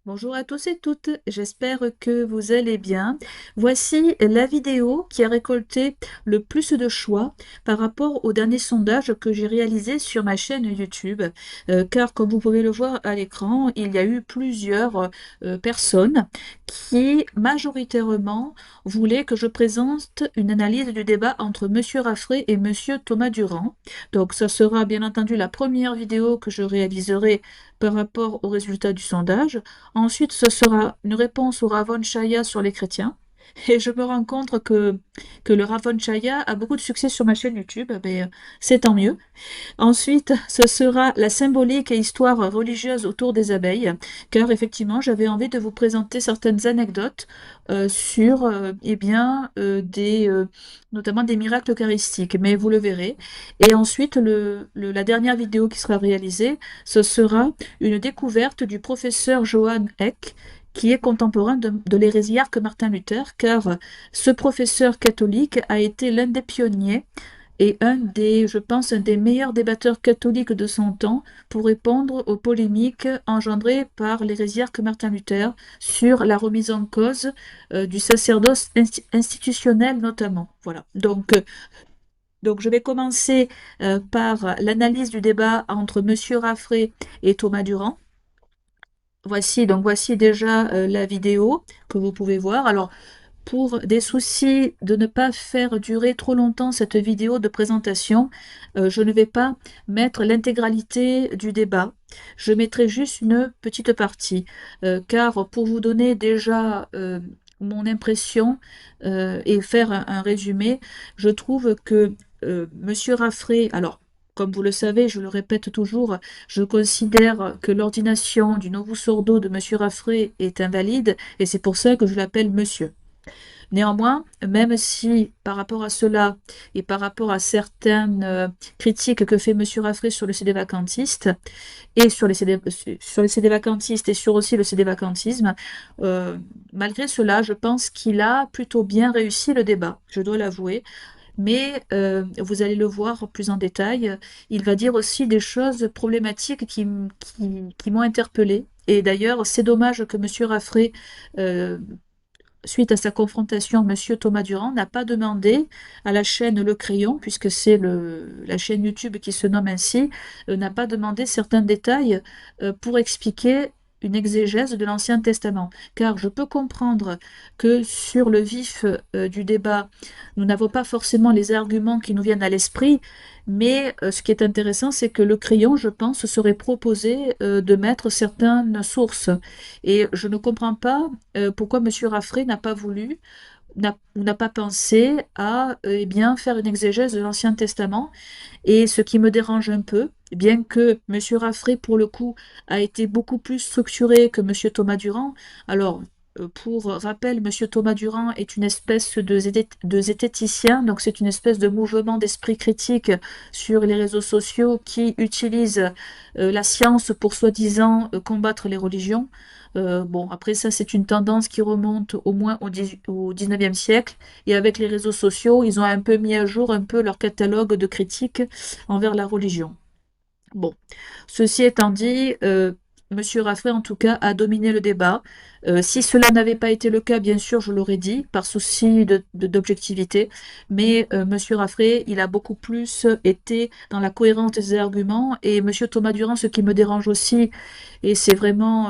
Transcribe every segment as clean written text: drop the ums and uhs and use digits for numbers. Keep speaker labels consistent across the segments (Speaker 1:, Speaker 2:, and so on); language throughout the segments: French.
Speaker 1: Bonjour à tous et toutes, j'espère que vous allez bien. Voici la vidéo qui a récolté le plus de choix par rapport au dernier sondage que j'ai réalisé sur ma chaîne YouTube. Car comme vous pouvez le voir à l'écran, il y a eu plusieurs personnes qui majoritairement voulaient que je présente une analyse du débat entre Monsieur Raffray et Monsieur Thomas Durand. Donc ça sera bien entendu la première vidéo que je réaliserai par rapport aux résultats du sondage. Ensuite, ce sera une réponse au Ravon Chaya sur les chrétiens. Et je me rends compte que le Ravon Chaya a beaucoup de succès sur ma chaîne YouTube, mais c'est tant mieux. Ensuite, ce sera la symbolique et histoire religieuse autour des abeilles, car effectivement, j'avais envie de vous présenter certaines anecdotes sur notamment des miracles eucharistiques, mais vous le verrez. Et ensuite, la dernière vidéo qui sera réalisée, ce sera une découverte du professeur Johann Eck, qui est contemporain de l'hérésiarque Martin Luther, car ce professeur catholique a été l'un des pionniers et je pense, un des meilleurs débatteurs catholiques de son temps pour répondre aux polémiques engendrées par l'hérésiarque Martin Luther sur la remise en cause du sacerdoce institutionnel notamment. Voilà. Donc je vais commencer par l'analyse du débat entre Monsieur Raffray et Thomas Durand. Voici déjà la vidéo que vous pouvez voir. Alors, pour des soucis de ne pas faire durer trop longtemps cette vidéo de présentation, je ne vais pas mettre l'intégralité du débat. Je mettrai juste une petite partie, car pour vous donner déjà mon impression et faire un résumé, je trouve que Monsieur Raffray, alors comme vous le savez, je le répète toujours, je considère que l'ordination du Novus Ordo de Monsieur Raffray est invalide, et c'est pour ça que je l'appelle Monsieur. Néanmoins, même si par rapport à cela et par rapport à certaines critiques que fait Monsieur Raffray sur le CD vacantiste et sur les CD vacantistes et sur aussi le CD vacantisme, malgré cela, je pense qu'il a plutôt bien réussi le débat, je dois l'avouer. Mais vous allez le voir plus en détail, il va dire aussi des choses problématiques qui m'ont interpellée. Et d'ailleurs, c'est dommage que Monsieur Raffray suite à sa confrontation, Monsieur Thomas Durand n'a pas demandé à la chaîne Le Crayon, puisque c'est la chaîne YouTube qui se nomme ainsi, n'a pas demandé certains détails pour expliquer une exégèse de l'Ancien Testament. Car je peux comprendre que sur le vif du débat, nous n'avons pas forcément les arguments qui nous viennent à l'esprit, mais ce qui est intéressant, c'est que Le Crayon, je pense, serait proposé de mettre certaines sources. Et je ne comprends pas pourquoi Monsieur Raffray n'a pas voulu, n'a pas pensé à faire une exégèse de l'Ancien Testament. Et ce qui me dérange un peu, bien que Monsieur Raffray, pour le coup, a été beaucoup plus structuré que Monsieur Thomas Durand. Alors, pour rappel, Monsieur Thomas Durand est une espèce de zététicien, donc c'est une espèce de mouvement d'esprit critique sur les réseaux sociaux qui utilise la science pour soi-disant combattre les religions. Bon, après ça, c'est une tendance qui remonte au moins au 19e siècle. Et avec les réseaux sociaux, ils ont un peu mis à jour un peu leur catalogue de critiques envers la religion. Bon, ceci étant dit, Monsieur Raffray, en tout cas, a dominé le débat. Si cela n'avait pas été le cas, bien sûr, je l'aurais dit, par souci d'objectivité. Mais Monsieur Raffray, il a beaucoup plus été dans la cohérence des arguments. Et Monsieur Thomas Durand, ce qui me dérange aussi, et c'est vraiment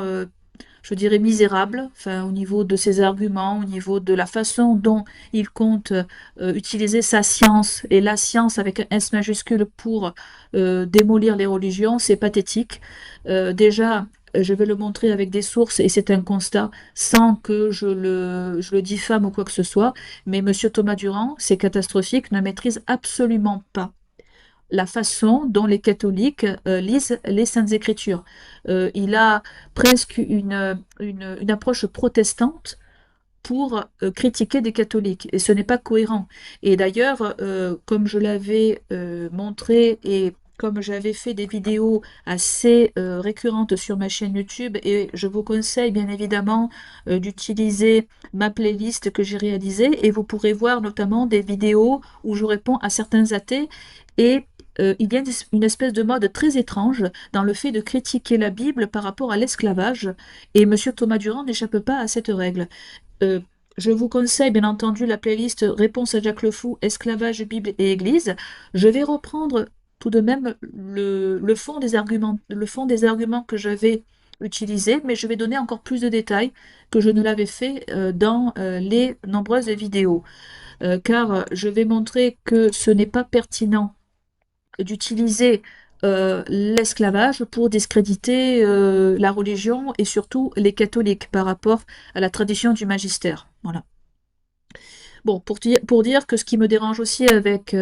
Speaker 1: je dirais misérable, enfin, au niveau de ses arguments, au niveau de la façon dont il compte utiliser sa science, et la science avec un S majuscule pour démolir les religions, c'est pathétique. Déjà, je vais le montrer avec des sources, et c'est un constat, sans que je le diffame ou quoi que ce soit, mais Monsieur Thomas Durand, c'est catastrophique, ne maîtrise absolument pas la façon dont les catholiques lisent les Saintes Écritures. Il a presque une approche protestante pour critiquer des catholiques, et ce n'est pas cohérent. Et d'ailleurs, comme je l'avais montré et comme j'avais fait des vidéos assez récurrentes sur ma chaîne YouTube, et je vous conseille bien évidemment d'utiliser ma playlist que j'ai réalisée, et vous pourrez voir notamment des vidéos où je réponds à certains athées, et il y a une espèce de mode très étrange dans le fait de critiquer la Bible par rapport à l'esclavage, et Monsieur Thomas Durand n'échappe pas à cette règle. Euh, je vous conseille bien entendu la playlist Réponse à Jacques Le Fou, Esclavage, Bible et Église. Je vais reprendre tout de même le fond des arguments que j'avais utilisés, mais je vais donner encore plus de détails que je ne l'avais fait dans les nombreuses vidéos. Car je vais montrer que ce n'est pas pertinent d'utiliser l'esclavage pour discréditer la religion et surtout les catholiques par rapport à la tradition du magistère. Voilà. Bon, pour dire que ce qui me dérange aussi avec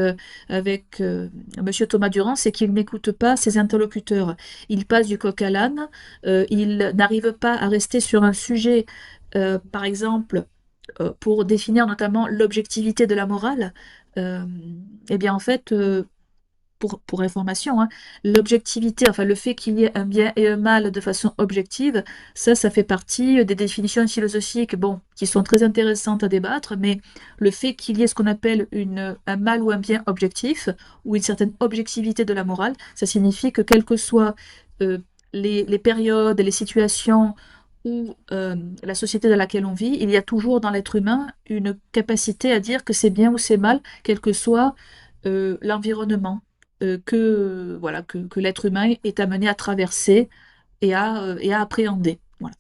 Speaker 1: Monsieur Thomas Durand, c'est qu'il n'écoute pas ses interlocuteurs. Il passe du coq à l'âne, il n'arrive pas à rester sur un sujet, par exemple, pour définir notamment l'objectivité de la morale. Euh, eh bien, en fait, pour information, hein, l'objectivité, enfin le fait qu'il y ait un bien et un mal de façon objective, ça fait partie des définitions philosophiques, bon, qui sont très intéressantes à débattre, mais le fait qu'il y ait ce qu'on appelle un mal ou un bien objectif, ou une certaine objectivité de la morale, ça signifie que quelles que soient euh, les périodes, les situations ou la société dans laquelle on vit, il y a toujours dans l'être humain une capacité à dire que c'est bien ou c'est mal, quel que soit l'environnement que l'être humain est amené à traverser et à appréhender. Voilà.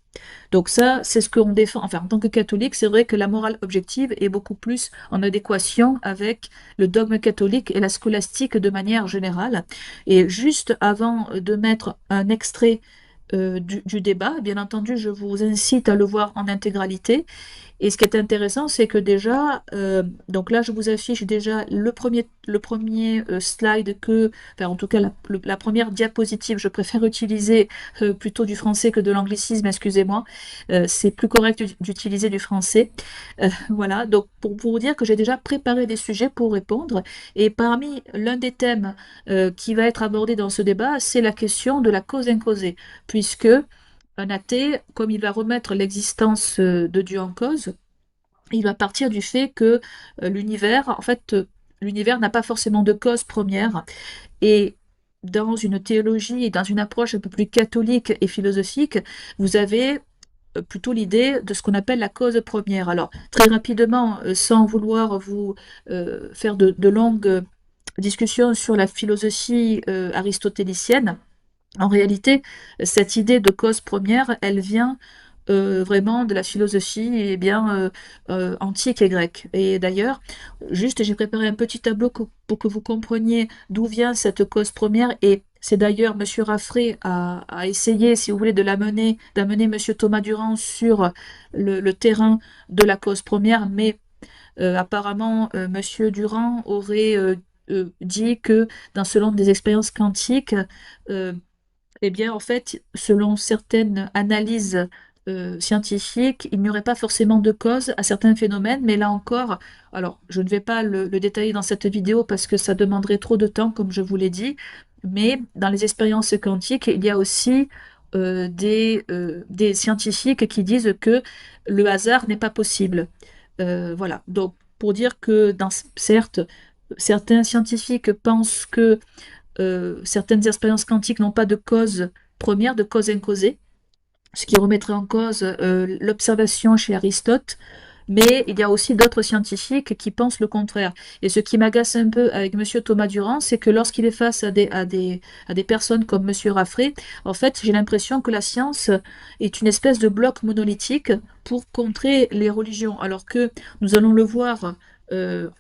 Speaker 1: Donc ça, c'est ce qu'on défend. Enfin, en tant que catholique, c'est vrai que la morale objective est beaucoup plus en adéquation avec le dogme catholique et la scolastique de manière générale. Et juste avant de mettre un extrait du débat, bien entendu, je vous incite à le voir en intégralité. Et ce qui est intéressant, c'est que déjà, donc là, je vous affiche déjà le premier slide enfin en tout cas la première diapositive, je préfère utiliser plutôt du français que de l'anglicisme, excusez-moi. C'est plus correct d'utiliser du français. Voilà, donc pour vous dire que j'ai déjà préparé des sujets pour répondre. Et parmi l'un des thèmes qui va être abordé dans ce débat, c'est la question de la cause incausée, puisque un athée, comme il va remettre l'existence de Dieu en cause, il va partir du fait que l'univers n'a pas forcément de cause première. Et dans une théologie et dans une approche un peu plus catholique et philosophique, vous avez plutôt l'idée de ce qu'on appelle la cause première. Alors, très rapidement, sans vouloir vous faire de longues discussions sur la philosophie aristotélicienne, en réalité, cette idée de cause première, elle vient vraiment de la philosophie antique et grecque. Et d'ailleurs, juste, j'ai préparé un petit tableau pour que vous compreniez d'où vient cette cause première. Et c'est d'ailleurs Monsieur Raffray a essayé, si vous voulez, d'amener Monsieur Thomas Durand sur le terrain de la cause première, mais apparemment, Monsieur Durand aurait dit que selon des expériences quantiques, euh, eh bien, en fait, selon certaines analyses scientifiques, il n'y aurait pas forcément de cause à certains phénomènes, mais là encore, alors je ne vais pas le détailler dans cette vidéo parce que ça demanderait trop de temps, comme je vous l'ai dit, mais dans les expériences quantiques, il y a aussi des scientifiques qui disent que le hasard n'est pas possible. Voilà, donc pour dire que certes, certains scientifiques pensent que certaines expériences quantiques n'ont pas de cause première, de cause incausée, ce qui remettrait en cause l'observation chez Aristote. Mais il y a aussi d'autres scientifiques qui pensent le contraire. Et ce qui m'agace un peu avec Monsieur Thomas Durand, c'est que lorsqu'il est face à des personnes comme Monsieur Raffray, en fait, j'ai l'impression que la science est une espèce de bloc monolithique pour contrer les religions, alors que nous allons le voir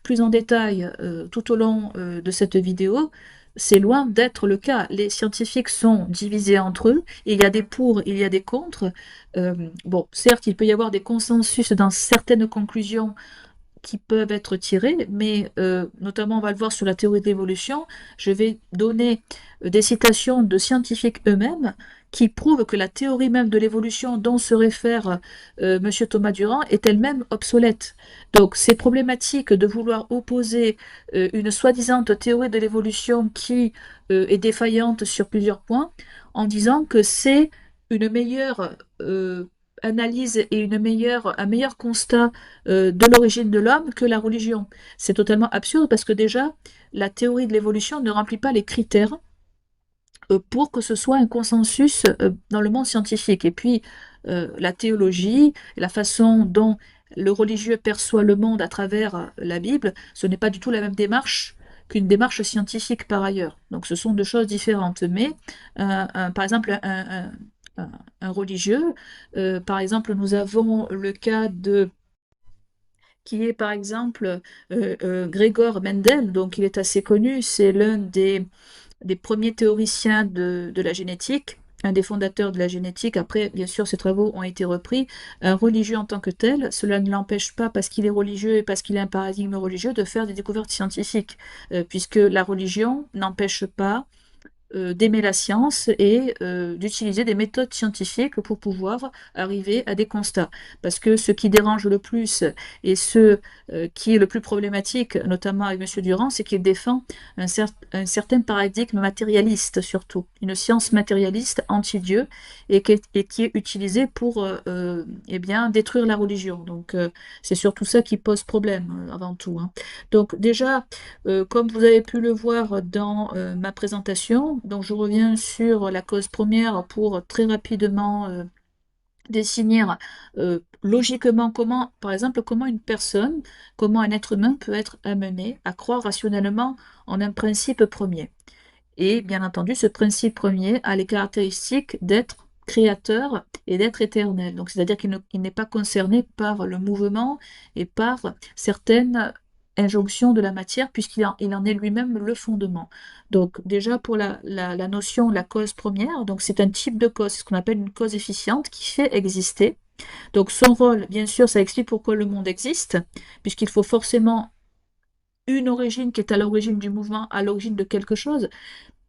Speaker 1: plus en détail tout au long de cette vidéo. C'est loin d'être le cas. Les scientifiques sont divisés entre eux. Il y a des pour, il y a des contre. Bon, certes, il peut y avoir des consensus dans certaines conclusions qui peuvent être tirées, mais notamment, on va le voir sur la théorie de l'évolution, je vais donner des citations de scientifiques eux-mêmes qui prouvent que la théorie même de l'évolution dont se réfère Monsieur Thomas Durand est elle-même obsolète. Donc, c'est problématique de vouloir opposer une soi-disant théorie de l'évolution qui est défaillante sur plusieurs points en disant que c'est une meilleure analyse et un meilleur constat de l'origine de l'homme que la religion. C'est totalement absurde parce que déjà, la théorie de l'évolution ne remplit pas les critères pour que ce soit un consensus dans le monde scientifique. Et puis, la théologie, la façon dont le religieux perçoit le monde à travers la Bible, ce n'est pas du tout la même démarche qu'une démarche scientifique par ailleurs. Donc ce sont deux choses différentes. Mais, par exemple, un religieux, par exemple, nous avons le cas de qui est par exemple Gregor Mendel, donc il est assez connu, c'est l'un des premiers théoriciens de la génétique, un des fondateurs de la génétique. Après, bien sûr, ses travaux ont été repris. Un religieux en tant que tel, cela ne l'empêche pas, parce qu'il est religieux et parce qu'il a un paradigme religieux, de faire des découvertes scientifiques, puisque la religion n'empêche pas d'aimer la science et d'utiliser des méthodes scientifiques pour pouvoir arriver à des constats. Parce que ce qui dérange le plus et ce qui est le plus problématique, notamment avec M. Durand, c'est qu'il défend un certain paradigme matérialiste surtout, une science matérialiste anti-Dieu et qui est utilisée pour eh bien, détruire la religion. Donc c'est surtout ça qui pose problème avant tout, hein. Donc déjà, comme vous avez pu le voir dans ma présentation, donc je reviens sur la cause première pour très rapidement définir logiquement comment, par exemple, comment une personne, comment un être humain peut être amené à croire rationnellement en un principe premier. Et bien entendu, ce principe premier a les caractéristiques d'être créateur et d'être éternel. Donc, c'est-à-dire qu'il n'est pas concerné par le mouvement et par certaines injonctions de la matière, il en est lui-même le fondement. Donc, déjà pour la notion, la cause première, donc c'est un type de cause, c'est ce qu'on appelle une cause efficiente qui fait exister. Donc, son rôle, bien sûr, ça explique pourquoi le monde existe, puisqu'il faut forcément une origine qui est à l'origine du mouvement, à l'origine de quelque chose.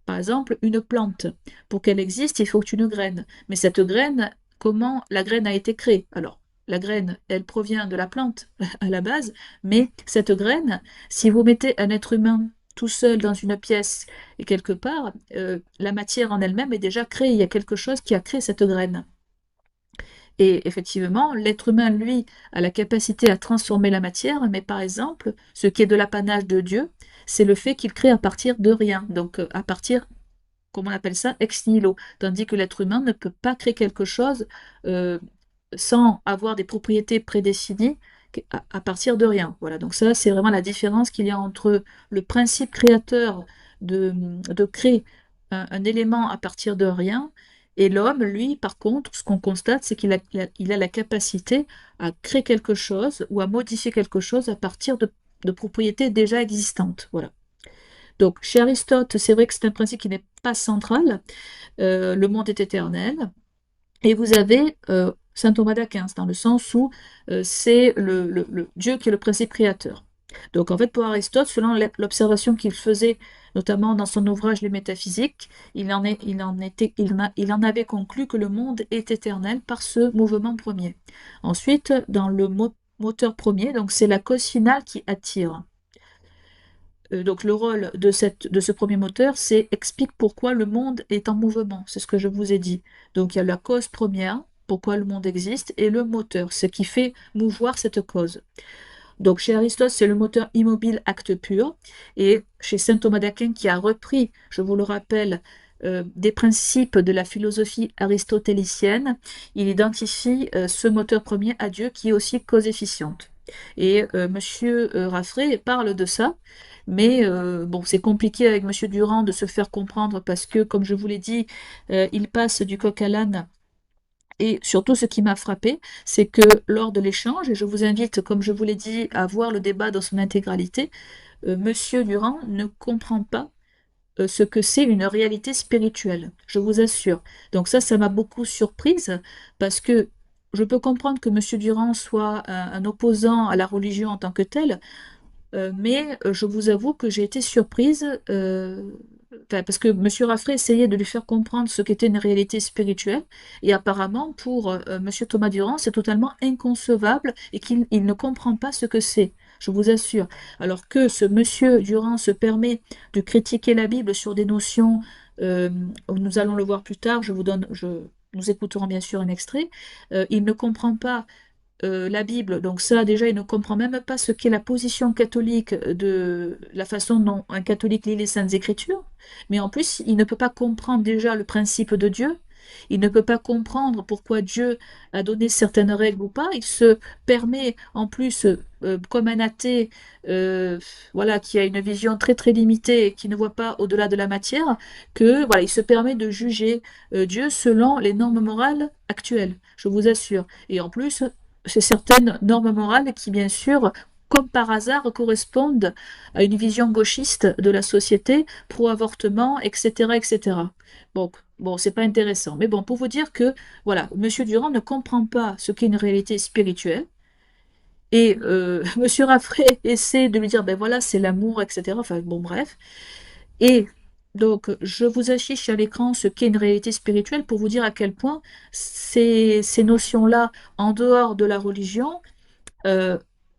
Speaker 1: Par exemple, une plante, pour qu'elle existe, il faut une graine. Mais cette graine, comment la graine a été créée? Alors, la graine, elle provient de la plante à la base, mais cette graine, si vous mettez un être humain tout seul dans une pièce et quelque part, la matière en elle-même est déjà créée. Il y a quelque chose qui a créé cette graine. Et effectivement, l'être humain, lui, a la capacité à transformer la matière, mais par exemple, ce qui est de l'apanage de Dieu, c'est le fait qu'il crée à partir de rien, donc à partir, comme on appelle ça, ex nihilo, tandis que l'être humain ne peut pas créer quelque chose euh, sans avoir des propriétés prédéfinies à partir de rien. Voilà, donc ça, c'est vraiment la différence qu'il y a entre le principe créateur de créer un élément à partir de rien et l'homme, lui, par contre, ce qu'on constate, c'est qu'il a la capacité à créer quelque chose ou à modifier quelque chose à partir de propriétés déjà existantes. Voilà. Donc, chez Aristote, c'est vrai que c'est un principe qui n'est pas central. Le monde est éternel. Et vous avez saint Thomas d'Aquin, dans le sens où c'est le Dieu qui est le principe créateur. Donc en fait, pour Aristote, selon l'observation qu'il faisait, notamment dans son ouvrage Les Métaphysiques, il en avait conclu que le monde est éternel par ce mouvement premier. Ensuite, dans le moteur premier, donc c'est la cause finale qui attire. Donc le rôle de ce premier moteur, c'est explique pourquoi le monde est en mouvement. C'est ce que je vous ai dit. Donc il y a la cause première, pourquoi le monde existe, et le moteur, ce qui fait mouvoir cette cause. Donc chez Aristote, c'est le moteur immobile acte pur. Et chez saint Thomas d'Aquin, qui a repris, je vous le rappelle, des principes de la philosophie aristotélicienne, il identifie ce moteur premier à Dieu qui est aussi cause efficiente. Et Monsieur Raffray parle de ça, mais bon, c'est compliqué avec Monsieur Durand de se faire comprendre parce que, comme je vous l'ai dit, il passe du coq à l'âne. Et surtout, ce qui m'a frappé, c'est que lors de l'échange, et je vous invite, comme je vous l'ai dit, à voir le débat dans son intégralité, Monsieur Durand ne comprend pas ce que c'est une réalité spirituelle, je vous assure. Donc ça m'a beaucoup surprise parce que je peux comprendre que Monsieur Durand soit un opposant à la religion en tant que tel, mais je vous avoue que j'ai été surprise, parce que Monsieur Raffray essayait de lui faire comprendre ce qu'était une réalité spirituelle, et apparemment pour Monsieur Thomas Durand, c'est totalement inconcevable et qu'il ne comprend pas ce que c'est. Je vous assure. Alors que ce Monsieur Durand se permet de critiquer la Bible sur des notions, nous allons le voir plus tard, nous écouterons bien sûr un extrait. Il ne comprend pas la Bible, donc ça déjà il ne comprend même pas ce qu'est la position catholique de la façon dont un catholique lit les Saintes Écritures, mais en plus il ne peut pas comprendre déjà le principe de Dieu, il ne peut pas comprendre pourquoi Dieu a donné certaines règles ou pas, il se permet en plus, comme un athée, euh, voilà, qui a une vision très très limitée et qui ne voit pas au-delà de la matière, que voilà, il se permet de juger Dieu selon les normes morales actuelles, je vous assure. Et en plus, c'est certaines normes morales qui, bien sûr, comme par hasard, correspondent à une vision gauchiste de la société, pro-avortement, etc., etc. Bon, c'est pas intéressant. Mais bon, pour vous dire que, voilà, Monsieur Durand ne comprend pas ce qu'est une réalité spirituelle. Et Monsieur Raffray essaie de lui dire, ben voilà, c'est l'amour, etc. Enfin, bon, bref. Et donc, je vous affiche à l'écran ce qu'est une réalité spirituelle pour vous dire à quel point ces notions-là, en dehors de la religion, euh,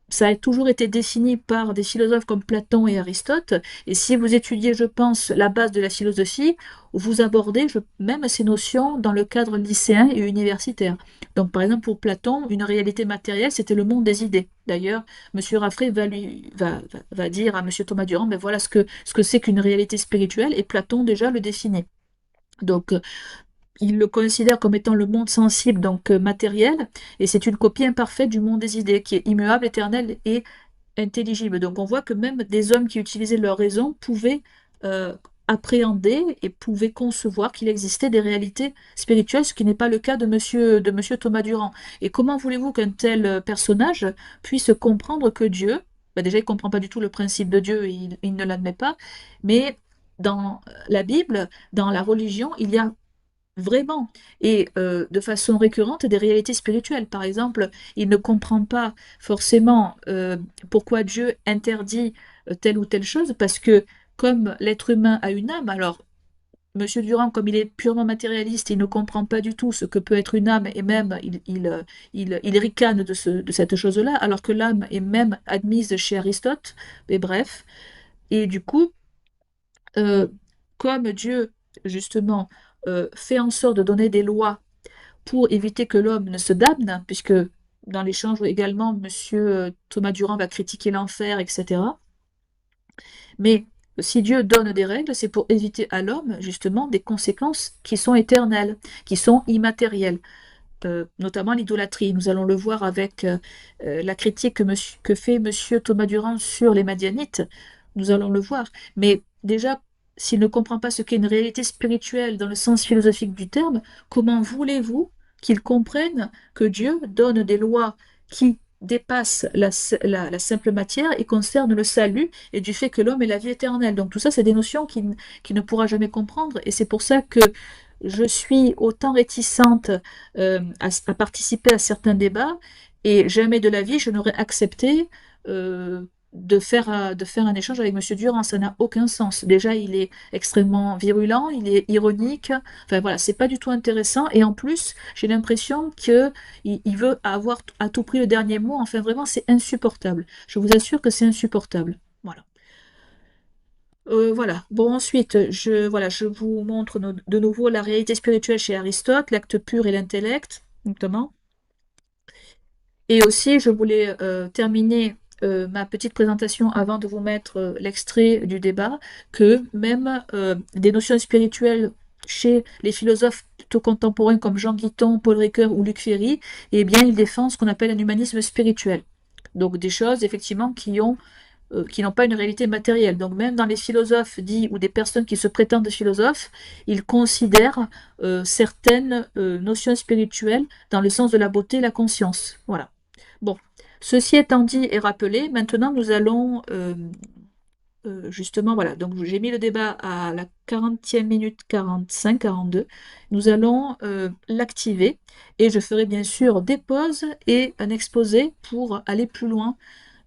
Speaker 1: ça a toujours été défini par des philosophes comme Platon et Aristote. Et si vous étudiez, je pense, la base de la philosophie, vous abordez même ces notions dans le cadre lycéen et universitaire. Donc, par exemple, pour Platon, une réalité matérielle, c'était le monde des idées. D'ailleurs, M. Raffray va dire à M. Thomas Durand, ben voilà ce que c'est qu'une réalité spirituelle, et Platon déjà le définit. Donc, il le considère comme étant le monde sensible, donc matériel, et c'est une copie imparfaite du monde des idées, qui est immuable, éternel et intelligible. Donc on voit que même des hommes qui utilisaient leur raison pouvaient euh, appréhender et pouvaient concevoir qu'il existait des réalités spirituelles, ce qui n'est pas le cas de monsieur Thomas Durand. Et comment voulez-vous qu'un tel personnage puisse comprendre que Dieu, bah déjà il ne comprend pas du tout le principe de Dieu, il ne l'admet pas, mais dans la Bible, dans la religion, il y a vraiment, et de façon récurrente, des réalités spirituelles. Par exemple, il ne comprend pas forcément pourquoi Dieu interdit telle ou telle chose, parce que comme l'être humain a une âme, alors Monsieur Durand, comme il est purement matérialiste, il ne comprend pas du tout ce que peut être une âme, et même il ricane de cette chose-là, alors que l'âme est même admise chez Aristote, et bref. Et du coup, euh, comme Dieu, justement, fait en sorte de donner des lois pour éviter que l'homme ne se damne, puisque dans l'échange également, Monsieur Thomas Durand va critiquer l'enfer, etc. Mais si Dieu donne des règles, c'est pour éviter à l'homme, justement, des conséquences qui sont éternelles, qui sont immatérielles, notamment l'idolâtrie. Nous allons le voir avec la critique que fait Monsieur Thomas Durand sur les Madianites. Nous allons le voir. Mais déjà, s'il ne comprend pas ce qu'est une réalité spirituelle dans le sens philosophique du terme, comment voulez-vous qu'il comprenne que Dieu donne des lois qui dépassent la simple matière et concernent le salut et du fait que l'homme est la vie éternelle. Donc tout ça, c'est des notions qu'il ne pourra jamais comprendre. Et c'est pour ça que je suis autant réticente à participer à certains débats, et jamais de la vie je n'aurais accepté de faire un échange avec Monsieur Durand. Ça n'a aucun sens. Déjà, il est extrêmement virulent, il est ironique. Enfin voilà, c'est pas du tout intéressant. Et en plus, j'ai l'impression que il veut avoir à tout prix le dernier mot. Enfin vraiment, c'est insupportable. Je vous assure que c'est insupportable. Voilà. Voilà. Bon, ensuite, je vous montre de nouveau la réalité spirituelle chez Aristote, l'acte pur et l'intellect, notamment. Et aussi, je voulais terminer ma petite présentation avant de vous mettre l'extrait du débat, que même des notions spirituelles chez les philosophes plutôt contemporains comme Jean Guiton, Paul Ricoeur ou Luc Ferry, eh bien, ils défendent ce qu'on appelle un humanisme spirituel. Donc des choses, effectivement, qui n'ont pas une réalité matérielle. Donc même dans les philosophes dits ou des personnes qui se prétendent philosophes, ils considèrent certaines notions spirituelles dans le sens de la beauté et la conscience. Voilà. Bon, ceci étant dit et rappelé, maintenant nous allons justement, voilà, donc j'ai mis le débat à la 40e minute 45, 42. Nous allons l'activer et je ferai bien sûr des pauses et un exposé pour aller plus loin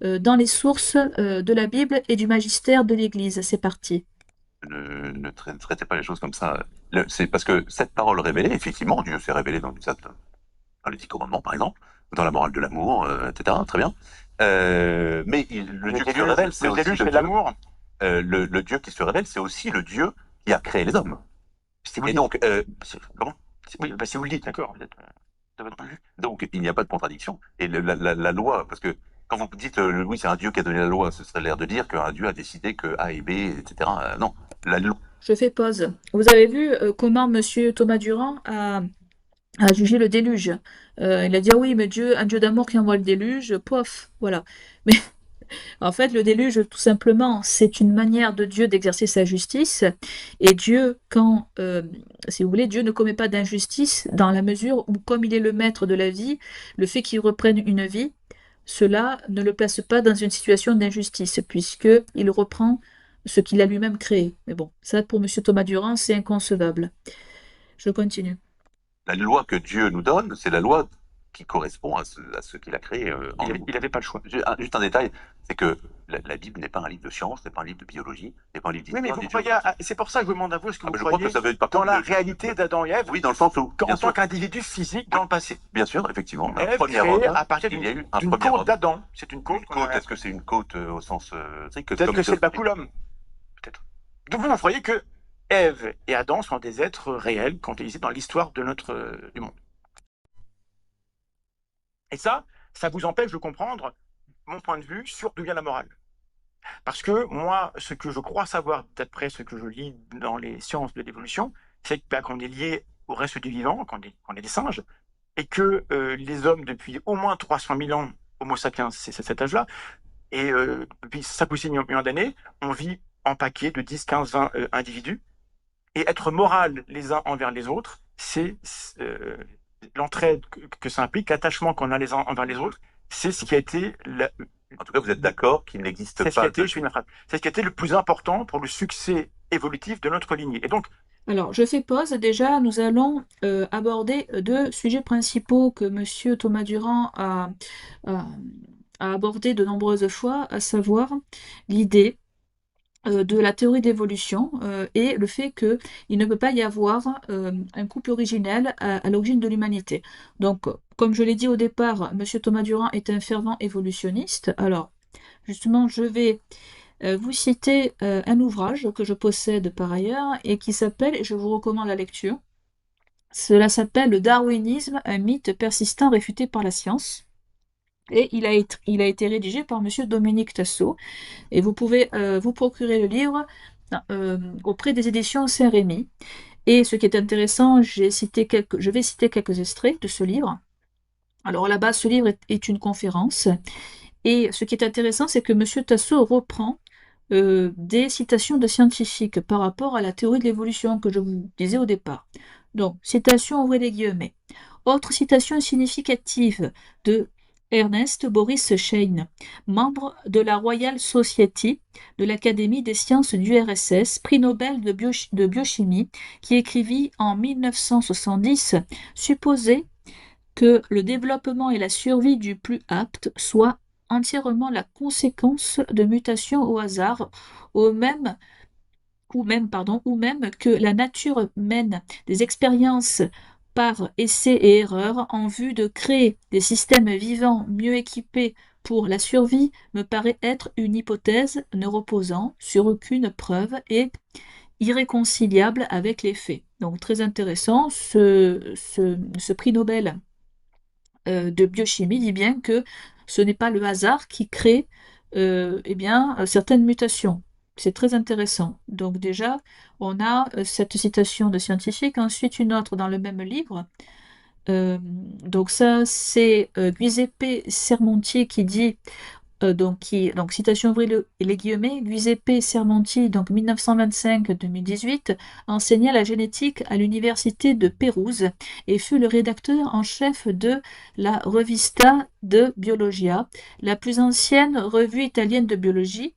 Speaker 1: dans les sources de la Bible et du magistère de l'Église. C'est parti.
Speaker 2: Ne traitez pas les choses comme ça. C'est parce que cette parole révélée, effectivement, Dieu s'est révélé dans les 10 commandements, par exemple, ou dans la morale de l'amour, etc. Très bien. Mais le Dieu qui se révèle, c'est aussi le Dieu. L'amour. Le Dieu qui se révèle, c'est aussi le Dieu qui a créé les hommes. Oui. Et donc, comment?
Speaker 3: Oui, bah, si vous le dites, d'accord, de votre point de vue.
Speaker 2: Donc, il n'y a pas de contradiction. Et la loi, parce que quand vous dites, oui, c'est un Dieu qui a donné la loi, ce serait l'air de dire qu'un Dieu a décidé que A et B, etc. Non, la loi,
Speaker 1: Je fais pause. Vous avez vu comment Monsieur Thomas Durand a jugé le déluge. Il a dit, ah oui, mais Dieu, un Dieu d'amour qui envoie le déluge, pof, voilà. Mais en fait, le déluge, tout simplement, c'est une manière de Dieu d'exercer sa justice. Et Dieu, si vous voulez, Dieu ne commet pas d'injustice dans la mesure où, comme il est le maître de la vie, le fait qu'il reprenne une vie, cela ne le place pas dans une situation d'injustice, puisqu'il reprend ce qu'il a lui-même créé. Mais bon, ça, pour Monsieur Thomas Durand, c'est inconcevable. Je continue.
Speaker 2: la loi que Dieu nous donne, c'est la loi qui correspond à ce qu'il a créé en nous.
Speaker 3: Il avait pas le choix.
Speaker 2: Juste un détail, c'est que la Bible n'est pas un livre de science, n'est pas un livre de biologie, n'est pas un livre
Speaker 3: Oui, mais
Speaker 2: d'histoire.
Speaker 3: vous croyez, c'est pour ça que je vous demande à vous, est-ce que vous
Speaker 2: Je crois
Speaker 3: croyez
Speaker 2: que ça veut être par
Speaker 3: dans
Speaker 2: contre
Speaker 3: la réalité d'Adam et Ève,
Speaker 2: oui, dans le sens où,
Speaker 3: en
Speaker 2: bien
Speaker 3: tant
Speaker 2: sûr,
Speaker 3: qu'individu physique dans le passé?
Speaker 2: bien sûr, effectivement, un
Speaker 3: Ève
Speaker 2: premier
Speaker 3: créée
Speaker 2: homme,
Speaker 3: à partir
Speaker 2: il y a eu un
Speaker 3: d'une
Speaker 2: premier
Speaker 3: côte
Speaker 2: homme.
Speaker 3: d'Adam. C'est une côte.
Speaker 2: Une côte, est-ce que c'est une côte au sens, tu sais,
Speaker 3: Peut-être que c'est le baculum. Peut-être. Donc vous croyez que Ève et Adam sont des êtres réels quand ils étaient dans l'histoire de du monde. Et ça vous empêche de comprendre mon point de vue sur d'où vient la morale. Parce que moi, ce que je crois savoir, d'après ce que je lis dans les sciences de l'évolution, c'est qu'on est lié au reste du vivant, qu'on est des singes, et que les hommes, depuis au moins 300 000 ans, Homo sapiens, c'est cet âge-là, et depuis 5 ou 6 millions d'années, on vit en paquets de 10, 15, 20 individus, et être moral les uns envers les autres, c'est l'entraide que ça implique, l'attachement qu'on a les uns envers les autres, c'est ce qui a été
Speaker 2: en tout cas, vous êtes d'accord qu'il n'existe pas.
Speaker 3: c'est ce qui a été le plus important pour le succès évolutif de notre lignée. Et donc,
Speaker 1: Alors, je fais pause. Déjà, nous allons aborder deux sujets principaux que Monsieur Thomas Durand a, a abordés de nombreuses fois, à savoir l'idée de la théorie d'évolution et le fait qu'il ne peut pas y avoir un couple originel à l'origine de l'humanité. Donc, comme je l'ai dit au départ, Monsieur Thomas Durand est un fervent évolutionniste. Alors, justement, je vais vous citer un ouvrage que je possède par ailleurs et qui s'appelle, et je vous recommande la lecture, cela s'appelle Le Darwinisme, un mythe persistant réfuté par la science. Et il a été rédigé par Monsieur Dominique Tassot. Et vous pouvez vous procurer le livre auprès des éditions Saint-Rémy. Et ce qui est intéressant, je vais citer quelques extraits de ce livre. Alors là-bas, ce livre est une conférence. Et ce qui est intéressant, c'est que Monsieur Tassot reprend des citations de scientifiques par rapport à la théorie de l'évolution que je vous disais au départ. Donc, citation ouvrez les guillemets. Autre citation significative de Ernest Boris Schein, membre de la Royal Society de l'Académie des sciences du RSS, prix Nobel de biochimie, qui écrivit en 1970 supposer que le développement et la survie du plus apte soient entièrement la conséquence de mutations au hasard, au même, ou même que la nature mène des expériences par essais et erreurs en vue de créer des systèmes vivants mieux équipés pour la survie me paraît être une hypothèse ne reposant sur aucune preuve et irréconciliable avec les faits. Donc très intéressant, ce prix Nobel de biochimie dit bien que ce n'est pas le hasard qui crée certaines mutations. C'est très intéressant. Donc déjà, on a cette citation de scientifique, ensuite une autre dans le même livre. Donc ça, c'est Giuseppe Sermonti qui dit donc citation vraie les guillemets, Giuseppe Sermonti, donc 1925-2018, enseigna la génétique à l'université de Pérouse et fut le rédacteur en chef de la Revista de Biologia, la plus ancienne revue italienne de biologie.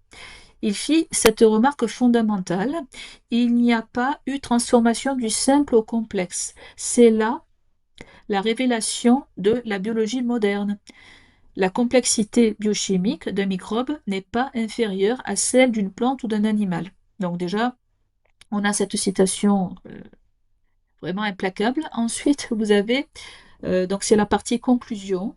Speaker 1: Il fit cette remarque fondamentale: il n'y a pas eu transformation du simple au complexe. C'est là la révélation de la biologie moderne. La complexité biochimique d'un microbe n'est pas inférieure à celle d'une plante ou d'un animal. Donc déjà, on a cette citation vraiment implacable. Ensuite, vous avez, donc c'est la partie conclusion.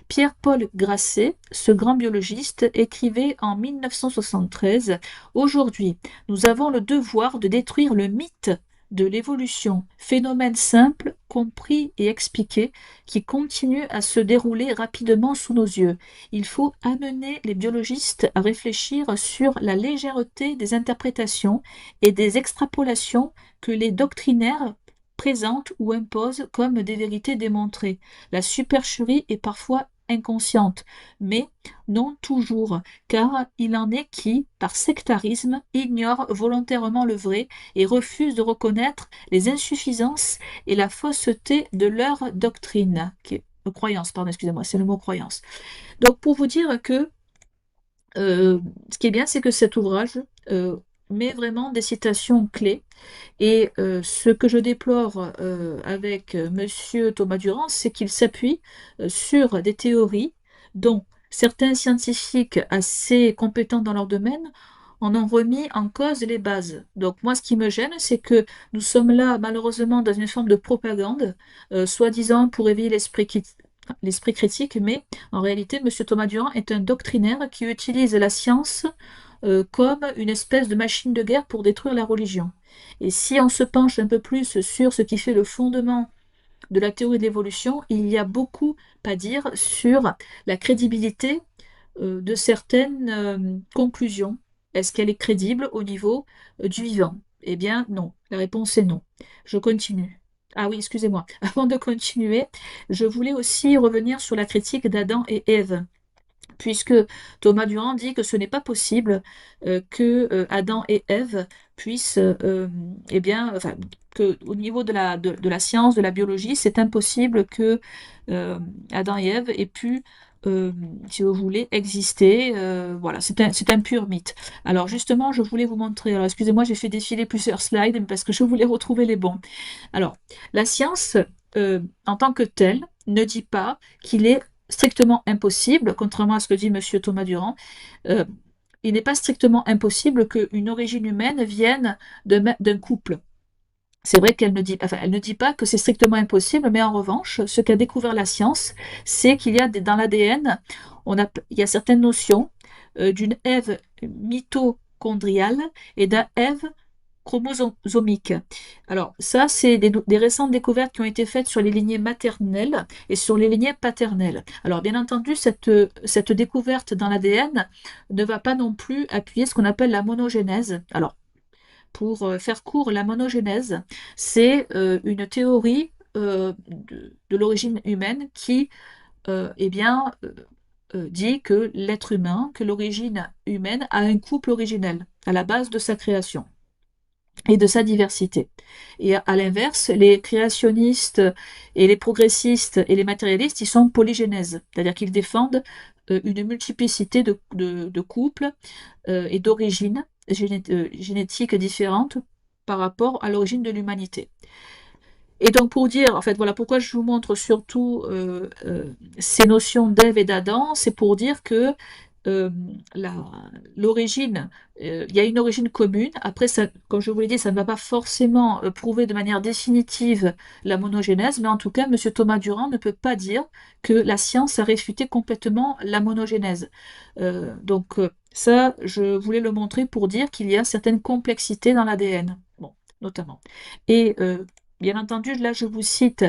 Speaker 1: Pierre-Paul Grasset, ce grand biologiste, écrivait en 1973: Aujourd'hui, nous avons le devoir de détruire le mythe de l'évolution, phénomène simple, compris et expliqué, qui continue à se dérouler rapidement sous nos yeux. Il faut amener les biologistes à réfléchir sur la légèreté des interprétations et des extrapolations que les doctrinaires présentent ou imposent comme des vérités démontrées. La supercherie est parfois inconsciente, mais non toujours, car il en est qui, par sectarisme, ignorent volontairement le vrai et refusent de reconnaître les insuffisances et la fausseté de leur doctrine, croyance, pardon, excusez-moi, c'est le mot croyance. Donc pour vous dire que ce qui est bien, c'est que cet ouvrage met vraiment des citations clés. Et ce que je déplore avec Monsieur Thomas Durand, c'est qu'il s'appuie sur des théories dont certains scientifiques assez compétents dans leur domaine en ont remis en cause les bases. Donc moi, ce qui me gêne, c'est que nous sommes là, malheureusement, dans une forme de propagande, soi-disant pour éveiller l'esprit critique, mais en réalité, Monsieur Thomas Durand est un doctrinaire qui utilise la science comme une espèce de machine de guerre pour détruire la religion. Et si on se penche un peu plus sur ce qui fait le fondement de la théorie de l'évolution, il y a beaucoup à dire sur la crédibilité de certaines conclusions. Est-ce qu'elle est crédible au niveau du vivant? Eh bien, non. La réponse est non. Je continue. Ah oui, excusez-moi. Avant de continuer, je voulais aussi revenir sur la critique d'Adam et Ève, puisque Thomas Durand dit que ce n'est pas possible que Adam et Ève puissent, eh bien, enfin, que au niveau de la science, de la biologie, c'est impossible que euh, Adam et Ève aient pu, euh, si vous voulez, exister. Voilà, c'est un pur mythe. Alors justement, je voulais vous montrer. Alors excusez-moi, j'ai fait défiler plusieurs slides mais parce que je voulais retrouver les bons. Alors, la science, en tant que telle, ne dit pas qu'il est strictement impossible, contrairement à ce que dit Monsieur Thomas Durand, euh, il n'est pas strictement impossible qu'une origine humaine vienne d'un couple. C'est vrai qu'elle ne dit, enfin, elle ne dit pas que c'est strictement impossible, mais en revanche, ce qu'a découvert la science, c'est qu'il y a dans l'ADN, il y a certaines notions d'une Ève mitochondriale et d'un Ève chromosomique. Alors ça, c'est des récentes découvertes qui ont été faites sur les lignées maternelles et sur les lignées paternelles. Alors bien entendu, cette découverte dans l'ADN ne va pas non plus appuyer ce qu'on appelle la monogénèse. Alors pour faire court, la monogénèse, c'est une théorie de l'origine humaine qui eh bien, dit que l'être humain, que l'origine humaine a un couple originel à la base de sa création et de sa diversité. Et à l'inverse, les créationnistes et les progressistes et les matérialistes, ils sont polygénèses, c'est-à-dire qu'ils défendent une multiplicité de couples et d'origines génétiques différentes par rapport à l'origine de l'humanité. Et donc pour dire, en fait, voilà pourquoi je vous montre surtout ces notions d'Ève et d'Adam, c'est pour dire que euh, la- l'origine, il y a une origine commune. Après, ça, comme je vous l'ai dit, ça ne va pas forcément prouver de manière définitive la monogénèse, mais en tout cas, Monsieur Thomas Durand ne peut pas dire que la science a réfuté complètement la monogénèse. Donc ça, je voulais le montrer pour dire qu'il y a certaines complexités dans l'ADN, bon, notamment. Et bien entendu, là, je vous cite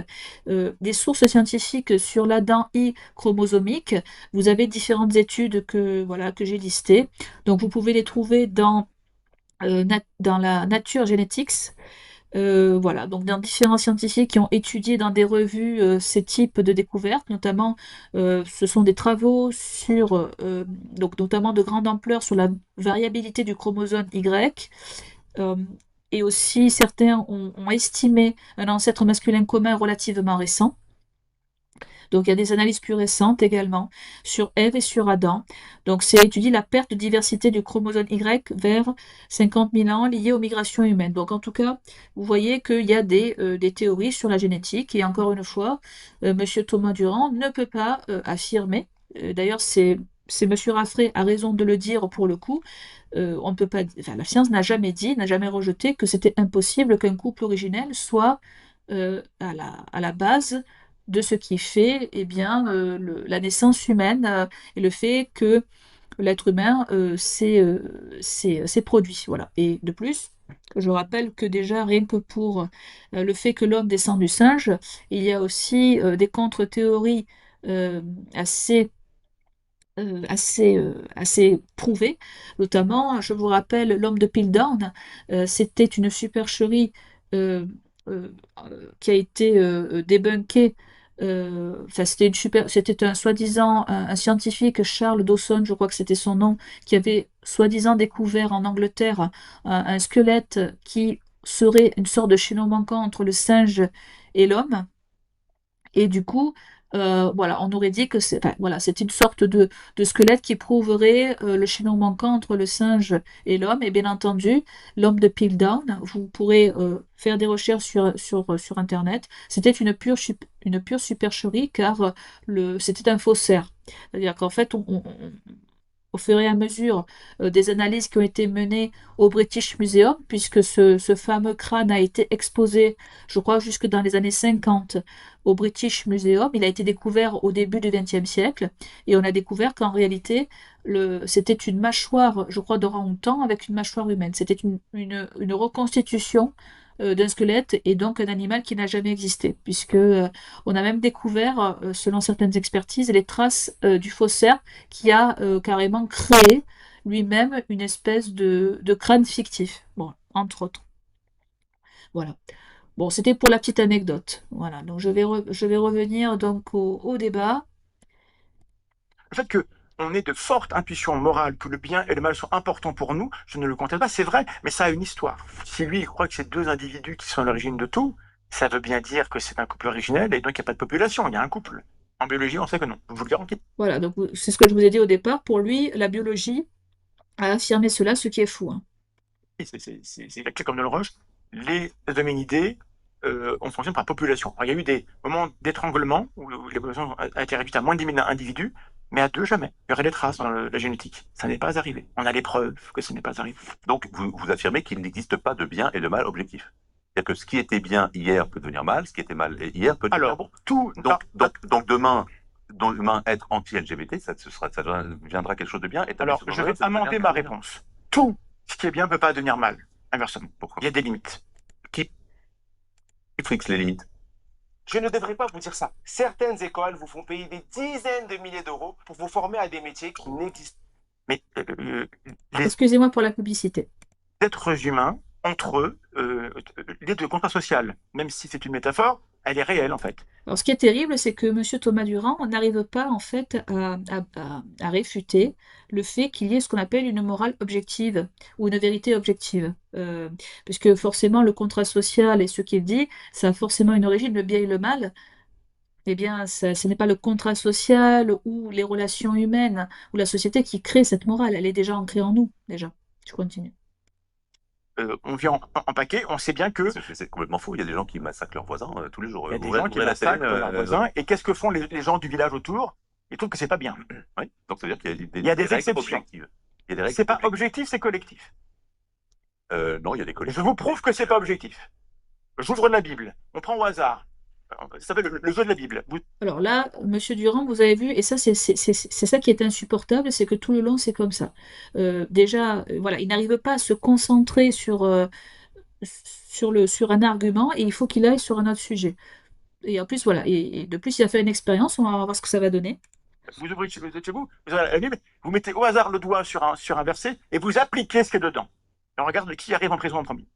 Speaker 1: des sources scientifiques sur l'Adam I chromosomique. Vous avez différentes études voilà, que j'ai listées. Donc, vous pouvez les trouver dans la Nature Genetics. Voilà, donc dans différents scientifiques qui ont étudié dans des revues ces types de découvertes, notamment ce sont des travaux sur, donc notamment de grande ampleur sur la variabilité du chromosome Y, euh, et aussi, certains ont estimé un ancêtre masculin commun relativement récent. Donc, il y a des analyses plus récentes également sur Ève et sur Adam. Donc, c'est étudier la perte de diversité du chromosome Y vers 50 000 ans liée aux migrations humaines. Donc, en tout cas, vous voyez qu'il y a des théories sur la génétique. Et encore une fois, Monsieur Thomas Durand ne peut pas affirmer. D'ailleurs, c'est Monsieur Raffray a raison de le dire pour le coup. On ne peut pas, enfin, la science n'a jamais dit, n'a jamais rejeté que c'était impossible qu'un couple originel soit à la base de ce qui fait eh bien, la naissance humaine et le fait que l'être humain s'est produit. Voilà. Et de plus, Je rappelle que déjà, rien que pour le fait que l'homme descend du singe, il y a aussi des contre-théories euh, assez assez prouvé. Notamment, je vous rappelle, l'homme de Piltdown, c'était une supercherie euh, euh, qui a été débunkée. Enfin, c'était un soi-disant un scientifique, Charles Dawson, je crois que c'était son nom, qui avait soi-disant découvert en Angleterre un squelette qui serait une sorte de chaînon manquant entre le singe et l'homme. Et du coup, voilà, on aurait dit que enfin, voilà, c'est une sorte de squelette qui prouverait le chaînon manquant entre le singe et l'homme. Et bien entendu, l'homme de Piltdown, vous pourrez faire des recherches sur Internet. C'était une pure supercherie car c'était un faussaire. C'est-à-dire qu'en fait, au fur et à mesure des analyses qui ont été menées au British Museum, puisque ce fameux crâne a été exposé, je crois, jusque dans les années 50 au British Museum. Il a été découvert au début du XXe siècle et on a découvert qu'en réalité, c'était une mâchoire, je crois, d'orang-outan avec une mâchoire humaine. C'était une reconstitution d'un squelette et donc un animal qui n'a jamais existé, puisque on a même découvert, selon certaines expertises, les traces du faussaire qui a carrément créé lui-même une espèce de crâne fictif. Bon, entre autres. Voilà. Bon, c'était pour la petite anecdote. Voilà. Donc je vais revenir donc au débat.
Speaker 3: Le fait que on ait de fortes intuitions morales, que le bien et le mal sont importants pour nous, je ne le conteste pas, c'est vrai, mais ça a une histoire. Si lui, il croit que c'est deux individus qui sont à l'origine de tout, ça veut bien dire que c'est un couple originel et donc il n'y a pas de population, il y a un couple. En biologie, on sait que non, je vous le garantis.
Speaker 1: Voilà. Donc c'est ce que je vous ai dit au départ. Pour lui, la biologie a affirmé cela, ce qui est fou, hein.
Speaker 3: C'est la clé comme de le roche. Les hominidés, on fonctionne par population. Alors, il y a eu des moments d'étranglement où la population a été réduite à moins de 10 000 individus, mais à deux, jamais. Il y aurait des traces dans la génétique. Ça n'est pas arrivé. On a les preuves que ce n'est pas arrivé.
Speaker 2: Donc, vous affirmez qu'il n'existe pas de bien et de mal objectif. C'est-à-dire que ce qui était bien hier peut devenir mal, ce qui était mal hier peut devenir
Speaker 3: Alors,
Speaker 2: bon.
Speaker 3: tout.
Speaker 2: Donc demain, être anti-LGBT, ça deviendra quelque chose de bien. Et
Speaker 3: Alors, je vais amender ma réponse. Tout ce qui est bien ne peut pas devenir mal. Inversement.
Speaker 2: Pourquoi?
Speaker 3: Il y a des limites.
Speaker 2: Qui fixe les limites?
Speaker 4: Je ne devrais pas vous dire ça. Certaines écoles vous font payer des dizaines de milliers d'euros pour vous former à des métiers qui n'existent
Speaker 3: Mais les
Speaker 1: Excusez-moi pour la publicité.
Speaker 3: êtres humains, entre eux, l'idée de contrat social, même si c'est une métaphore, elle est réelle en fait.
Speaker 1: Alors, ce qui est terrible, c'est que M. Thomas Durand n'arrive pas en fait à réfuter le fait qu'il y ait ce qu'on appelle une morale objective ou une vérité objective. Puisque forcément, le contrat social et ce qu'il dit, ça a forcément une origine, le bien et le mal. Eh bien, ce n'est pas le contrat social ou les relations humaines ou la société qui crée cette morale. Elle est déjà ancrée en nous, déjà. Je continue.
Speaker 3: On vit en paquet, on sait bien que
Speaker 2: C'est complètement faux. Il y a des gens qui massacrent leurs voisins tous les jours.
Speaker 3: il y a des
Speaker 2: Ouvrez-
Speaker 3: gens qui
Speaker 2: ouvrez la télé,
Speaker 3: massacrent leurs voisins. Et qu'est-ce que font les gens du village autour? Ils trouvent que c'est pas bien.
Speaker 2: Oui. Donc, ça veut dire qu'il y a
Speaker 3: Il y a des
Speaker 2: règles
Speaker 3: exceptions.
Speaker 2: objectives. Il y a des règles
Speaker 3: C'est pas
Speaker 2: objectives.
Speaker 3: objectif, c'est collectif.
Speaker 2: Non, il y a des
Speaker 3: Et
Speaker 2: collectifs.
Speaker 3: je vous prouve que c'est pas objectif. J'ouvre la Bible, on prend au hasard. Ça s'appelle le jeu de la Bible.
Speaker 1: Alors là, Monsieur Durand, vous avez vu, et ça, c'est ça qui est insupportable, c'est que tout le long, c'est comme ça. Déjà, voilà, il n'arrive pas à se concentrer sur un argument et il faut qu'il aille sur un autre sujet. Et en plus, voilà, et de plus, il a fait une expérience, on va voir ce que ça va donner.
Speaker 3: Vous ouvrez chez vous, vous avez la Bible, vous mettez au hasard le doigt sur un verset et vous appliquez ce qui est dedans. Et on regarde qui arrive en prison en premier.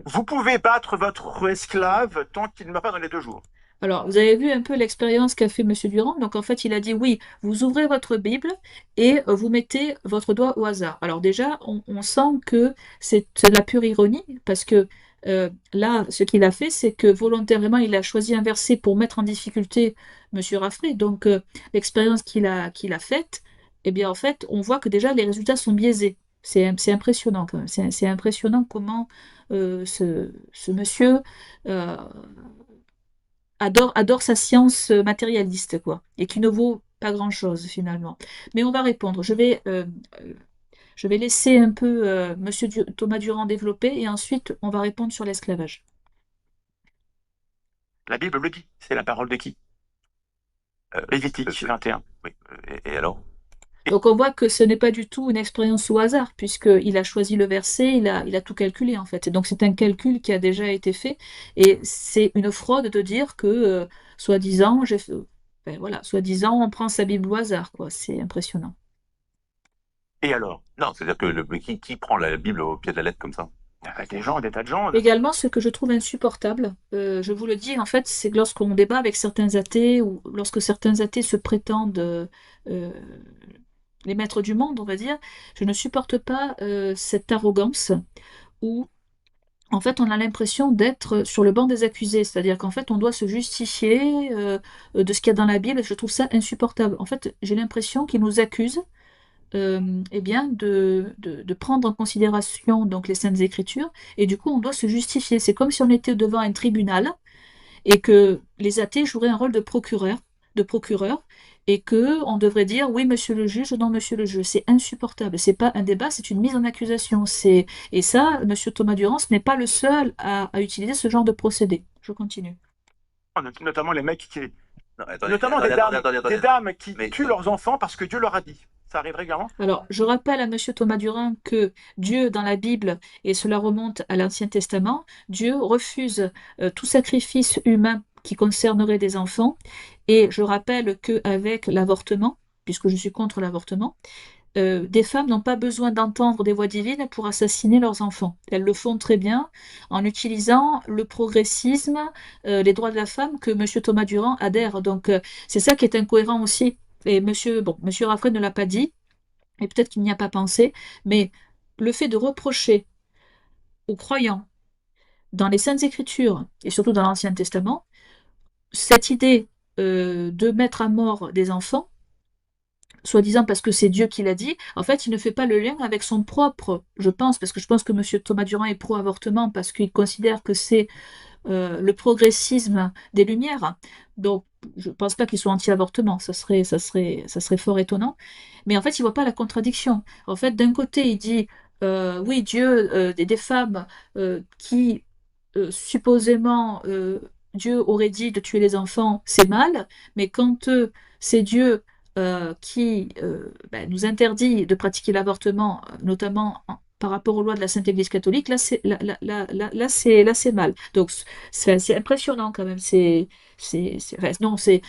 Speaker 3: Vous pouvez battre votre esclave tant qu'il ne meurt pas dans les 2 jours.
Speaker 1: Alors, vous avez vu un peu l'expérience qu'a fait Monsieur Durand. Donc, en fait, il a dit oui, vous ouvrez votre Bible et vous mettez votre doigt au hasard. Alors déjà, on sent que c'est de la pure ironie parce que là, ce qu'il a fait, c'est que volontairement, il a choisi un verset pour mettre en difficulté Monsieur Raffray. Donc, l'expérience qu'il a faite, eh bien, en fait, on voit que déjà les résultats sont biaisés. C'est impressionnant quand même. C'est impressionnant comment ce monsieur euh, adore sa science matérialiste, quoi, et qui ne vaut pas grand-chose finalement. Mais on va répondre. Je vais laisser un peu Monsieur Thomas Durand développer et ensuite on va répondre sur l'esclavage.
Speaker 3: La Bible le dit. C'est la parole de qui? Lévitique 21.
Speaker 2: Oui. Et alors?
Speaker 1: Donc on voit que ce n'est pas du tout une expérience au hasard, puisqu'il a choisi le verset, il a tout calculé en fait. Et donc c'est un calcul qui a déjà été fait, et c'est une fraude de dire que, soi-disant, ben voilà, soi-disant, on prend sa Bible au hasard, quoi. C'est impressionnant.
Speaker 3: Et alors?
Speaker 2: Non, c'est-à-dire que qui prend la Bible au pied de la lettre comme ça?
Speaker 3: Il y a des gens, des tas de gens.
Speaker 1: Également, ce que je trouve insupportable, je vous le dis, en fait, c'est que lorsqu'on débat avec certains athées, ou lorsque certains athées se prétendent euh, les maîtres du monde, on va dire, je ne supporte pas cette arrogance où, en fait, on a l'impression d'être sur le banc des accusés, c'est-à-dire qu'en fait, on doit se justifier de ce qu'il y a dans la Bible, et je trouve ça insupportable. En fait, j'ai l'impression qu'ils nous accusent eh bien, de prendre en considération donc les Saintes Écritures, et du coup, on doit se justifier. C'est comme si on était devant un tribunal et que les athées joueraient un rôle de procureur, et que on devrait dire oui, monsieur le juge, non, monsieur le juge. C'est insupportable. C'est pas un débat, c'est une mise en accusation. Et ça, monsieur Thomas Durance n'est pas le seul à utiliser ce genre de procédé. Je continue.
Speaker 3: Notamment les mecs qui,
Speaker 2: Non, attendez,
Speaker 3: notamment
Speaker 2: attendez,
Speaker 3: des dames qui
Speaker 2: Mais
Speaker 3: tuent leurs enfants parce que Dieu leur a dit. Ça arrive régulièrement.
Speaker 1: Alors, je rappelle à monsieur Thomas Durand que Dieu, dans la Bible, et cela remonte à l'Ancien Testament, Dieu refuse tout sacrifice humain qui concernerait des enfants. Et je rappelle qu'avec l'avortement, puisque je suis contre l'avortement, des femmes n'ont pas besoin d'entendre des voix divines pour assassiner leurs enfants. Elles le font très bien en utilisant le progressisme, les droits de la femme que monsieur Thomas Durand adhère. Donc, c'est ça qui est incohérent aussi. Et monsieur Raffray ne l'a pas dit, et peut-être qu'il n'y a pas pensé, mais le fait de reprocher aux croyants dans les Saintes Écritures, et surtout dans l'Ancien Testament, cette idée de mettre à mort des enfants, soi-disant parce que c'est Dieu qui l'a dit, en fait, il ne fait pas le lien avec son propre, je pense, parce que je pense que M. Thomas Durand est pro-avortement parce qu'il considère que c'est le progressisme des Lumières. Donc, je ne pense pas qu'il soit anti-avortement, ça serait fort étonnant. Mais en fait, il ne voit pas la contradiction. En fait, d'un côté, il dit, oui, Dieu, des femmes qui, supposément, Dieu aurait dit de tuer les enfants, c'est mal, mais quand c'est Dieu qui ben, nous interdit de pratiquer l'avortement, notamment par rapport aux lois de la Sainte Église catholique, là c'est mal. Donc c'est impressionnant quand même. Enfin, non, c'est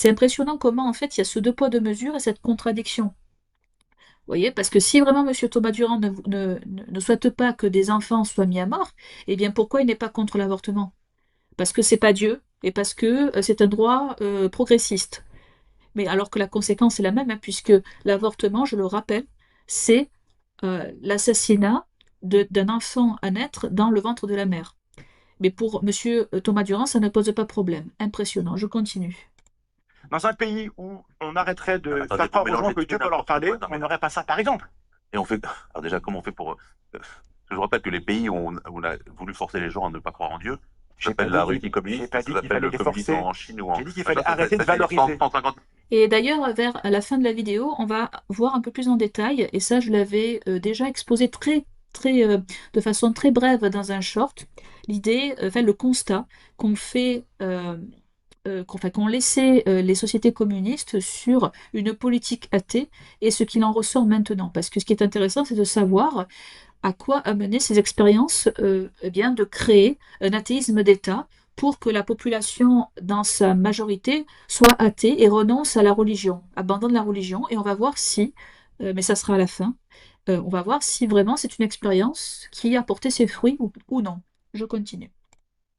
Speaker 1: impressionnant comment en fait il y a ce deux poids deux mesures et cette contradiction. Vous voyez, parce que si vraiment Monsieur Thomas Durand ne souhaite pas que des enfants soient mis à mort, eh bien pourquoi il n'est pas contre l'avortement? Parce que c'est pas Dieu et parce que c'est un droit progressiste. Mais alors que la conséquence est la même, hein, puisque l'avortement, je le rappelle, c'est l'assassinat d'un enfant à naître dans le ventre de la mère. Mais pour Monsieur Thomas Durand, ça ne pose pas problème. Impressionnant. Je continue.
Speaker 3: Dans un pays où on arrêterait de
Speaker 2: attendez,
Speaker 3: faire croire
Speaker 2: vous
Speaker 3: aux gens
Speaker 2: mélangez
Speaker 3: que
Speaker 2: tout
Speaker 3: Dieu
Speaker 2: et
Speaker 3: peut leur
Speaker 2: n'importe
Speaker 3: parler,
Speaker 2: quoi. Non,
Speaker 3: on
Speaker 2: mais
Speaker 3: n'aurait pas ça, par exemple.
Speaker 2: et on fait. Alors déjà, comment on fait pour. Je vous rappelle que les pays où on a voulu forcer les gens à ne pas croire en Dieu, ça
Speaker 3: J'ai pas
Speaker 2: s'appelle
Speaker 3: dit
Speaker 2: la
Speaker 3: qu'il
Speaker 2: Russie communiste,
Speaker 3: j'ai pas
Speaker 2: ça
Speaker 3: dit qu'il
Speaker 2: s'appelle
Speaker 3: fallait
Speaker 2: le
Speaker 3: les
Speaker 2: communisme
Speaker 3: forcer.
Speaker 2: en Chine ou en.
Speaker 3: J'ai dit qu'il
Speaker 2: Machin,
Speaker 3: fallait arrêter de
Speaker 2: ça fait
Speaker 3: valoriser.
Speaker 2: 150.
Speaker 1: Et d'ailleurs, à la fin de la vidéo, on va voir un peu plus en détail, et ça, je l'avais déjà exposé de façon très brève dans un short, l'idée, enfin, le constat qu'on fait, qu'ont laissé les sociétés communistes sur une politique athée et ce qu'il en ressort maintenant. Parce que ce qui est intéressant, c'est de savoir à quoi amener ces expériences eh bien, de créer un athéisme d'État pour que la population, dans sa majorité, soit athée et renonce à la religion, abandonne la religion. Et on va voir si, mais ça sera à la fin, on va voir si vraiment c'est une expérience qui a porté ses fruits ou non. Je continue.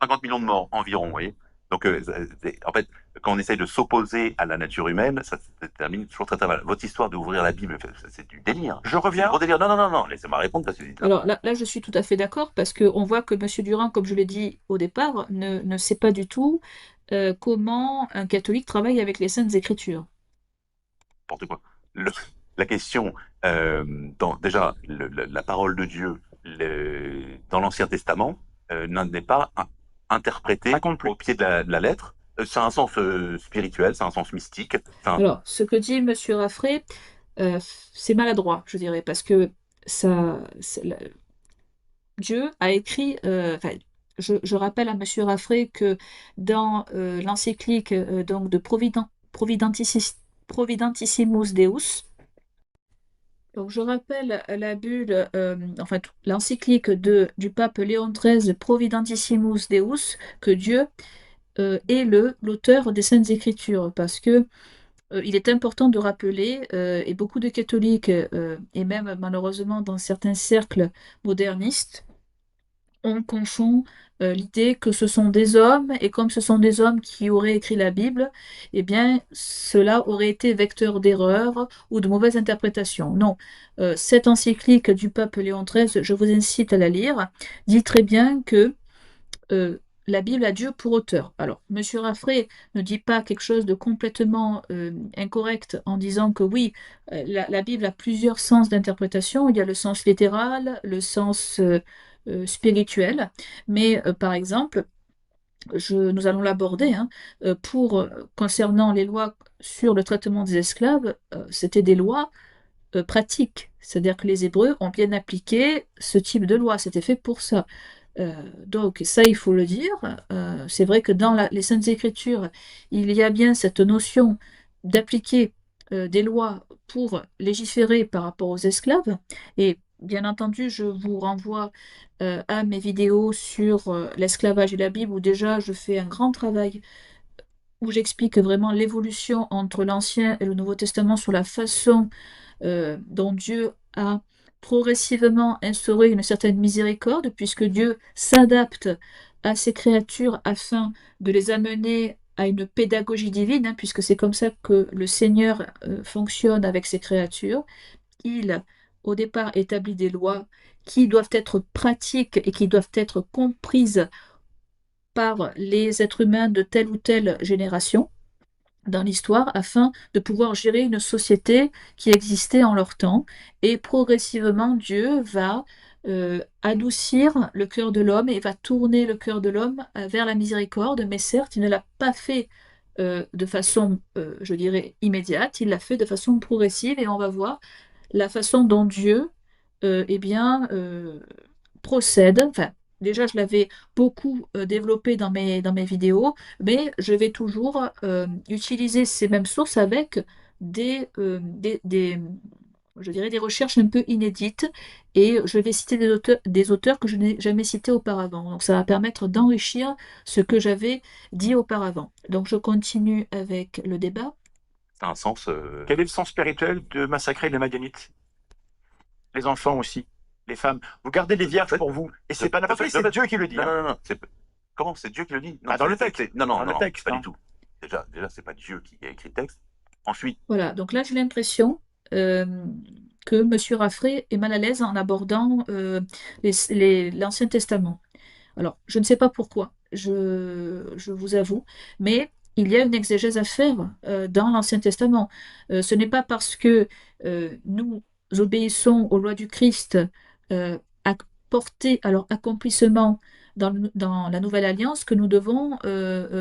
Speaker 2: 50 millions de morts environ, vous voyez. Donc, en fait, quand on essaye de s'opposer à la nature humaine, ça se termine toujours très très mal. Votre histoire d'ouvrir la Bible, c'est du délire.
Speaker 3: Je
Speaker 2: C'est du
Speaker 3: reviens.
Speaker 2: gros délire. Non, non, non, non, laissez-moi répondre parce que
Speaker 1: Alors là, je suis tout à fait d'accord parce qu'on voit que M. Durand, comme je l'ai dit au départ, ne sait pas du tout comment un catholique travaille avec les Saintes Écritures.
Speaker 2: n'importe quoi. La question, déjà, la parole de Dieu dans l'Ancien Testament n'est pas interprétée
Speaker 3: Ça compte plus.
Speaker 2: au pied de la lettre. Ça a un sens spirituel, ça a un sens mystique.
Speaker 1: Alors, ce que dit M. Raffray, c'est maladroit, je dirais, parce que Dieu a écrit, enfin, je rappelle à M. Raffray que dans l'encyclique donc de Providentissimus Deus, Donc, je rappelle la bulle, enfin l'encyclique du pape Léon XIII, Providentissimus Deus, que Dieu est l'auteur des Saintes Écritures, parce que il est important de rappeler, et beaucoup de catholiques, et même malheureusement dans certains cercles modernistes, on confond l'idée que ce sont des hommes, et comme ce sont des hommes qui auraient écrit la Bible, eh bien, cela aurait été vecteur d'erreur ou de mauvaise interprétation. Non, cette encyclique du pape Léon XIII, je vous incite à la lire, dit très bien que euh, la Bible a Dieu pour auteur. Alors, Monsieur Raffray ne dit pas quelque chose de complètement incorrect en disant que oui, la Bible a plusieurs sens d'interprétation. Il y a le sens littéral, le sens spirituel. Mais par exemple, nous allons l'aborder, hein, concernant les lois sur le traitement des esclaves, c'était des lois pratiques. C'est-à-dire que les Hébreux ont bien appliqué ce type de loi. C'était fait pour ça. Donc ça, il faut le dire. C'est vrai que dans les Saintes Écritures, il y a bien cette notion d'appliquer des lois pour légiférer par rapport aux esclaves. Et bien entendu, je vous renvoie à mes vidéos sur l'esclavage et la Bible, où déjà je fais un grand travail, où j'explique vraiment l'évolution entre l'Ancien et le Nouveau Testament sur la façon dont Dieu a progressivement instauré une certaine miséricorde, puisque Dieu s'adapte à ses créatures afin de les amener à une pédagogie divine, hein, puisque c'est comme ça que le Seigneur fonctionne avec ses créatures. Il, au départ, établit des lois qui doivent être pratiques et qui doivent être comprises par les êtres humains de telle ou telle génération dans l'histoire afin de pouvoir gérer une société qui existait en leur temps. Et progressivement, Dieu va adoucir le cœur de l'homme et va tourner le cœur de l'homme vers la miséricorde. Mais certes, il ne l'a pas fait de façon, je dirais, immédiate, il l'a fait de façon progressive, et on va voir la façon dont Dieu eh bien, procède. Enfin, déjà, je l'avais beaucoup développé dans mes vidéos, mais je vais toujours utiliser ces mêmes sources avec je dirais, des recherches un peu inédites, et je vais citer des auteurs que je n'ai jamais cités auparavant. Donc, ça va permettre d'enrichir ce que j'avais dit auparavant. Donc, je continue avec le débat.
Speaker 2: Ça a un sens.
Speaker 3: Quel est le sens spirituel de massacrer les Madianites? Les enfants aussi, les femmes. Vous gardez les vierges pour vous. Et c'est pas n'importe qui, c'est Dieu qui le dit.
Speaker 2: Non,
Speaker 3: hein.
Speaker 2: non, non, non. Comment c'est Dieu qui le dit? Non,
Speaker 3: Dans le texte.
Speaker 2: Non, non,
Speaker 3: Dans
Speaker 2: non,
Speaker 3: le texte,
Speaker 2: pas
Speaker 3: hein.
Speaker 2: du tout. Déjà, c'est pas Dieu qui a écrit le texte. Ensuite,
Speaker 1: Voilà, donc là j'ai l'impression euh, que Monsieur Raffray est mal à l'aise en abordant l'Ancien Testament. Alors, je ne sais pas pourquoi, je vous avoue, mais il y a une exégèse à faire dans l'Ancien Testament. Ce n'est pas parce que nous obéissons aux lois du Christ portées à leur accomplissement dans la Nouvelle Alliance que nous devons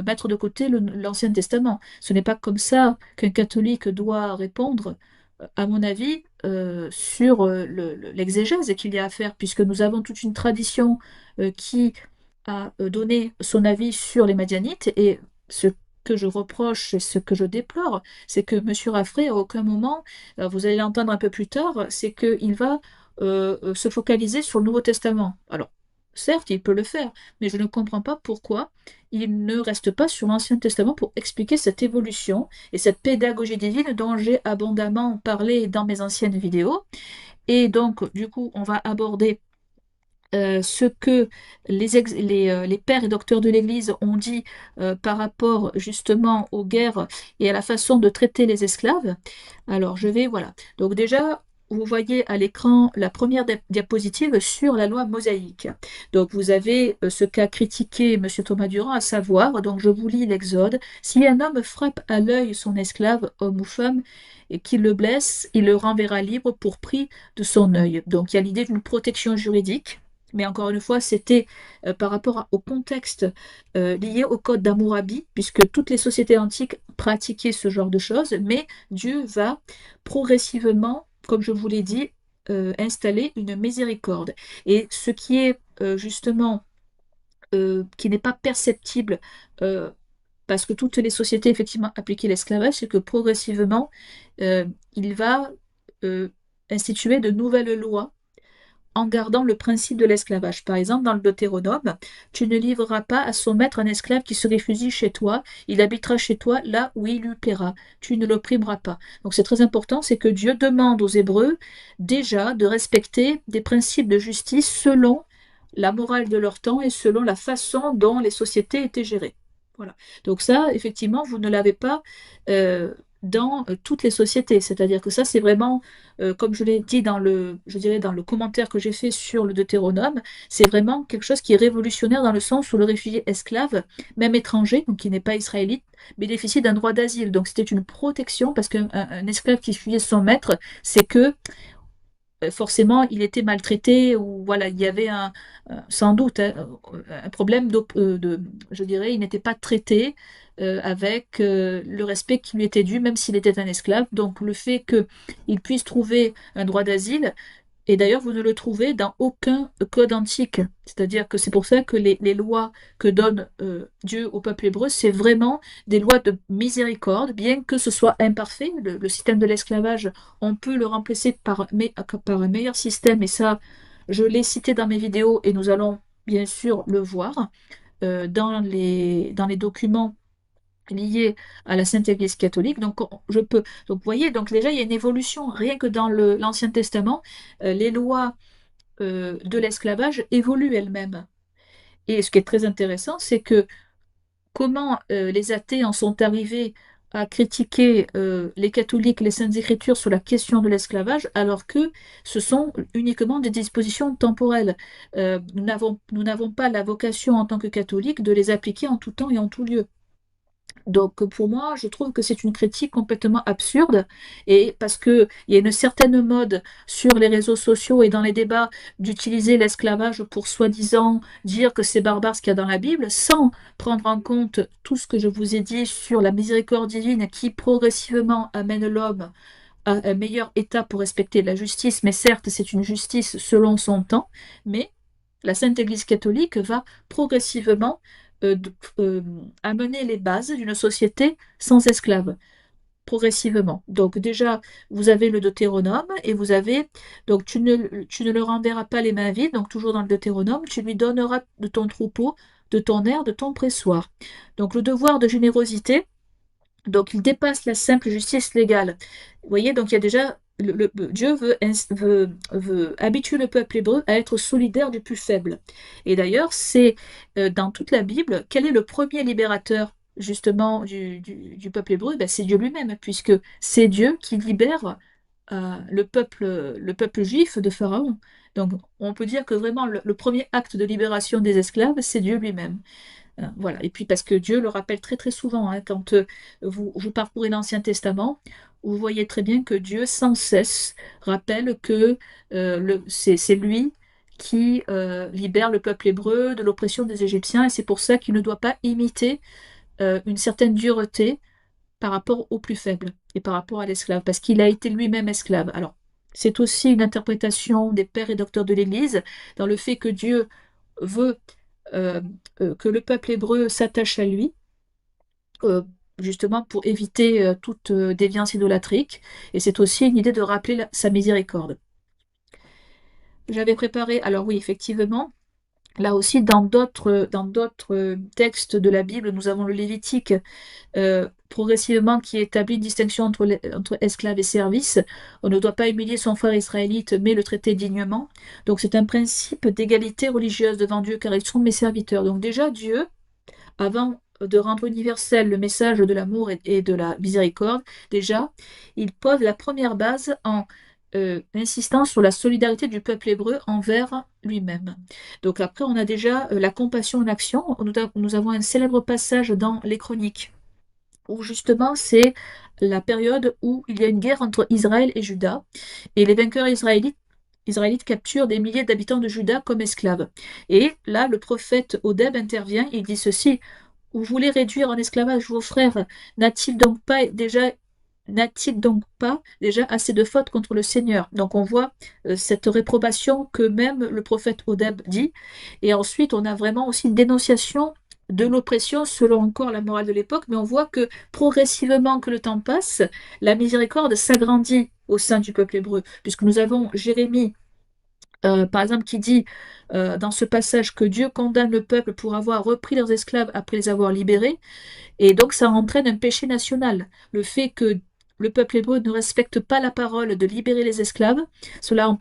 Speaker 1: mettre de côté l'Ancien Testament. Ce n'est pas comme ça qu'un catholique doit répondre, à mon avis, sur l'exégèse qu'il y a à faire, puisque nous avons toute une tradition qui a donné son avis sur les Madianites. Et ce que je reproche et ce que je déplore, c'est que M. Raffray, à aucun moment, vous allez l'entendre un peu plus tard, c'est qu'il va se focaliser sur le Nouveau Testament. Alors, certes, il peut le faire, mais je ne comprends pas pourquoi il ne reste pas sur l'Ancien Testament pour expliquer cette évolution et cette pédagogie divine dont j'ai abondamment parlé dans mes anciennes vidéos. Et donc, du coup, on va aborder ce que les pères et docteurs de l'Église ont dit par rapport justement aux guerres et à la façon de traiter les esclaves. Alors je vais, voilà. Donc déjà, vous voyez à l'écran la première diapositive sur la loi mosaïque. Donc vous avez ce qu'a critiqué M. Thomas Durand, à savoir, donc je vous lis l'Exode: si un homme frappe à l'œil son esclave, homme ou femme, et qu'il le blesse, il le renverra libre pour prix de son œil. Donc il y a l'idée d'une protection juridique. Mais encore une fois, c'était par rapport au contexte lié au code d'Hammurabi, puisque toutes les sociétés antiques pratiquaient ce genre de choses, mais Dieu va progressivement, comme je vous l'ai dit, installer une miséricorde. Et ce qui est justement, qui n'est pas perceptible, parce que toutes les sociétés, effectivement, appliquaient l'esclavage, c'est que progressivement, il va instituer de nouvelles lois en gardant le principe de l'esclavage. Par exemple, dans le Deutéronome, tu ne livreras pas à son maître un esclave qui se réfugie chez toi, il habitera chez toi là où il lui plaira, tu ne l'opprimeras pas. Donc c'est très important, c'est que Dieu demande aux Hébreux déjà de respecter des principes de justice selon la morale de leur temps et selon la façon dont les sociétés étaient gérées. Voilà. Donc ça, effectivement, vous ne l'avez pas dans toutes les sociétés. C'est-à-dire que ça, c'est vraiment comme je l'ai dit je dirais dans le commentaire que j'ai fait sur le Deutéronome, c'est vraiment quelque chose qui est révolutionnaire dans le sens où le réfugié esclave, même étranger, donc qui n'est pas israélite, bénéficie d'un droit d'asile. Donc c'était une protection parce qu'un esclave qui fuyait son maître, c'est que forcément il était maltraité ou voilà, il y avait sans doute un problème je dirais, il n'était pas traité avec le respect qui lui était dû, même s'il était un esclave. Donc le fait qu'il puisse trouver un droit d'asile, et d'ailleurs, vous ne le trouvez dans aucun code antique. C'est-à-dire que c'est pour ça que les lois que donne Dieu au peuple hébreu, c'est vraiment des lois de miséricorde, bien que ce soit imparfait. Le système de l'esclavage, on peut le remplacer par un meilleur système, et ça, je l'ai cité dans mes vidéos, et nous allons bien sûr le voir dans les documents liés à la Sainte Église catholique. Donc, je peux. Donc, vous voyez, donc déjà, il y a une évolution. Rien que dans l'Ancien Testament, les lois de l'esclavage évoluent elles-mêmes. Et ce qui est très intéressant, c'est que comment les athées en sont arrivés à critiquer les catholiques, les Saintes Écritures sur la question de l'esclavage, alors que ce sont uniquement des dispositions temporelles. Nous n'avons pas la vocation en tant que catholiques de les appliquer en tout temps et en tout lieu. Donc pour moi, je trouve que c'est une critique complètement absurde, et parce qu'il y a une certaine mode sur les réseaux sociaux et dans les débats d'utiliser l'esclavage pour soi-disant dire que c'est barbare ce qu'il y a dans la Bible, sans prendre en compte tout ce que je vous ai dit sur la miséricorde divine qui progressivement amène l'homme à un meilleur état pour respecter la justice. Mais certes, c'est une justice selon son temps, mais la Sainte Église catholique va progressivement amener les bases d'une société sans esclaves, progressivement. Donc déjà, vous avez le Deutéronome, et vous avez, donc tu ne leur enverras pas les mains vides, donc toujours dans le Deutéronome, tu lui donneras de ton troupeau, de ton air, de ton pressoir. Donc le devoir de générosité, donc il dépasse la simple justice légale. Vous voyez, donc il y a déjà, Dieu veut habituer le peuple hébreu à être solidaire du plus faible. Et d'ailleurs, c'est dans toute la Bible, quel est le premier libérateur justement du peuple hébreu? Ben, c'est Dieu lui-même, puisque c'est Dieu qui libère le peuple juif de Pharaon. Donc on peut dire que vraiment le premier acte de libération des esclaves, c'est Dieu lui-même. Voilà. Et puis parce que Dieu le rappelle très très souvent, hein, quand vous parcourez l'Ancien Testament, vous voyez très bien que Dieu sans cesse rappelle que c'est lui qui libère le peuple hébreu de l'oppression des Égyptiens, et c'est pour ça qu'il ne doit pas imiter une certaine dureté par rapport au plus faible et par rapport à l'esclave, parce qu'il a été lui-même esclave. Alors, c'est aussi une interprétation des pères et docteurs de l'Église dans le fait que Dieu veut euh, que le peuple hébreu s'attache à lui, euh, justement pour éviter toute déviance idolâtrique. Et c'est aussi une idée de rappeler sa miséricorde. J'avais préparé, alors oui, effectivement, là aussi, dans d'autres textes de la Bible, nous avons le Lévitique, progressivement, qui établit une distinction entre esclave et service. On ne doit pas humilier son frère israélite, mais le traiter dignement. Donc c'est un principe d'égalité religieuse devant Dieu, car ils sont mes serviteurs. Donc déjà, Dieu, avant de rendre universel le message de l'amour et de la miséricorde, déjà, il pose la première base en insistant sur la solidarité du peuple hébreu envers lui-même. Donc après, on a déjà la compassion en action. Nous avons un célèbre passage dans les Chroniques, où justement c'est la période où il y a une guerre entre Israël et Juda, et les vainqueurs israélites capturent des milliers d'habitants de Juda comme esclaves. Et là, le prophète Odeb intervient, il dit ceci: vous voulez réduire en esclavage vos frères, n'a-t-il donc pas déjà assez de fautes contre le Seigneur? Donc on voit cette réprobation que même le prophète Odeb dit. Et ensuite, on a vraiment aussi une dénonciation de l'oppression selon encore la morale de l'époque, mais on voit que progressivement que le temps passe, la miséricorde s'agrandit au sein du peuple hébreu, puisque nous avons Jérémie, par exemple, qui dit dans ce passage que Dieu condamne le peuple pour avoir repris leurs esclaves après les avoir libérés, et donc ça entraîne un péché national. Le fait que le peuple hébreu ne respecte pas la parole de libérer les esclaves, cela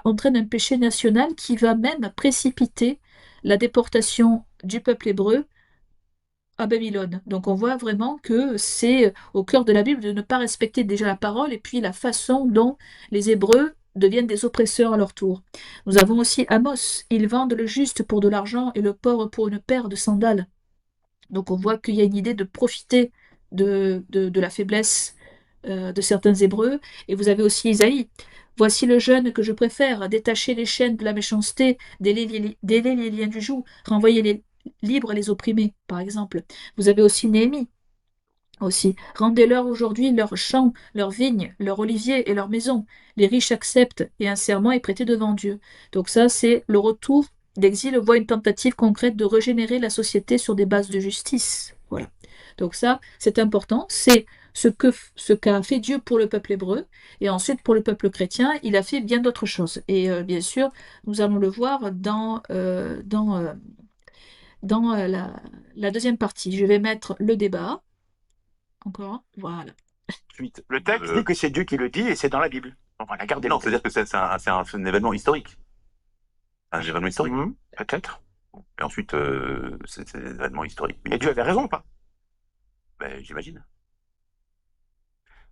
Speaker 1: entraîne un péché national qui va même précipiter la déportation du peuple hébreu à Babylone. Donc on voit vraiment que c'est au cœur de la Bible de ne pas respecter déjà la parole et puis la façon dont les Hébreux deviennent des oppresseurs à leur tour. Nous avons aussi Amos. Ils vendent le juste pour de l'argent et le pauvre pour une paire de sandales. Donc on voit qu'il y a une idée de profiter de la faiblesse de certains Hébreux. Et vous avez aussi Isaïe. Voici le jeune que je préfère, détacher les chaînes de la méchanceté, délier les liens du joug, renvoyer les libres les opprimés, par exemple. Vous avez aussi Néhémie. Aussi, rendez-leur aujourd'hui leurs champs, leurs vignes, leurs oliviers et leurs maisons. Les riches acceptent et un serment est prêté devant Dieu. Donc ça, c'est le retour d'exil voit une tentative concrète de régénérer la société sur des bases de justice. Voilà. Donc ça, c'est important. C'est ce qu'a fait Dieu pour le peuple hébreu. Et ensuite, pour le peuple chrétien, il a fait bien d'autres choses. Et bien sûr, nous allons le voir dans la deuxième partie. Je vais mettre le débat. Encore, voilà.
Speaker 3: Ensuite, le texte dit que c'est Dieu qui le dit et c'est dans la Bible. Donc on a gardé
Speaker 2: Non, c'est-à-dire que c'est un événement historique. Un événement historique.
Speaker 3: Peut-être.
Speaker 2: Et ensuite, c'est un événement historique.
Speaker 3: Et Dieu avait raison ou pas?
Speaker 2: Ben, j'imagine.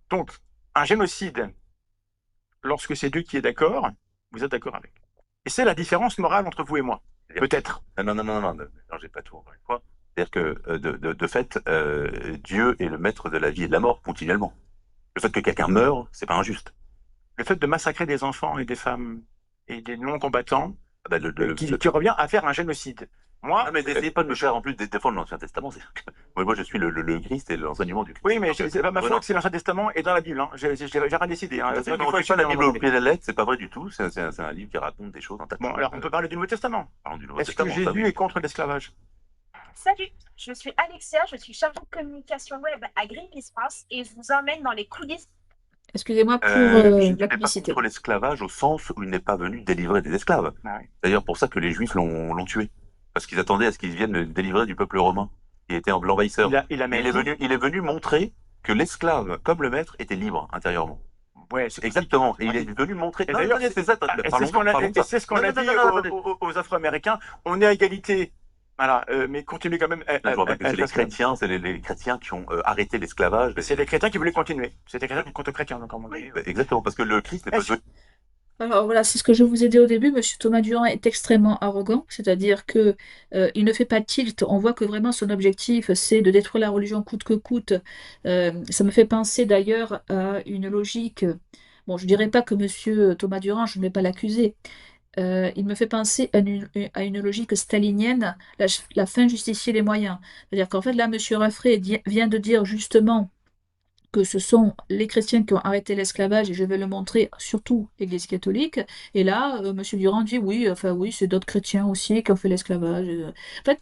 Speaker 3: Donc, un génocide, lorsque c'est Dieu qui est d'accord, vous êtes d'accord avec. Et c'est la différence morale entre vous et moi. Peut-être.
Speaker 2: Non, j'ai pas tout encore une fois. C'est-à-dire que, de fait, Dieu est le maître de la vie et de la mort continuellement. Le fait que quelqu'un meure, c'est pas injuste.
Speaker 3: Le fait de massacrer des enfants et des femmes et des non-combattants,
Speaker 2: Ah ben,
Speaker 3: qui revient à faire un génocide. Moi,
Speaker 2: mais n'essayez pas de me faire en plus défendre l'Ancien Testament. Moi, je suis le Christ et l'enseignement du Christ.
Speaker 3: oui, mais c'est pas ma
Speaker 2: Voilà.
Speaker 3: faute si l'Ancien Testament est dans la Bible. Hein. J'ai rien décidé. Hein.
Speaker 2: On ne fait pas la Bible au pied de la lettre, c'est pas vrai du tout. C'est un livre qui raconte des choses en tas de
Speaker 3: Bon,
Speaker 2: choses.
Speaker 3: alors on peut parler du Nouveau Testament.
Speaker 2: Parlons du Nouveau
Speaker 3: Est-ce que
Speaker 2: Testament, ça,
Speaker 3: Jésus
Speaker 2: oui.
Speaker 3: est contre l'esclavage?
Speaker 5: Salut, je suis Alexia, je suis chargée de communication web à Greenpeace France et je vous emmène dans les coulisses.
Speaker 1: Excusez-moi pour
Speaker 2: Jésus
Speaker 1: la
Speaker 2: n'est pas
Speaker 1: publicité.
Speaker 2: contre l'esclavage au sens où il n'est pas venu délivrer des esclaves.
Speaker 3: Ah oui.
Speaker 2: D'ailleurs, pour ça que les Juifs l'ont tué. Parce qu'ils attendaient à ce qu'ils viennent le délivrer du peuple romain, qui était l'envahisseur.
Speaker 3: Il a
Speaker 2: Mais il est venu montrer que l'esclave, comme le maître, était libre intérieurement.
Speaker 3: Ouais, c'est
Speaker 2: Exactement. Et il est venu montrer.
Speaker 3: Et
Speaker 2: Non,
Speaker 3: d'ailleurs,
Speaker 2: c'est ça.
Speaker 3: c'est ce qu'on a dit aux Afro-Américains. On est à égalité. Voilà, mais continuez quand même.
Speaker 2: Je vois pas que c'est les chrétiens, c'est les chrétiens qui ont arrêté l'esclavage.
Speaker 3: C'est les chrétiens qui voulaient continuer. C'était les chrétiens contre chrétiens, donc
Speaker 2: Oui, exactement, parce que le Christ n'est pas venu.
Speaker 1: Alors voilà, c'est ce que je vous ai dit au début. Monsieur Thomas Durand est extrêmement arrogant, c'est-à-dire que il ne fait pas tilt. On voit que vraiment son objectif, c'est de détruire la religion coûte que coûte. Ça me fait penser d'ailleurs à une logique. Bon, je dirais pas que Monsieur Thomas Durand, je ne vais pas l'accuser. Il me fait penser à une logique stalinienne, la fin justifie les moyens. C'est-à-dire qu'en fait, là, Monsieur Raffray vient de dire justement que ce sont les chrétiens qui ont arrêté l'esclavage, et je vais le montrer, surtout l'Église catholique. Et là, Monsieur Durand dit oui, enfin oui, c'est d'autres chrétiens aussi qui ont fait l'esclavage. En fait,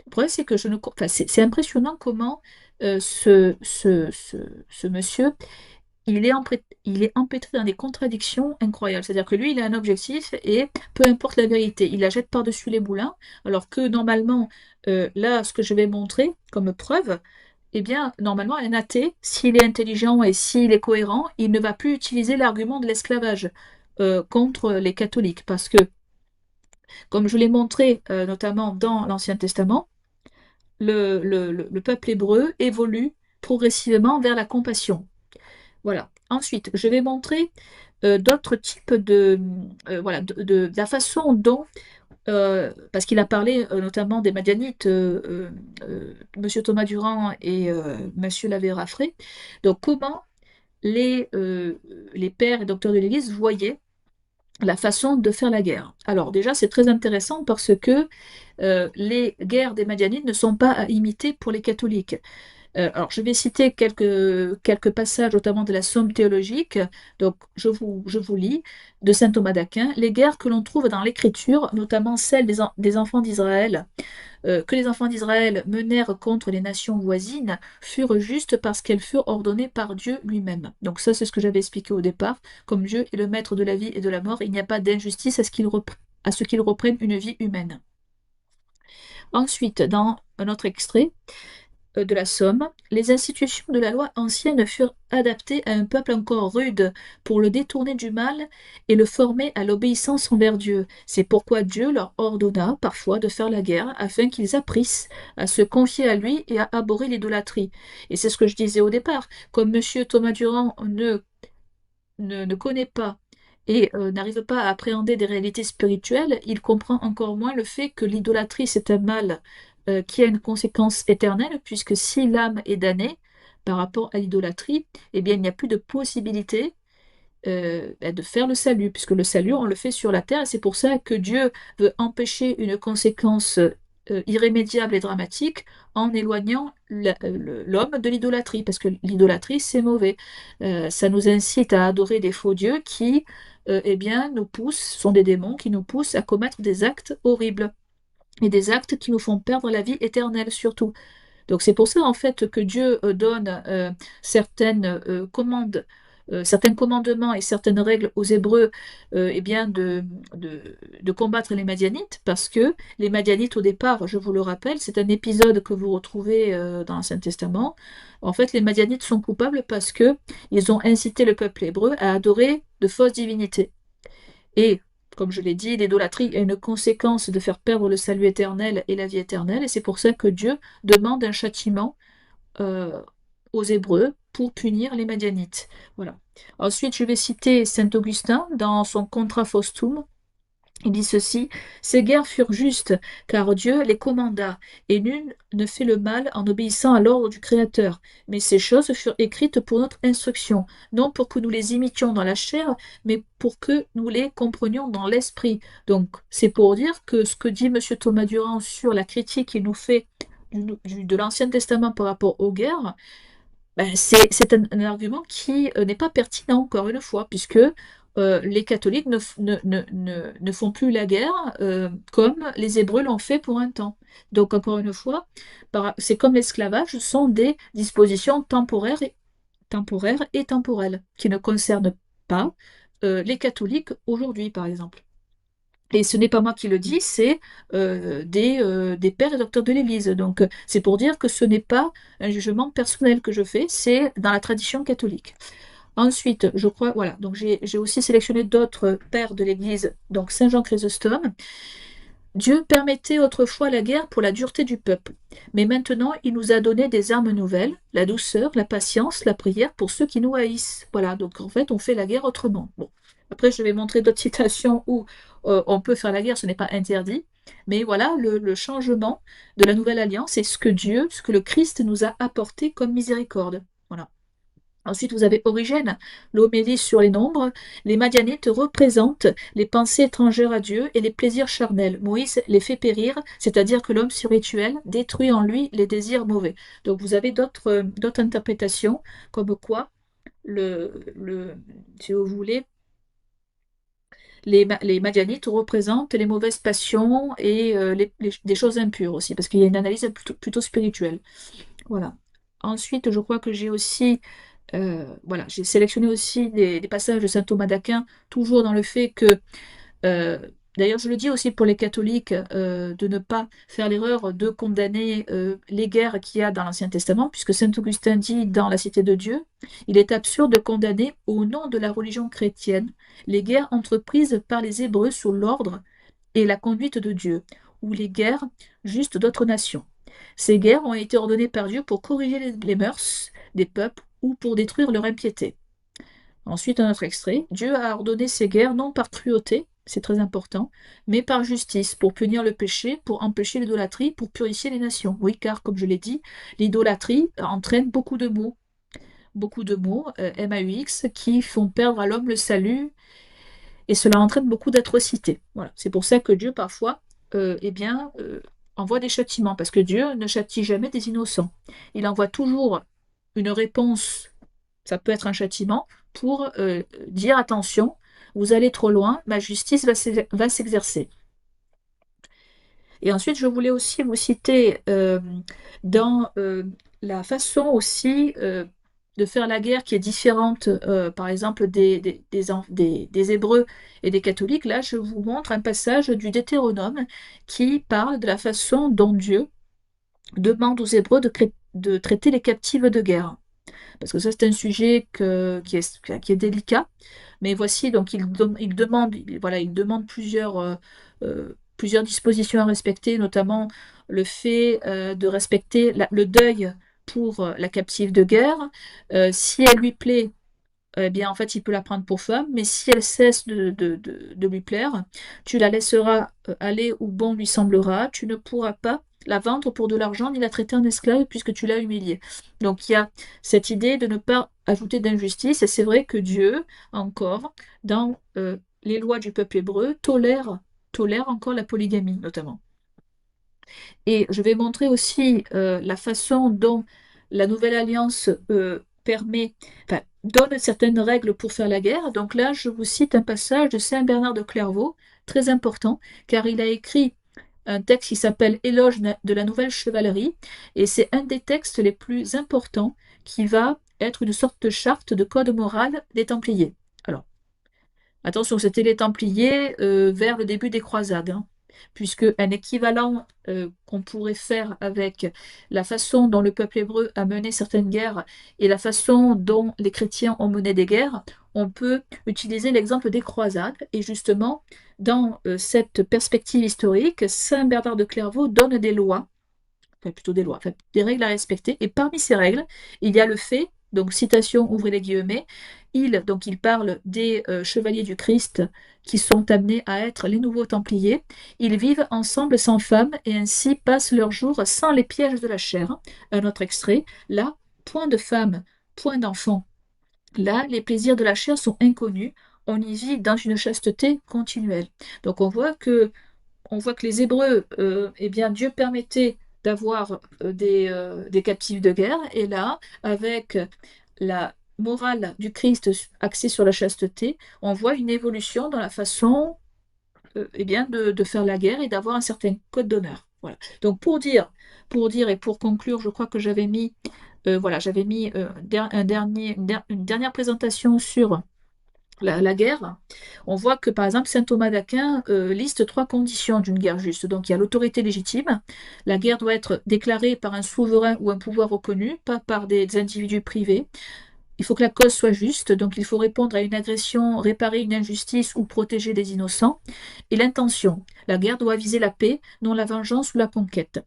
Speaker 1: le problème, c'est que je ne, enfin, c'est impressionnant comment ce monsieur, il est empêtré dans des contradictions incroyables. C'est-à-dire que lui, il a un objectif et peu importe la vérité, il la jette par-dessus les moulins, alors que normalement, là, ce que je vais montrer comme preuve, eh bien, normalement, un athée, s'il est intelligent et s'il est cohérent, il ne va plus utiliser l'argument de l'esclavage contre les catholiques. Parce que, comme je l'ai montré notamment dans l'Ancien Testament, le peuple hébreu évolue progressivement vers la compassion. Voilà. Ensuite, je vais montrer d'autres types voilà, de la façon dont parce qu'il a parlé notamment des Madianites, Monsieur Thomas Durand et Monsieur Lavey-Raffray. Donc, comment les pères et docteurs de l'Église voyaient la façon de faire la guerre. Alors, déjà, c'est très intéressant parce que les guerres des Madianites ne sont pas à imiter pour les catholiques. Alors, je vais citer quelques passages, notamment de la Somme théologique. Donc, je vous lis de saint Thomas d'Aquin. Les guerres que l'on trouve dans l'Écriture, notamment celles des enfants d'Israël, que les enfants d'Israël menèrent contre les nations voisines, furent justes parce qu'elles furent ordonnées par Dieu lui-même. Donc ça, c'est ce que j'avais expliqué au départ. Comme Dieu est le maître de la vie et de la mort, il n'y a pas d'injustice à ce qu'il reprenne une vie humaine. Ensuite, dans un autre extrait, de la Somme, les institutions de la loi ancienne furent adaptées à un peuple encore rude pour le détourner du mal et le former à l'obéissance envers Dieu. C'est pourquoi Dieu leur ordonna parfois de faire la guerre afin qu'ils apprissent à se confier à lui et à abhorrer l'idolâtrie. Et c'est ce que je disais au départ. Comme Monsieur Thomas Durand ne connaît pas et n'arrive pas à appréhender des réalités spirituelles, il comprend encore moins le fait que l'idolâtrie, c'est un mal qui a une conséquence éternelle, puisque si l'âme est damnée par rapport à l'idolâtrie, eh bien, il n'y a plus de possibilité de faire le salut, puisque le salut, on le fait sur la terre, et c'est pour ça que Dieu veut empêcher une conséquence irrémédiable et dramatique en éloignant l'homme de l'idolâtrie, parce que l'idolâtrie, c'est mauvais. Ça nous incite à adorer des faux dieux qui, eh bien, nous poussent, sont des démons qui nous poussent à commettre des actes horribles, et des actes qui nous font perdre la vie éternelle surtout. Donc c'est pour ça en fait que Dieu donne certains commandements et certaines règles aux Hébreux eh bien de combattre les Madianites, parce que les Madianites au départ, je vous le rappelle, c'est un épisode que vous retrouvez dans l'Ancien Testament. En fait, les Madianites sont coupables parce que ils ont incité le peuple hébreu à adorer de fausses divinités. Et comme je l'ai dit, l'idolâtrie a une conséquence de faire perdre le salut éternel et la vie éternelle, et c'est pour ça que Dieu demande un châtiment euh, aux Hébreux pour punir les Madianites. Voilà. Ensuite, je vais citer saint Augustin dans son Contra Faustum. Il dit ceci: ces guerres furent justes, car Dieu les commanda, et nul ne fait le mal en obéissant à l'ordre du Créateur. Mais ces choses furent écrites pour notre instruction, non pour que nous les imitions dans la chair, mais pour que nous les comprenions dans l'esprit. Donc, c'est pour dire que ce que dit M. Thomas Durand sur la critique qu'il nous fait de l'Ancien Testament par rapport aux guerres, ben, c'est un argument qui n'est pas pertinent, encore une fois, puisque les catholiques ne font plus la guerre comme les Hébreux l'ont fait pour un temps. Donc, encore une fois, c'est comme l'esclavage, ce sont des dispositions temporaires et temporelles qui ne concernent pas les catholiques aujourd'hui, par exemple. Et ce n'est pas moi qui le dis, c'est des pères et docteurs de l'Église. Donc, c'est pour dire que ce n'est pas un jugement personnel que je fais, c'est dans la tradition catholique. Ensuite, je crois, voilà, donc j'ai aussi sélectionné d'autres pères de l'Église, donc Saint Jean Chrysostome. Dieu permettait autrefois la guerre pour la dureté du peuple, mais maintenant il nous a donné des armes nouvelles, la douceur, la patience, la prière pour ceux qui nous haïssent. Voilà, donc en fait on fait la guerre autrement. Bon, après je vais montrer d'autres citations où on peut faire la guerre, ce n'est pas interdit, mais voilà, le changement de la nouvelle alliance, c'est ce que le Christ nous a apporté comme miséricorde. Voilà. Ensuite, vous avez Origène, l'homélie sur les nombres. Les Madianites représentent les pensées étrangères à Dieu et les plaisirs charnels. Moïse les fait périr, c'est-à-dire que l'homme spirituel détruit en lui les désirs mauvais. Donc vous avez d'autres interprétations, comme quoi, si vous voulez, les Madianites représentent les mauvaises passions et des choses impures aussi, parce qu'il y a une analyse plutôt spirituelle. Voilà. Ensuite, je crois que j'ai aussi voilà, j'ai sélectionné aussi des passages de saint Thomas d'Aquin, toujours dans le fait que, euh, d'ailleurs je le dis aussi pour les catholiques, de ne pas faire l'erreur de condamner les guerres qu'il y a dans l'Ancien Testament, puisque saint Augustin dit dans La Cité de Dieu, il est absurde de condamner au nom de la religion chrétienne les guerres entreprises par les Hébreux sous l'ordre et la conduite de Dieu, ou les guerres justes d'autres nations. Ces guerres ont été ordonnées par Dieu pour corriger les mœurs des peuples ou pour détruire leur impiété. Ensuite, un autre extrait. Dieu a ordonné ces guerres non par cruauté, c'est très important, mais par justice, pour punir le péché, pour empêcher l'idolâtrie, pour purifier les nations. Oui, car, comme je l'ai dit, l'idolâtrie entraîne beaucoup de mots, MAUX, qui font perdre à l'homme le salut, et cela entraîne beaucoup d'atrocités. Voilà. C'est pour ça que Dieu, parfois, eh bien, envoie des châtiments, parce que Dieu ne châtie jamais des innocents. Il envoie toujours une réponse, ça peut être un châtiment, pour dire attention, vous allez trop loin, ma justice va s'exercer. Et ensuite, je voulais aussi vous citer dans la façon aussi de faire la guerre qui est différente, par exemple, des Hébreux et des catholiques. Là, je vous montre un passage du Deutéronome qui parle de la façon dont Dieu demande aux Hébreux de traiter les captifs de guerre. Parce que ça, c'est un sujet qui est délicat. Mais voici, donc, il demande plusieurs dispositions à respecter, notamment le fait de respecter le deuil pour la captive de guerre. Si elle lui plaît, eh bien, en fait, il peut la prendre pour femme, mais si elle cesse de lui plaire, tu la laisseras aller où bon lui semblera, tu ne pourras pas la vendre pour de l'argent ni la traiter en esclave puisque tu l'as humiliée. Donc il y a cette idée de ne pas ajouter d'injustice, et c'est vrai que Dieu, encore, dans les lois du peuple hébreu, tolère encore la polygamie, notamment. Et je vais montrer aussi la façon dont la Nouvelle Alliance donne certaines règles pour faire la guerre. Donc là, je vous cite un passage de Saint Bernard de Clairvaux, très important, car il a écrit un texte qui s'appelle Éloge de la Nouvelle Chevalerie, et c'est un des textes les plus importants qui va être une sorte de charte de code moral des Templiers. Alors, attention, c'était les Templiers vers le début des croisades, hein, puisque un équivalent qu'on pourrait faire avec la façon dont le peuple hébreu a mené certaines guerres et la façon dont les chrétiens ont mené des guerres, on peut utiliser l'exemple des croisades. Et justement, dans cette perspective historique, Saint Bernard de Clairvaux donne des lois, enfin plutôt des lois, enfin, des règles à respecter. Et parmi ces règles, il y a le fait, donc citation, ouvrez les guillemets, il parle des chevaliers du Christ qui sont amenés à être les nouveaux Templiers. Ils vivent ensemble sans femme et ainsi passent leurs jours sans les pièges de la chair. Un autre extrait, là, point de femme, point d'enfant. Là, les plaisirs de la chair sont inconnus. On y vit dans une chasteté continuelle. Donc on voit que les Hébreux, eh bien, Dieu permettait d'avoir des captifs de guerre, et là, avec la morale du Christ axée sur la chasteté, on voit une évolution dans la façon eh bien, de faire la guerre et d'avoir un certain code d'honneur. Voilà. Donc pour dire et pour conclure, je crois que j'avais mis une dernière présentation sur la guerre. On voit que, par exemple, saint Thomas d'Aquin liste 3 conditions d'une guerre juste. Donc, il y a l'autorité légitime. La guerre doit être déclarée par un souverain ou un pouvoir reconnu, pas par des individus privés. Il faut que la cause soit juste, donc il faut répondre à une agression, réparer une injustice ou protéger des innocents. Et l'intention. La guerre doit viser la paix, non la vengeance ou la conquête.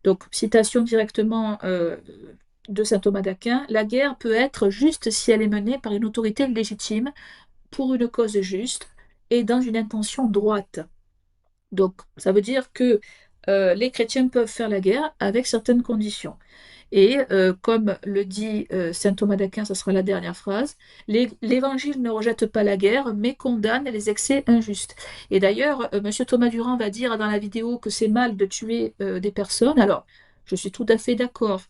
Speaker 1: Donc, citation directement de saint Thomas d'Aquin, la guerre peut être juste si elle est menée par une autorité légitime, pour une cause juste et dans une intention droite. Donc, ça veut dire que les chrétiens peuvent faire la guerre avec certaines conditions. Et comme le dit saint Thomas d'Aquin, ce sera la dernière phrase, l'Évangile ne rejette pas la guerre, mais condamne les excès injustes. Et d'ailleurs, monsieur Thomas Durand va dire dans la vidéo que c'est mal de tuer des personnes. Alors, je suis tout à fait d'accord.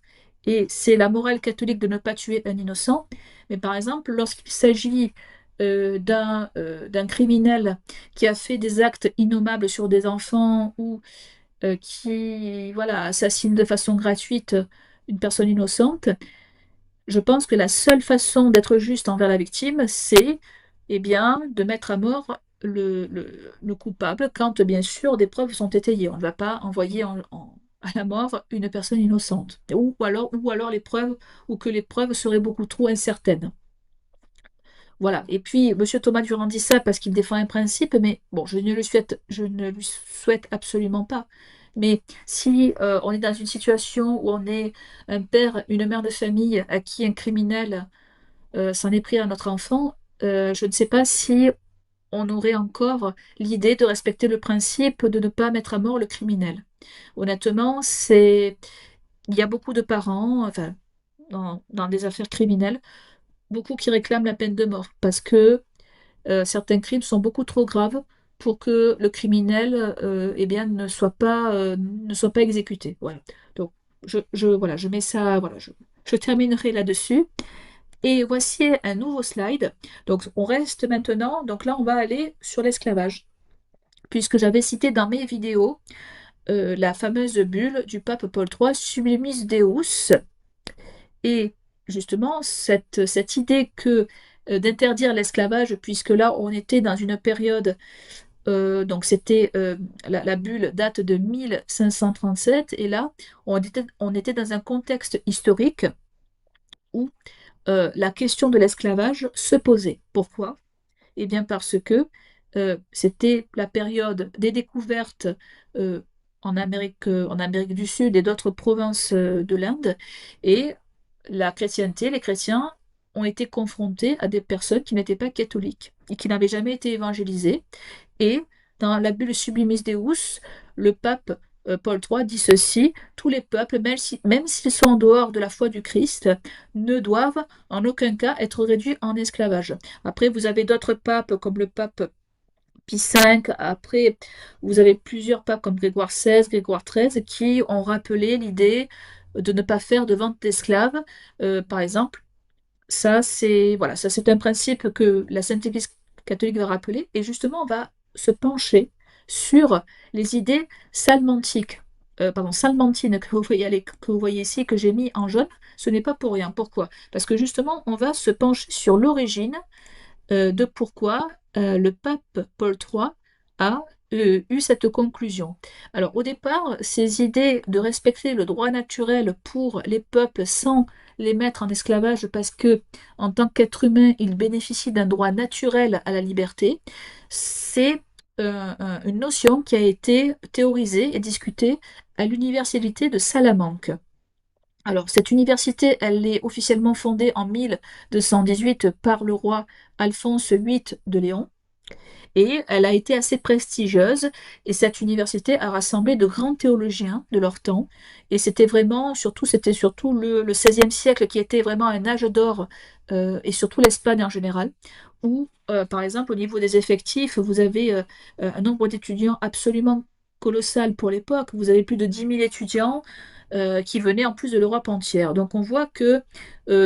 Speaker 1: Et c'est la morale catholique de ne pas tuer un innocent. Mais par exemple, lorsqu'il s'agit d'un criminel qui a fait des actes innommables sur des enfants ou qui voilà, assassine de façon gratuite une personne innocente, je pense que la seule façon d'être juste envers la victime, c'est eh bien, de mettre à mort le coupable quand, bien sûr, des preuves sont étayées. On ne va pas envoyer à la mort une personne innocente. Ou alors les preuves, ou que les preuves seraient beaucoup trop incertaines. Voilà. Et puis, monsieur Thomas Durand dit ça parce qu'il défend un principe, mais bon, je ne lui souhaite absolument pas. Mais si on est dans une situation où on est un père, une mère de famille à qui un criminel s'en est pris à notre enfant, je ne sais pas si on aurait encore l'idée de respecter le principe de ne pas mettre à mort le criminel. Honnêtement, il y a beaucoup de parents, enfin, dans des affaires criminelles, beaucoup qui réclament la peine de mort parce que certains crimes sont beaucoup trop graves pour que le criminel eh bien, ne soit pas exécuté. Voilà. Donc, voilà, je mets ça, voilà, je terminerai là-dessus. Et voici un nouveau slide. Donc, on reste maintenant, donc là, on va aller sur l'esclavage, puisque j'avais cité dans mes vidéos la fameuse bulle du pape Paul III, Sublimis Deus, et justement, cette idée que d'interdire l'esclavage, puisque là, on était dans une période, donc c'était la bulle date de 1537, et là, on était dans un contexte historique où la question de l'esclavage se posait. Pourquoi? Eh bien parce que c'était la période des découvertes euh, en Amérique du Sud et d'autres provinces de l'Inde, et la chrétienté, les chrétiens ont été confrontés à des personnes qui n'étaient pas catholiques et qui n'avaient jamais été évangélisées. Et dans la bulle Sublimis Deus, le pape Paul III dit ceci: tous les peuples, même s'ils sont en dehors de la foi du Christ, ne doivent en aucun cas être réduits en esclavage. Après, vous avez d'autres papes comme le pape Pie V. Après, vous avez plusieurs papes comme Grégoire XVI, Grégoire XIII, qui ont rappelé l'idée de ne pas faire de vente d'esclaves, par exemple. Ça, c'est voilà, ça c'est un principe que la Sainte Église catholique va rappeler, et justement, on va se pencher sur les idées salmantiques, salmantines que vous voyez ici, que j'ai mis en jaune. Ce n'est pas pour rien. Pourquoi? Parce que justement, on va se pencher sur l'origine de pourquoi le pape Paul III a eu cette conclusion. Alors au départ, ces idées de respecter le droit naturel pour les peuples sans les mettre en esclavage parce que en tant qu'être humain, ils bénéficient d'un droit naturel à la liberté, c'est une notion qui a été théorisée et discutée à l'université de Salamanque. Alors, cette université, elle est officiellement fondée en 1218 par le roi Alphonse VIII de Léon, et elle a été assez prestigieuse, et cette université a rassemblé de grands théologiens de leur temps, et c'était surtout le XVIe siècle qui était vraiment un âge d'or, et surtout l'Espagne en général, où, par exemple, au niveau des effectifs, vous avez un nombre d'étudiants absolument colossal pour l'époque. Vous avez plus de 10 000 étudiants qui venaient en plus de l'Europe entière. Donc on voit que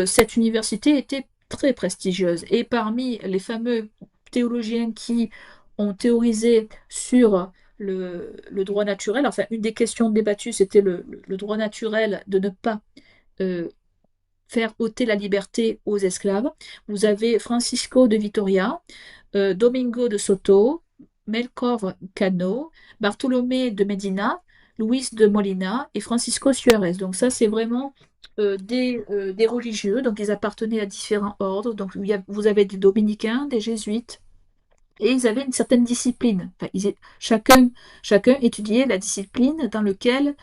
Speaker 1: cette université était très prestigieuse. Et parmi les fameux théologiens qui ont théorisé sur le droit naturel, enfin une des questions débattues, c'était le droit naturel de ne pas euh, faire ôter la liberté aux esclaves. Vous avez Francisco de Vitoria, Domingo de Soto, Melchor Cano, Bartolomé de Medina, Luis de Molina et Francisco Suarez. Donc ça, c'est vraiment des religieux. Donc ils appartenaient à différents ordres. Donc vous avez des dominicains, des jésuites. Et ils avaient une certaine discipline. Enfin, chacun étudiait la discipline dans laquelle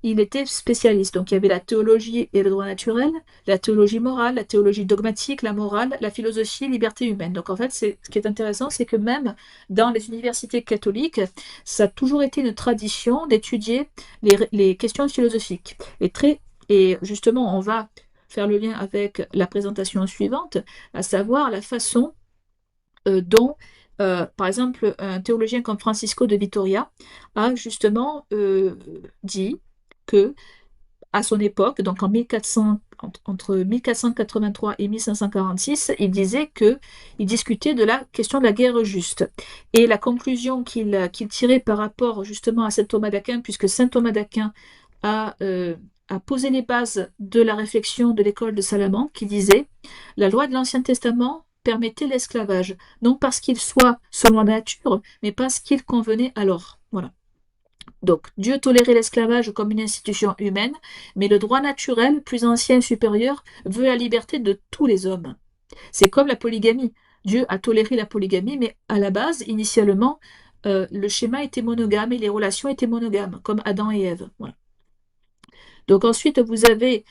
Speaker 1: il était spécialiste. Donc il y avait la théologie et le droit naturel, la théologie morale, la théologie dogmatique, la morale, la philosophie, liberté humaine. Donc en fait, ce qui est intéressant, c'est que même dans les universités catholiques, ça a toujours été une tradition d'étudier les questions philosophiques. Et justement, on va faire le lien avec la présentation suivante, à savoir la façon dont, par exemple, un théologien comme Francisco de Vitoria a justement dit que à son époque, donc entre 1483 et 1546, il disait qu'il discutait de la question de la guerre juste. Et la conclusion qu'il tirait par rapport justement à saint Thomas d'Aquin, puisque saint Thomas d'Aquin a posé les bases de la réflexion de l'école de Salamanque, qui disait: la loi de l'Ancien Testament permettait l'esclavage, non parce qu'il soit selon la nature, mais parce qu'il convenait alors. Voilà. Donc, Dieu tolérait l'esclavage comme une institution humaine, mais le droit naturel, plus ancien et supérieur, veut la liberté de tous les hommes. C'est comme la polygamie. Dieu a toléré la polygamie, mais à la base, initialement, le schéma était monogame et les relations étaient monogames, comme Adam et Ève. Voilà. Donc ensuite, vous avez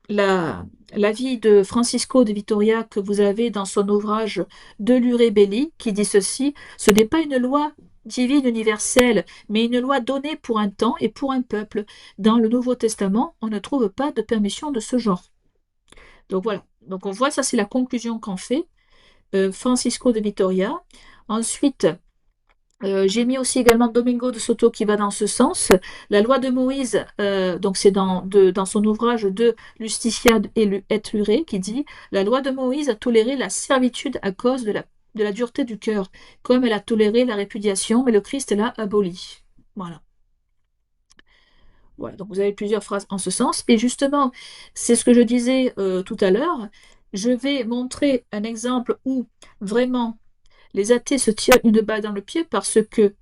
Speaker 1: l'avis de Francisco de Vitoria que vous avez dans son ouvrage De Lure Belli, qui dit ceci: ce n'est pas une loi divine universelle, mais une loi donnée pour un temps et pour un peuple. Dans le Nouveau Testament, on ne trouve pas de permission de ce genre. Donc voilà. Donc on voit, ça c'est la conclusion qu'en fait Francisco de Vitoria. Ensuite, J'ai mis aussi également Domingo de Soto qui va dans ce sens. La loi de Moïse, donc c'est dans son ouvrage de Justitia et Lure qui dit la loi de Moïse a toléré la servitude à cause de la dureté du cœur, comme elle a toléré la répudiation, mais le Christ l'a abolie. Voilà. Voilà, donc vous avez plusieurs phrases en ce sens. Et justement, c'est ce que je disais tout à l'heure. Je vais montrer un exemple où vraiment les athées se tirent une balle dans le pied parce que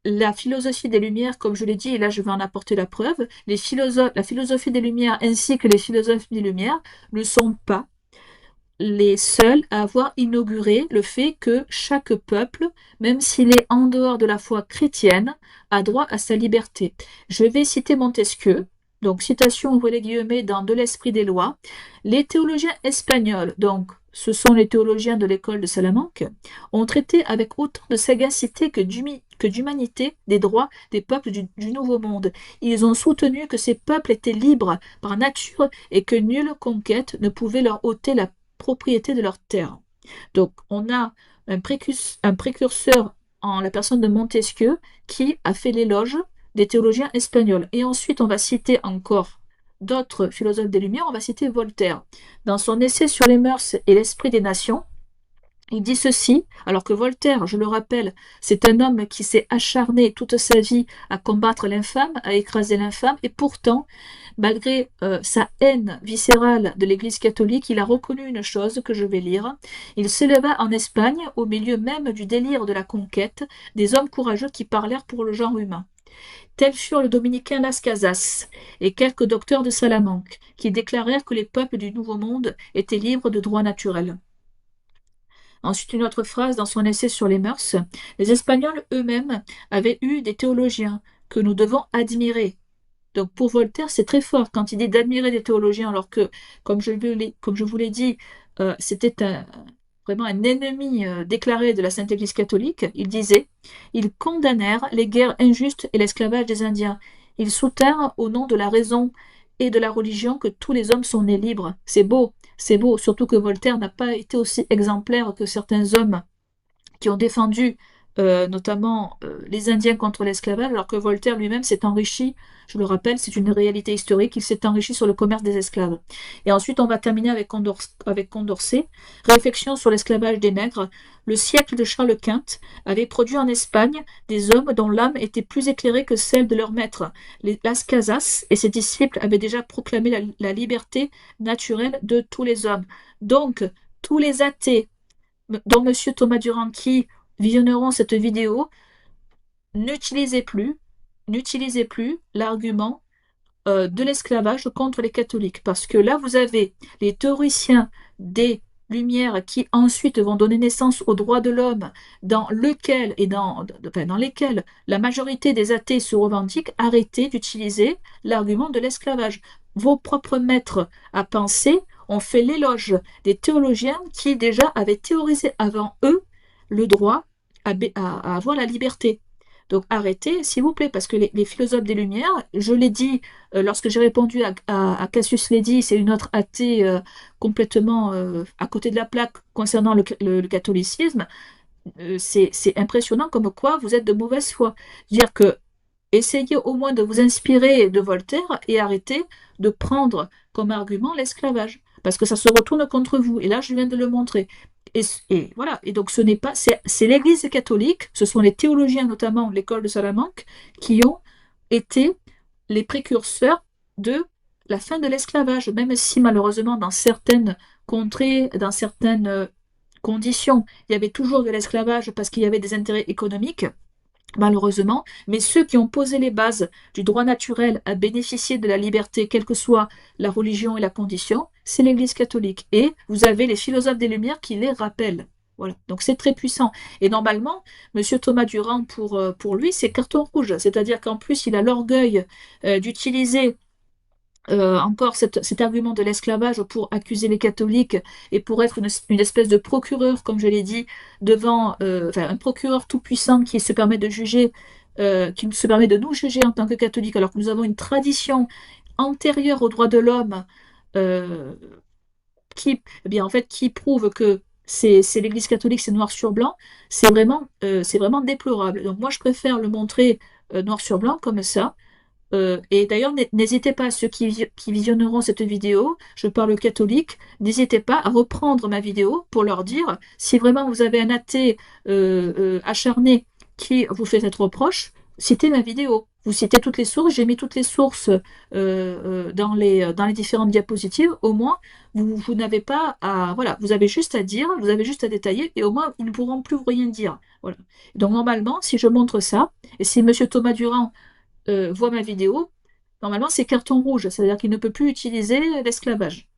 Speaker 1: la philosophie des Lumières, comme je l'ai dit, et là je vais en apporter la preuve, la philosophie des Lumières ainsi que les philosophes des Lumières ne sont pas les seuls à avoir inauguré le fait que chaque peuple, même s'il est en dehors de la foi chrétienne, a droit à sa liberté. Je vais citer Montesquieu, donc citation ouvrez les guillemets dans De l'esprit des lois. Les théologiens espagnols, donc ce sont les théologiens de l'école de Salamanque, ont traité avec autant de sagacité que d'humanité des droits des peuples du Nouveau Monde. Ils ont soutenu que ces peuples étaient libres par nature et que nulle conquête ne pouvait leur ôter la propriété de leurs terres. Donc, on a un précurseur en la personne de Montesquieu qui a fait l'éloge des théologiens espagnols. Et ensuite, on va citer encore d'autres philosophes des Lumières, on va citer Voltaire. Dans son essai sur les mœurs et l'esprit des nations, il dit ceci, alors que Voltaire, je le rappelle, c'est un homme qui s'est acharné toute sa vie à combattre l'infâme, à écraser l'infâme, et pourtant, malgré sa haine viscérale de l'Église catholique, il a reconnu une chose que je vais lire. Il s'éleva en Espagne, au milieu même du délire de la conquête, des hommes courageux qui parlèrent pour le genre humain. Tels furent le dominicain Las Casas et quelques docteurs de Salamanque, qui déclarèrent que les peuples du Nouveau Monde étaient libres de droits naturels. Ensuite, une autre phrase dans son essai sur les mœurs. Les Espagnols eux-mêmes avaient eu des théologiens que nous devons admirer. Donc pour Voltaire, c'est très fort quand il dit d'admirer des théologiens, alors que, comme je vous l'ai dit, c'était vraiment un ennemi déclaré de la Sainte Église catholique. Il disait, ils condamnèrent les guerres injustes et l'esclavage des Indiens. Ils soutinrent au nom de la raison et de la religion que tous les hommes sont nés libres. C'est beau, surtout que Voltaire n'a pas été aussi exemplaire que certains hommes qui ont défendu notamment les Indiens contre l'esclavage, alors que Voltaire lui-même s'est enrichi, je le rappelle, c'est une réalité historique, il s'est enrichi sur le commerce des esclaves. Et ensuite, on va terminer avec Condorcet. Réflexion sur l'esclavage des nègres. Le siècle de Charles Quint avait produit en Espagne des hommes dont l'âme était plus éclairée que celle de leur maître. Las Casas et ses disciples avaient déjà proclamé la liberté naturelle de tous les hommes. Donc, tous les athées, dont Monsieur Thomas Durand, qui visionneront cette vidéo, n'utilisez plus, n'utilisez plus l'argument de l'esclavage contre les catholiques, parce que là, vous avez les théoriciens des Lumières qui ensuite vont donner naissance aux droits de l'homme, dans lesquels la majorité des athées se revendiquent. Arrêtez d'utiliser l'argument de l'esclavage. Vos propres maîtres à penser ont fait l'éloge des théologiens qui déjà avaient théorisé avant eux le droit à avoir la liberté. Donc arrêtez, s'il vous plaît, parce que les philosophes des Lumières, je l'ai dit lorsque j'ai répondu à Cassius Ledi, c'est une autre athée complètement à côté de la plaque concernant le catholicisme, c'est impressionnant comme quoi vous êtes de mauvaise foi. Dire que essayez au moins de vous inspirer de Voltaire et arrêtez de prendre comme argument l'esclavage, parce que ça se retourne contre vous. Et là, je viens de le montrer. Et voilà. Et donc, ce n'est pas, c'est l'Église catholique, ce sont les théologiens, notamment l'école de Salamanque, qui ont été les précurseurs de la fin de l'esclavage, même si malheureusement, dans certaines contrées, dans certaines conditions, il y avait toujours de l'esclavage parce qu'il y avait des intérêts économiques malheureusement, mais ceux qui ont posé les bases du droit naturel à bénéficier de la liberté, quelle que soit la religion et la condition, c'est l'Église catholique. Et vous avez les philosophes des Lumières qui les rappellent. Voilà, donc c'est très puissant. Et normalement, Monsieur Thomas Durand, pour lui, c'est carton rouge. C'est-à-dire qu'en plus, il a l'orgueil d'utiliser encore cet argument de l'esclavage pour accuser les catholiques et pour être une espèce de procureur, comme je l'ai dit, devant un procureur tout-puissant qui se permet de juger, qui se permet de nous juger en tant que catholiques, alors que nous avons une tradition antérieure aux droits de l'homme euh, qui, eh bien, en fait, qui prouve que c'est l'Église catholique, c'est noir sur blanc, c'est vraiment déplorable. Donc moi, je préfère le montrer noir sur blanc comme ça. Et d'ailleurs, n'hésitez pas, ceux qui visionneront cette vidéo, je parle catholique, n'hésitez pas à reprendre ma vidéo pour leur dire, si vraiment vous avez un athée acharné qui vous fait cette reproche, citez ma vidéo. Vous citez toutes les sources, j'ai mis toutes les sources dans les différentes diapositives. Au moins, vous n'avez pas à... Voilà, vous avez juste à dire, vous avez juste à détailler, et au moins, ils ne pourront plus rien dire. Voilà. Donc normalement, si je montre ça, et si Monsieur Thomas Durand voit ma vidéo, normalement c'est carton rouge, c'est-à-dire qu'il ne peut plus utiliser l'esclavage.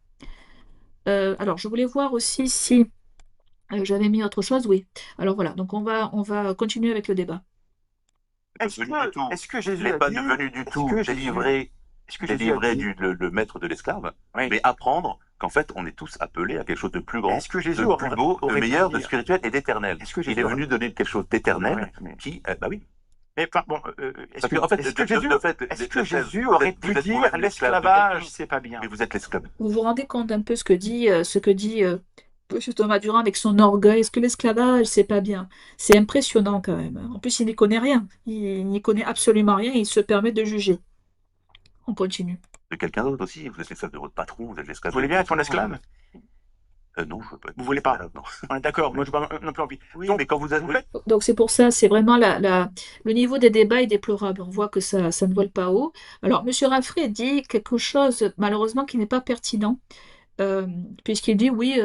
Speaker 1: Alors je voulais voir aussi si j'avais mis autre chose, oui. Alors voilà, donc on va continuer avec le débat.
Speaker 3: Est-ce que Jésus
Speaker 2: n'est
Speaker 3: a
Speaker 2: pas
Speaker 3: dit...
Speaker 2: devenu du
Speaker 3: est-ce
Speaker 2: tout
Speaker 3: que Jésus- est-ce que Jésus a
Speaker 2: délivrer
Speaker 3: dit...
Speaker 2: le maître de l'esclave,
Speaker 3: Oui.
Speaker 2: mais apprendre qu'en fait, on est tous appelés à quelque chose de plus grand,
Speaker 3: Est-ce que Jésus
Speaker 2: de plus beau, de
Speaker 3: aurait pu
Speaker 2: meilleur, de
Speaker 3: dire-
Speaker 2: spirituel et d'éternel.
Speaker 3: Est-ce que
Speaker 2: Il
Speaker 3: Jésus
Speaker 2: est
Speaker 3: aurait-
Speaker 2: venu donner quelque chose d'éternel
Speaker 3: Ouais, mais-
Speaker 2: qui, bah oui.
Speaker 3: Mais pardon,
Speaker 2: Parce que, en fait,
Speaker 3: est-ce que
Speaker 2: le fait
Speaker 3: Jésus aurait pu
Speaker 2: vous êtes
Speaker 3: dire
Speaker 2: vous-même l'esclave de
Speaker 3: l'esclavage,
Speaker 2: quelqu'un,
Speaker 3: c'est pas bien?
Speaker 2: mais vous êtes l'esclave.
Speaker 1: Vous vous rendez compte un peu ce que dit Monsieur Thomas Durand avec son orgueil, est-ce que l'esclavage, c'est pas bien? C'est impressionnant quand même. En plus, il n'y connaît rien. Il n'y connaît absolument rien et il se permet de juger. On continue.
Speaker 2: De quelqu'un d'autre aussi. Vous êtes l'esclave de votre patron, vous êtes l'esclave
Speaker 3: Vous voulez bien être mon esclave?
Speaker 2: Non, je veux pas être
Speaker 3: Vous voulez pas?
Speaker 2: esclave, non.
Speaker 3: On est d'accord, moi je n'ai pas non plus envie.
Speaker 2: Oui,
Speaker 3: Donc,
Speaker 2: mais quand vous êtes...
Speaker 3: vous faites-
Speaker 1: Donc c'est pour ça, c'est vraiment le niveau des débats est déplorable. On voit que ça ne vole pas haut. Alors, Monsieur Raffray dit quelque chose, malheureusement, qui n'est pas pertinent, euh, puisqu'il dit oui,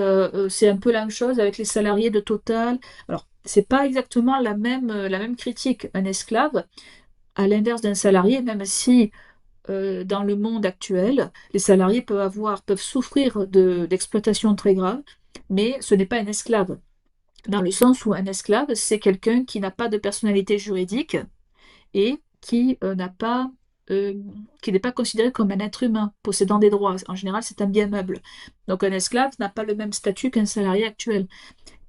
Speaker 1: c'est un peu la même chose avec les salariés de Total. Alors, c'est pas exactement la même critique. Un esclave, à l'inverse d'un salarié, même si dans le monde actuel, les salariés peuvent souffrir d'exploitation très grave, mais ce n'est pas un esclave dans le sens où un esclave, c'est quelqu'un qui n'a pas de personnalité juridique et euh, qui n'est pas considéré comme un être humain possédant des droits. En général, c'est un bien meuble. Donc un esclave n'a pas le même statut qu'un salarié actuel.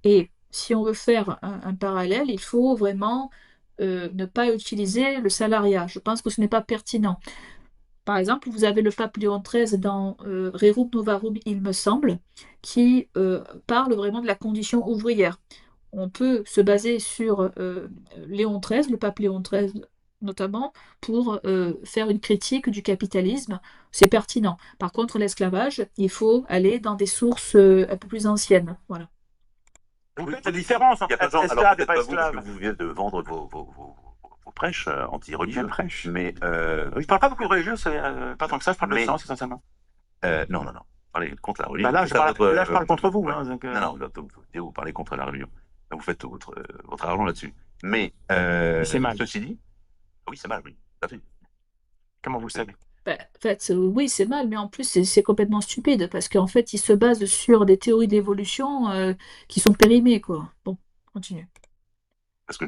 Speaker 1: Et si on veut faire un parallèle, il faut vraiment ne pas utiliser le salariat. Je pense que ce n'est pas pertinent. Par exemple, vous avez le pape Léon XIII dans Rerum Novarum, il me semble, qui parle vraiment de la condition ouvrière. On peut se baser sur Léon XIII, le pape Léon XIII notamment, pour faire une critique du capitalisme. C'est pertinent. Par contre, l'esclavage, il faut aller dans des sources un peu plus anciennes. Voilà.
Speaker 3: Vous faites la différence
Speaker 2: Il y a
Speaker 3: entre
Speaker 2: pas de gens, alors
Speaker 3: esclave et
Speaker 2: peut-être
Speaker 3: pas
Speaker 2: pas vous, parce
Speaker 3: esclave.
Speaker 2: que vous venez de vendre vos prêches anti-religieux.
Speaker 3: Quelle prêche?
Speaker 2: Mais
Speaker 3: Je parle pas beaucoup de religieux, c'est pas tant que ça, je parle de
Speaker 2: Mais-
Speaker 3: science essentiellement.
Speaker 2: non. Parlez contre la religion.
Speaker 3: Bah là,
Speaker 2: C'est ça, votre,
Speaker 3: je parle contre vous.
Speaker 2: ouais.
Speaker 3: Hein, donc,
Speaker 2: Non, vous parlez contre la religion. Vous faites votre argent là-dessus. Mais
Speaker 3: c'est mal.
Speaker 2: ceci dit, oui, c'est mal, oui. Tout à fait.
Speaker 3: Comment vous le savez?
Speaker 1: Ben, en fait, oui, c'est mal, mais en plus, c'est complètement stupide, parce qu'en fait, il se base sur des théories d'évolution qui sont périmées, quoi. Bon, continue.
Speaker 2: Parce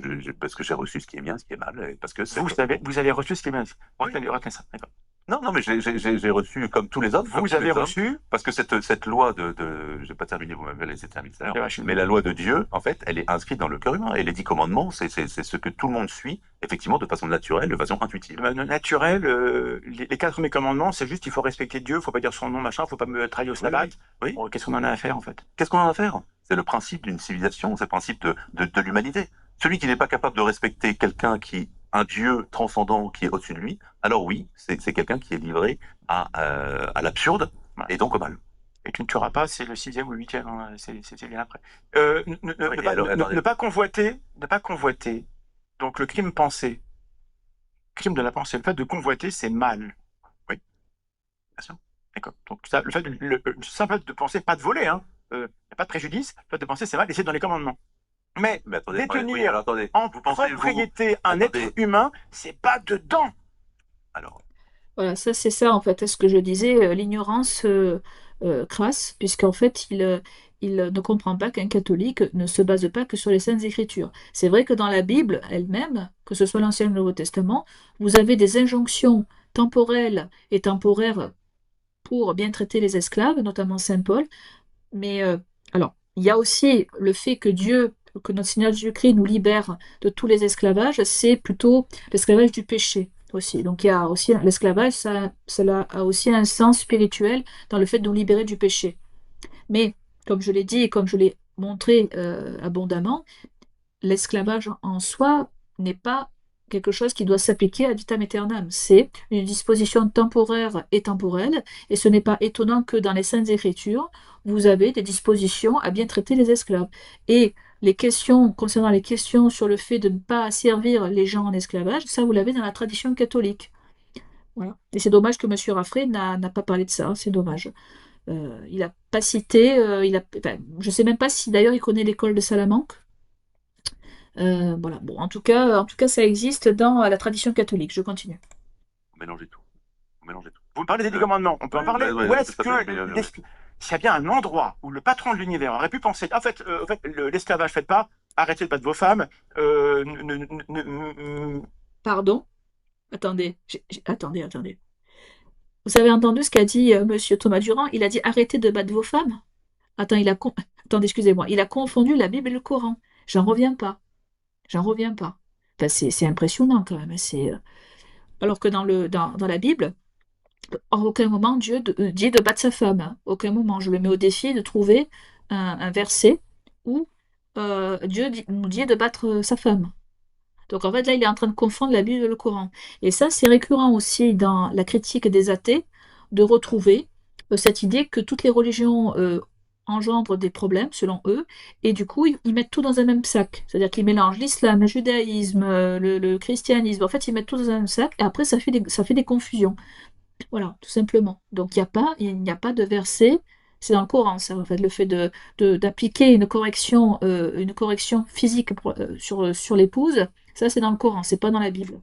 Speaker 2: que j'ai reçu ce qui est bien, ce qui est mal, et parce que c'est...
Speaker 3: Vous avez reçu ce qui est bien.
Speaker 2: Oui.
Speaker 3: Retenez ça, d'accord.
Speaker 2: Non, mais j'ai reçu comme tous les autres. comme
Speaker 3: Vous
Speaker 2: tous
Speaker 3: avez
Speaker 2: les hommes,
Speaker 3: reçu.
Speaker 2: parce que cette loi je vais pas terminer, vous m'avez laissé terminer tout à l'heure,
Speaker 3: Ouais, je suis-
Speaker 2: mais la loi de Dieu, en fait, elle est inscrite dans le cœur humain. Et les 10 commandements, c'est ce que tout le monde suit, effectivement, de façon naturelle, de façon intuitive.
Speaker 3: Naturel, les 4 premiers commandements, c'est juste il faut respecter Dieu, il faut pas dire son nom, machin, il faut pas me trahir au sabbat.
Speaker 2: Oui.
Speaker 3: Bon, qu'est-ce qu'on en a à faire en fait?
Speaker 2: Qu'est-ce qu'on en a à faire? C'est le principe d'une civilisation, c'est le principe de l'humanité. Celui qui n'est pas capable de respecter un Dieu transcendant qui est au-dessus de lui, alors oui, c'est quelqu'un qui est livré à l'absurde et donc au mal.
Speaker 3: Et tu ne tueras pas, c'est le 6e ou 8e, hein, c'est bien après. Ne pas convoiter, donc le crime pensé, crime de la pensée, le fait de convoiter, c'est mal.
Speaker 2: Oui, bien sûr.
Speaker 3: D'accord. Donc ça, le simple fait de penser, pas de voler, hein, y a pas de préjudice, le fait de penser, c'est mal, et c'est dans les commandements. Mais
Speaker 2: attendez,
Speaker 3: détenir
Speaker 2: oui, alors, attendez,
Speaker 3: en
Speaker 2: vous pensez,
Speaker 3: propriété un
Speaker 2: attendez.
Speaker 3: être humain, c'est pas dedans.
Speaker 2: Alors,
Speaker 1: Voilà, ça c'est ça en fait, ce que je disais, l'ignorance crasse, puisqu'en fait il ne comprend pas qu'un catholique ne se base pas que sur les Saintes Écritures. C'est vrai que dans la Bible elle-même, que ce soit l'Ancien ou le Nouveau Testament, vous avez des injonctions temporelles et temporaires pour bien traiter les esclaves, notamment Saint Paul. Mais alors, il y a aussi le fait que notre Seigneur Jésus-Christ nous libère de tous les esclavages, c'est plutôt l'esclavage du péché aussi. Donc il y a aussi l'esclavage, cela a aussi un sens spirituel dans le fait de nous libérer du péché. Mais comme je l'ai dit et comme je l'ai montré abondamment, l'esclavage en soi n'est pas quelque chose qui doit s'appliquer ad vitam aeternam. C'est une disposition temporaire et temporelle, et ce n'est pas étonnant que dans les Saintes Écritures, vous avez des dispositions à bien traiter les esclaves. Et les questions, concernant les questions sur le fait de ne pas asservir les gens en esclavage, ça vous l'avez dans la tradition catholique. Voilà. Et c'est dommage que M. Raffray n'a pas parlé de ça, c'est dommage. Il n'a pas cité, enfin, je ne sais même pas si d'ailleurs il connaît l'école de Salamanque. Voilà. Bon, en tout cas, ça existe dans la tradition catholique. Je continue.
Speaker 2: Vous mélangez tout. Vous mélangez tout.
Speaker 3: Vous me parlez des 10 commandements, on peut en parler?
Speaker 2: ouais,
Speaker 3: Ou est-ce
Speaker 2: tout à fait,
Speaker 3: que
Speaker 2: mais,
Speaker 3: s'il y a bien un endroit où le patron de l'univers aurait pu penser, en fait l'esclavage, faites pas, arrêtez de battre vos femmes,
Speaker 1: Pardon? Attendez, attendez. Vous avez entendu ce qu'a dit Monsieur Thomas Durand? Il a dit arrêtez de battre vos femmes. Attends, attendez, excusez-moi. Il a confondu la Bible et le Coran. J'en reviens pas. J'en reviens pas. Enfin, c'est impressionnant quand même. Alors que dans la Bible, en aucun moment Dieu dit de battre sa femme. Hein. Aucun moment. Je le mets au défi de trouver un verset où Dieu nous dit de battre sa femme. Donc en fait, là, il est en train de confondre la Bible et le Coran. Et ça, c'est récurrent aussi dans la critique des athées, de retrouver cette idée que toutes les religions engendrent des problèmes, selon eux, et du coup, ils mettent tout dans un même sac. C'est-à-dire qu'ils mélangent l'islam, le judaïsme, le christianisme. En fait, ils mettent tout dans un même sac, et après, ça fait des confusions. Voilà, tout simplement. Donc il n'y a pas de verset. C'est dans le Coran, ça, en fait, le fait d'appliquer une correction physique sur l'épouse, ça c'est dans le Coran, c'est pas dans la Bible.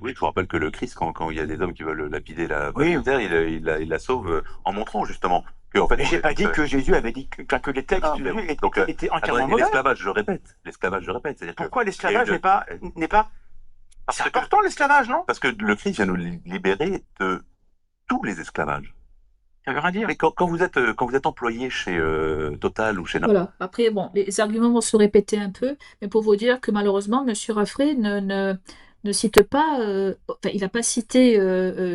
Speaker 2: oui, je vous rappelle que le Christ, quand il y a des hommes qui veulent lapider la
Speaker 3: Oui.
Speaker 2: terre, il la sauve en montrant justement que en fait.
Speaker 3: Mais j'ai pas dit que Jésus avait dit que les textes de Jésus étaient entièrement mauvais.
Speaker 2: L'esclavage, je répète, c'est-à-dire que
Speaker 3: Pourquoi l'esclavage n'est pas c'est important l'esclavage, non?
Speaker 2: parce que le Christ vient nous libérer de tous les esclavages.
Speaker 3: Ça veut rien dire.
Speaker 2: Mais quand vous êtes employé chez Total ou chez
Speaker 1: Voilà. Après, bon, les arguments vont se répéter un peu, mais pour vous dire que malheureusement, M. Raffray ne cite pas, enfin, il n'a pas cité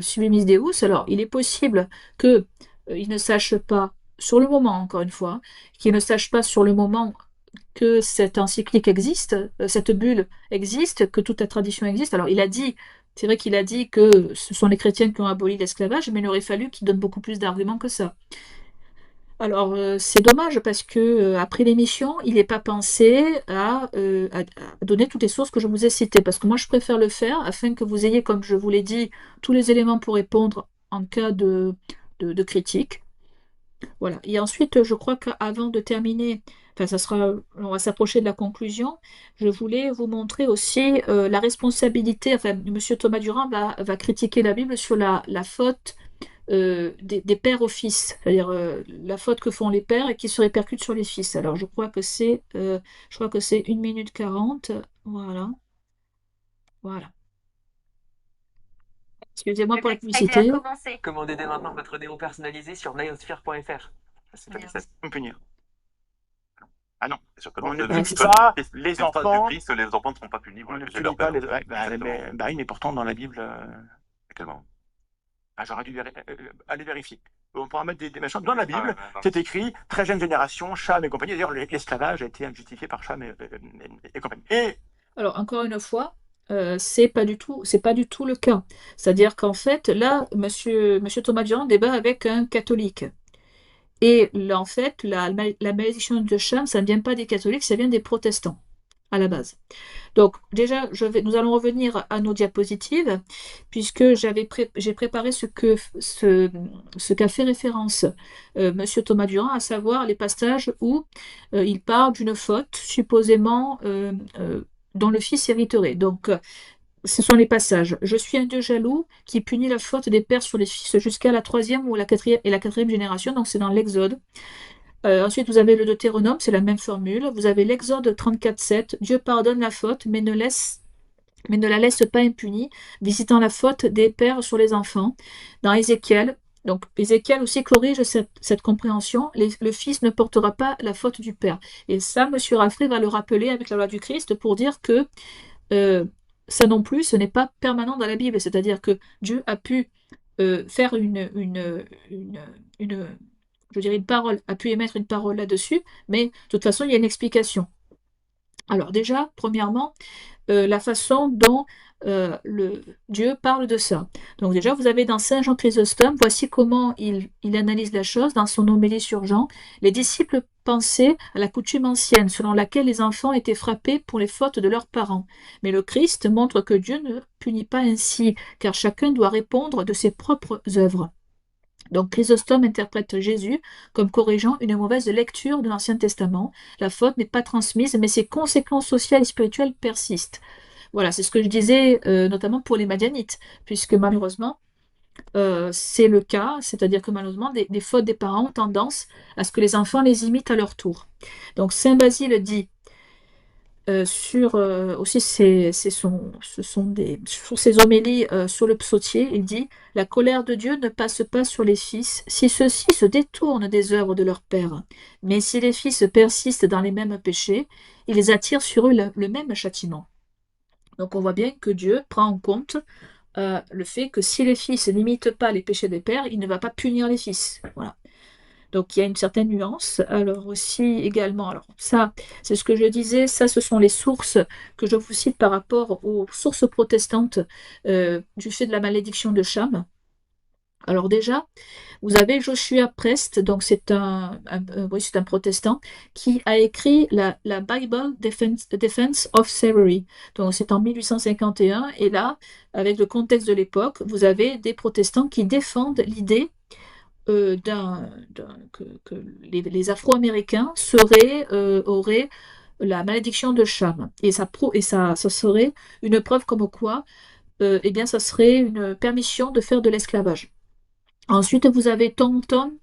Speaker 1: Sublimis Deus. Alors, il est possible que il ne sache pas, sur le moment, encore une fois, qu'il ne sache pas sur le moment que cette encyclique existe, cette bulle existe, que toute la tradition existe. Alors, c'est vrai qu'il a dit que ce sont les chrétiens qui ont aboli l'esclavage, mais il aurait fallu qu'il donne beaucoup plus d'arguments que ça. Alors, c'est dommage parce que après l'émission, il n'est pas pensé à donner toutes les sources que je vous ai citées. Parce que moi, je préfère le faire afin que vous ayez, comme je vous l'ai dit, tous les éléments pour répondre en cas de critique. Voilà. Et ensuite, je crois qu'avant de terminer, enfin, on va s'approcher de la conclusion. Je voulais vous montrer aussi la responsabilité. Enfin, Monsieur Thomas Durand va critiquer la Bible sur la faute des pères aux fils, c'est-à-dire la faute que font les pères et qui se répercute sur les fils. Alors je crois que c'est 1 minute 40. Voilà. Voilà. Excusez-moi pour la publicité.
Speaker 6: Commandez dès maintenant votre démo personnalisé sur naiosphere.fr.
Speaker 3: On peut dire. Ah non,
Speaker 2: On
Speaker 3: ne punit pas les enfants.
Speaker 2: Du Christ, les enfants ne seront pas punis.
Speaker 3: On ne punit pas les. Bah, mais pourtant dans la Bible. J'aurais dû aller vérifier. On pourra mettre des machins. Dans la Bible, c'est écrit très jeune génération, Cham et compagnie. D'ailleurs, l'esclavage a été justifié par Cham et compagnie.
Speaker 1: Alors, encore une fois, c'est pas du tout le cas. C'est-à-dire qu'en fait, là, monsieur Thomas Durand débat avec un catholique. Et là, en fait, la malédiction de Cham, ça ne vient pas des catholiques, ça vient des protestants, à la base. Donc déjà, nous allons revenir à nos diapositives, puisque j'ai préparé ce qu'a fait référence Monsieur Thomas Durand, à savoir les passages où il parle d'une faute supposément dont le fils hériterait. Donc ce sont les passages. Je suis un Dieu jaloux qui punit la faute des pères sur les fils jusqu'à la troisième ou la quatrième génération. Donc c'est dans l'Exode. Ensuite, vous avez le Deutéronome, c'est la même formule. Vous avez l'Exode 34:7. Dieu pardonne la faute, mais ne la laisse pas impunie, visitant la faute des pères sur les enfants. Dans Ézéchiel, donc Ézéchiel aussi corrige cette compréhension. Le fils ne portera pas la faute du père. Et ça, M. Raffray va le rappeler avec la loi du Christ pour dire que ça non plus, ce n'est pas permanent dans la Bible. C'est-à-dire que Dieu a pu faire je dirais, une parole, a pu émettre une parole là-dessus, mais de toute façon, il y a une explication. Alors déjà, premièrement, la façon dont Dieu parle de ça. Donc déjà, vous avez dans Saint Jean Chrysostome, voici comment il analyse la chose dans son homélie sur Jean. Les disciples pensaient à la coutume ancienne, selon laquelle les enfants étaient frappés pour les fautes de leurs parents. Mais le Christ montre que Dieu ne punit pas ainsi, car chacun doit répondre de ses propres œuvres. Donc Chrysostome interprète Jésus comme corrigeant une mauvaise lecture de l'Ancien Testament. La faute n'est pas transmise, mais ses conséquences sociales et spirituelles persistent. Voilà, c'est ce que je disais notamment pour les Madianites, puisque malheureusement, c'est le cas, c'est-à-dire que malheureusement, des fautes des parents ont tendance à ce que les enfants les imitent à leur tour. Donc Saint Basile dit aussi sur ses homélies sur le psautier, il dit: la colère de Dieu ne passe pas sur les fils si ceux-ci se détournent des œuvres de leur père, mais si les fils persistent dans les mêmes péchés, il les attire sur eux le même châtiment. Donc on voit bien que Dieu prend en compte le fait que si les fils n'imitent pas les péchés des pères, il ne va pas punir les fils. Voilà. Donc il y a une certaine nuance. Alors aussi également, alors ça, c'est ce que je disais, ça ce sont les sources que je vous cite par rapport aux sources protestantes du fait de la malédiction de Cham. Alors déjà, vous avez Joshua Prest, donc c'est oui, c'est un protestant, qui a écrit la Bible Defense of Slavery. Donc c'est en 1851, et là, avec le contexte de l'époque, vous avez des protestants qui défendent l'idée que les Afro-Américains auraient la malédiction de Cham. Et ça serait une preuve comme quoi, eh bien, ça serait une permission de faire de l'esclavage. Ensuite, vous avez Thornton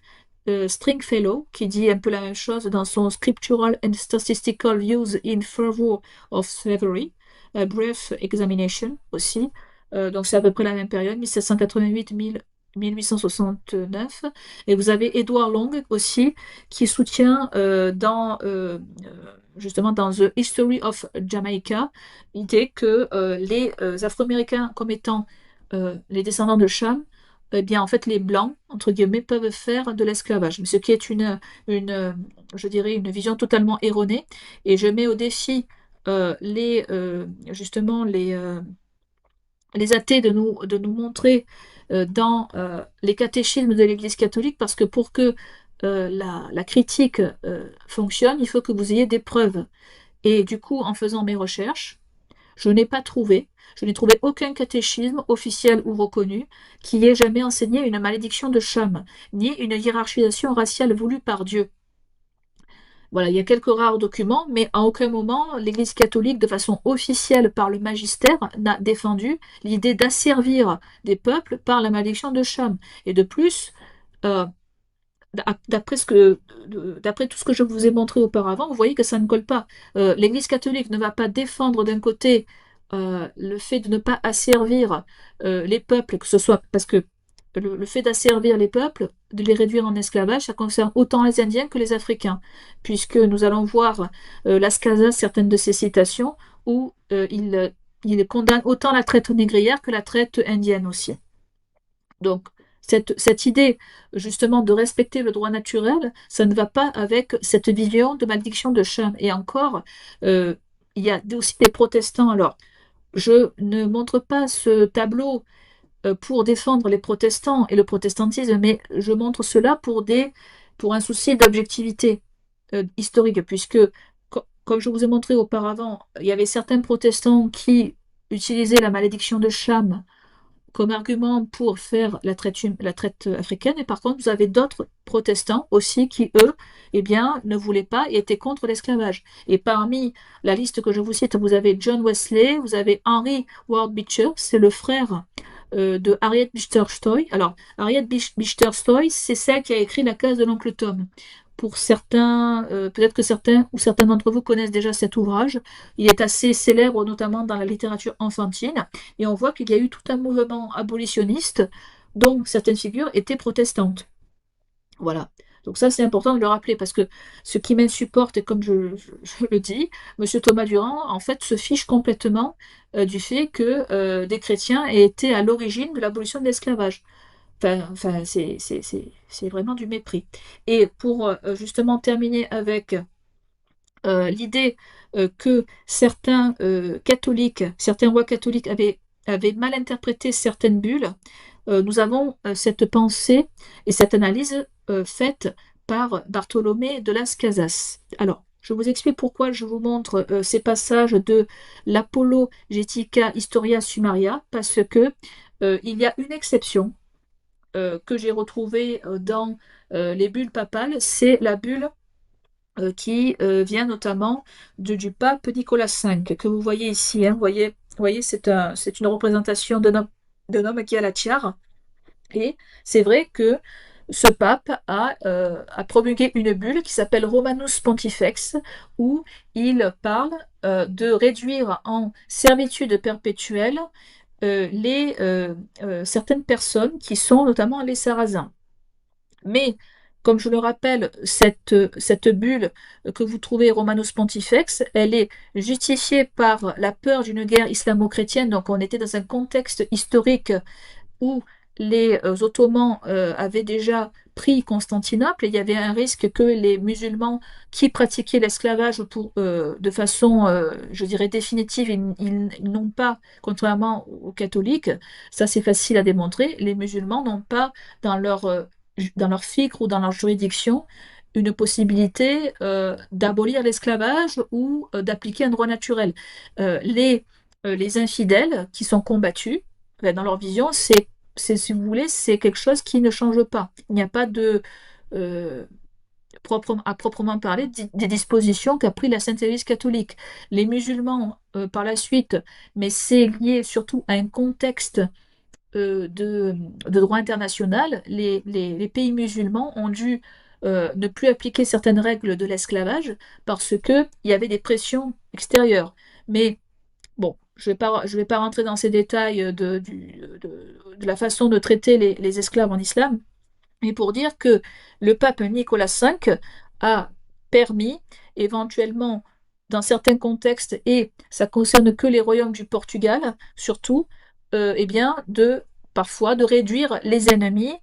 Speaker 1: Stringfellow qui dit un peu la même chose dans son Scriptural and Statistical Views in Favor of Slavery, a Brief Examination aussi. Donc c'est à peu près la même période, 1788-1869. Et vous avez Edward Long aussi qui soutient justement dans The History of Jamaica l'idée que les Afro-Américains comme étant les descendants de Cham, eh bien, en fait, les Blancs, entre guillemets, peuvent faire de l'esclavage. Ce qui est je dirais, une vision totalement erronée. Et je mets au défi justement, les athées de nous montrer dans les catéchismes de l'Église catholique, parce que pour que la critique fonctionne, il faut que vous ayez des preuves. Et du coup, en faisant mes recherches, je n'ai trouvé aucun catéchisme officiel ou reconnu qui ait jamais enseigné une malédiction de Cham, ni une hiérarchisation raciale voulue par Dieu. Voilà, il y a quelques rares documents, mais à aucun moment l'Église catholique, de façon officielle par le magistère, n'a défendu l'idée d'asservir des peuples par la malédiction de Cham. Et de plus, d'après tout ce que je vous ai montré auparavant, vous voyez que ça ne colle pas. L'Église catholique ne va pas défendre d'un côté le fait de ne pas asservir les peuples, que ce soit parce que le fait d'asservir les peuples, de les réduire en esclavage, ça concerne autant les Indiens que les Africains, puisque nous allons voir Las Casas, certaines de ses citations, où il condamne autant la traite négrière que la traite indienne aussi. Donc, cette idée, justement, de respecter le droit naturel, ça ne va pas avec cette vision de malédiction de Cham. Et encore, il y a aussi des protestants. Alors, je ne montre pas ce tableau pour défendre les protestants et le protestantisme, mais je montre cela pour un souci d'objectivité historique, puisque, comme je vous ai montré auparavant, il y avait certains protestants qui utilisaient la malédiction de Cham comme argument pour faire la traite africaine, et par contre, vous avez d'autres protestants aussi qui, eux, eh bien, ne voulaient pas et étaient contre l'esclavage. Et parmi la liste que je vous cite, vous avez John Wesley, vous avez Henry Ward Beecher, c'est le frère de Harriet Beecher Stowe. Alors, Harriet Beecher Stowe, c'est celle qui a écrit La case de l'oncle Tom. Pour certains, peut-être que certains ou certains d'entre vous connaissent déjà cet ouvrage. Il est assez célèbre, notamment dans la littérature enfantine, et on voit qu'il y a eu tout un mouvement abolitionniste dont certaines figures étaient protestantes. Voilà. Donc ça, c'est important de le rappeler, parce que ce qui m'insupporte, et comme je le dis, M. Thomas Durand, en fait, se fiche complètement du fait que des chrétiens aient été à l'origine de l'abolition de l'esclavage. C'est vraiment du mépris. Et pour justement terminer avec l'idée que certains rois catholiques avaient mal interprété certaines bulles, nous avons cette pensée et cette analyse faite par Bartholomé de Las Casas. Alors, je vous explique pourquoi je vous montre ces passages de l'Apologetica Historia Summaria, parce que il y a une exception que j'ai retrouvée dans les bulles papales, c'est la bulle qui vient notamment du pape Nicolas V, que vous voyez ici. Hein. Vous voyez, c'est une représentation d'un homme qui a la tiare. Et c'est vrai que ce pape a promulgué une bulle qui s'appelle Romanus Pontifex, où il parle de réduire en servitude perpétuelle certaines personnes qui sont notamment les Sarrasins. Mais, comme je le rappelle, cette bulle que vous trouvez Romanus Pontifex, elle est justifiée par la peur d'une guerre islamo-chrétienne. Donc on était dans un contexte historique où les Ottomans avaient déjà pris Constantinople et il y avait un risque que les musulmans qui pratiquaient l'esclavage de façon, je dirais, définitive, ils n'ont pas, contrairement aux catholiques, ça c'est facile à démontrer, les musulmans n'ont pas dans leur fiqh ou dans leur juridiction une possibilité d'abolir l'esclavage ou d'appliquer un droit naturel. Les infidèles qui sont combattus, dans leur vision, si vous voulez, c'est quelque chose qui ne change pas. Il n'y a pas euh, à proprement parler des dispositions qu'a pris la Sainte Église catholique. Les musulmans, par la suite, mais c'est lié surtout à un contexte de droit international, les pays musulmans ont dû ne plus appliquer certaines règles de l'esclavage parce qu'il y avait des pressions extérieures. Mais bon, je vais pas rentrer dans ces détails de la façon de traiter les esclaves en islam, mais pour dire que le pape Nicolas V a permis éventuellement, dans certains contextes, et ça concerne que les royaumes du Portugal, surtout, eh bien, parfois de réduire les ennemis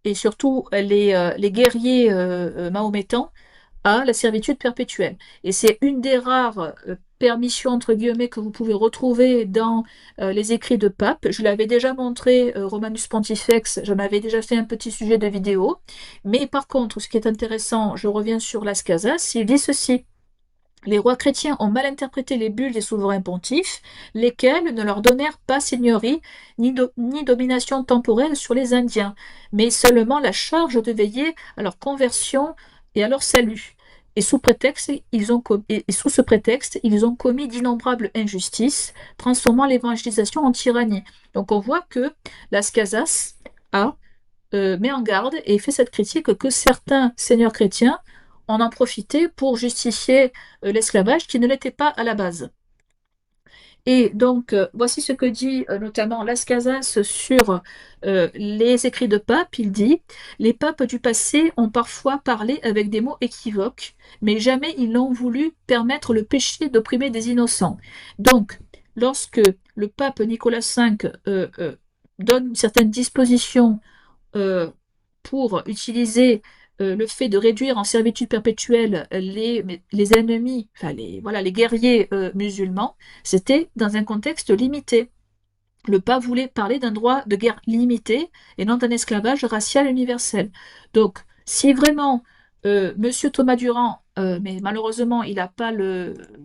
Speaker 1: et surtout les guerriers mahométans à la servitude perpétuelle. Et c'est une des rares permissions, entre guillemets, que vous pouvez retrouver dans les écrits de pape. Je l'avais déjà montré, Romanus Pontifex, j'en avais déjà fait un petit sujet de vidéo. Mais par contre, ce qui est intéressant, je reviens sur Las Casas, il dit ceci. Les rois chrétiens ont mal interprété les bulles des souverains pontifes, lesquels ne leur donnèrent pas seigneurie ni domination temporelle sur les Indiens, mais seulement la charge de veiller à leur conversion et à leur salut. Et sous ce prétexte, ils ont commis d'innombrables injustices, transformant l'évangélisation en tyrannie. Donc on voit que Las Casas met en garde et fait cette critique que certains seigneurs chrétiens en ont profité pour justifier l'esclavage qui ne l'était pas à la base. Et donc, voici ce que dit notamment Las Casas sur les écrits de pape. Il dit: les papes du passé ont parfois parlé avec des mots équivoques, mais jamais ils n'ont voulu permettre le péché d'opprimer des innocents. Donc, lorsque le pape Nicolas V donne certaines dispositions pour utiliser le fait de réduire en servitude perpétuelle les ennemis, enfin les guerriers musulmans, c'était dans un contexte limité. Le pape voulait parler d'un droit de guerre limité et non d'un esclavage racial universel. Donc, si vraiment Monsieur Thomas Durand, mais malheureusement, il n'a pas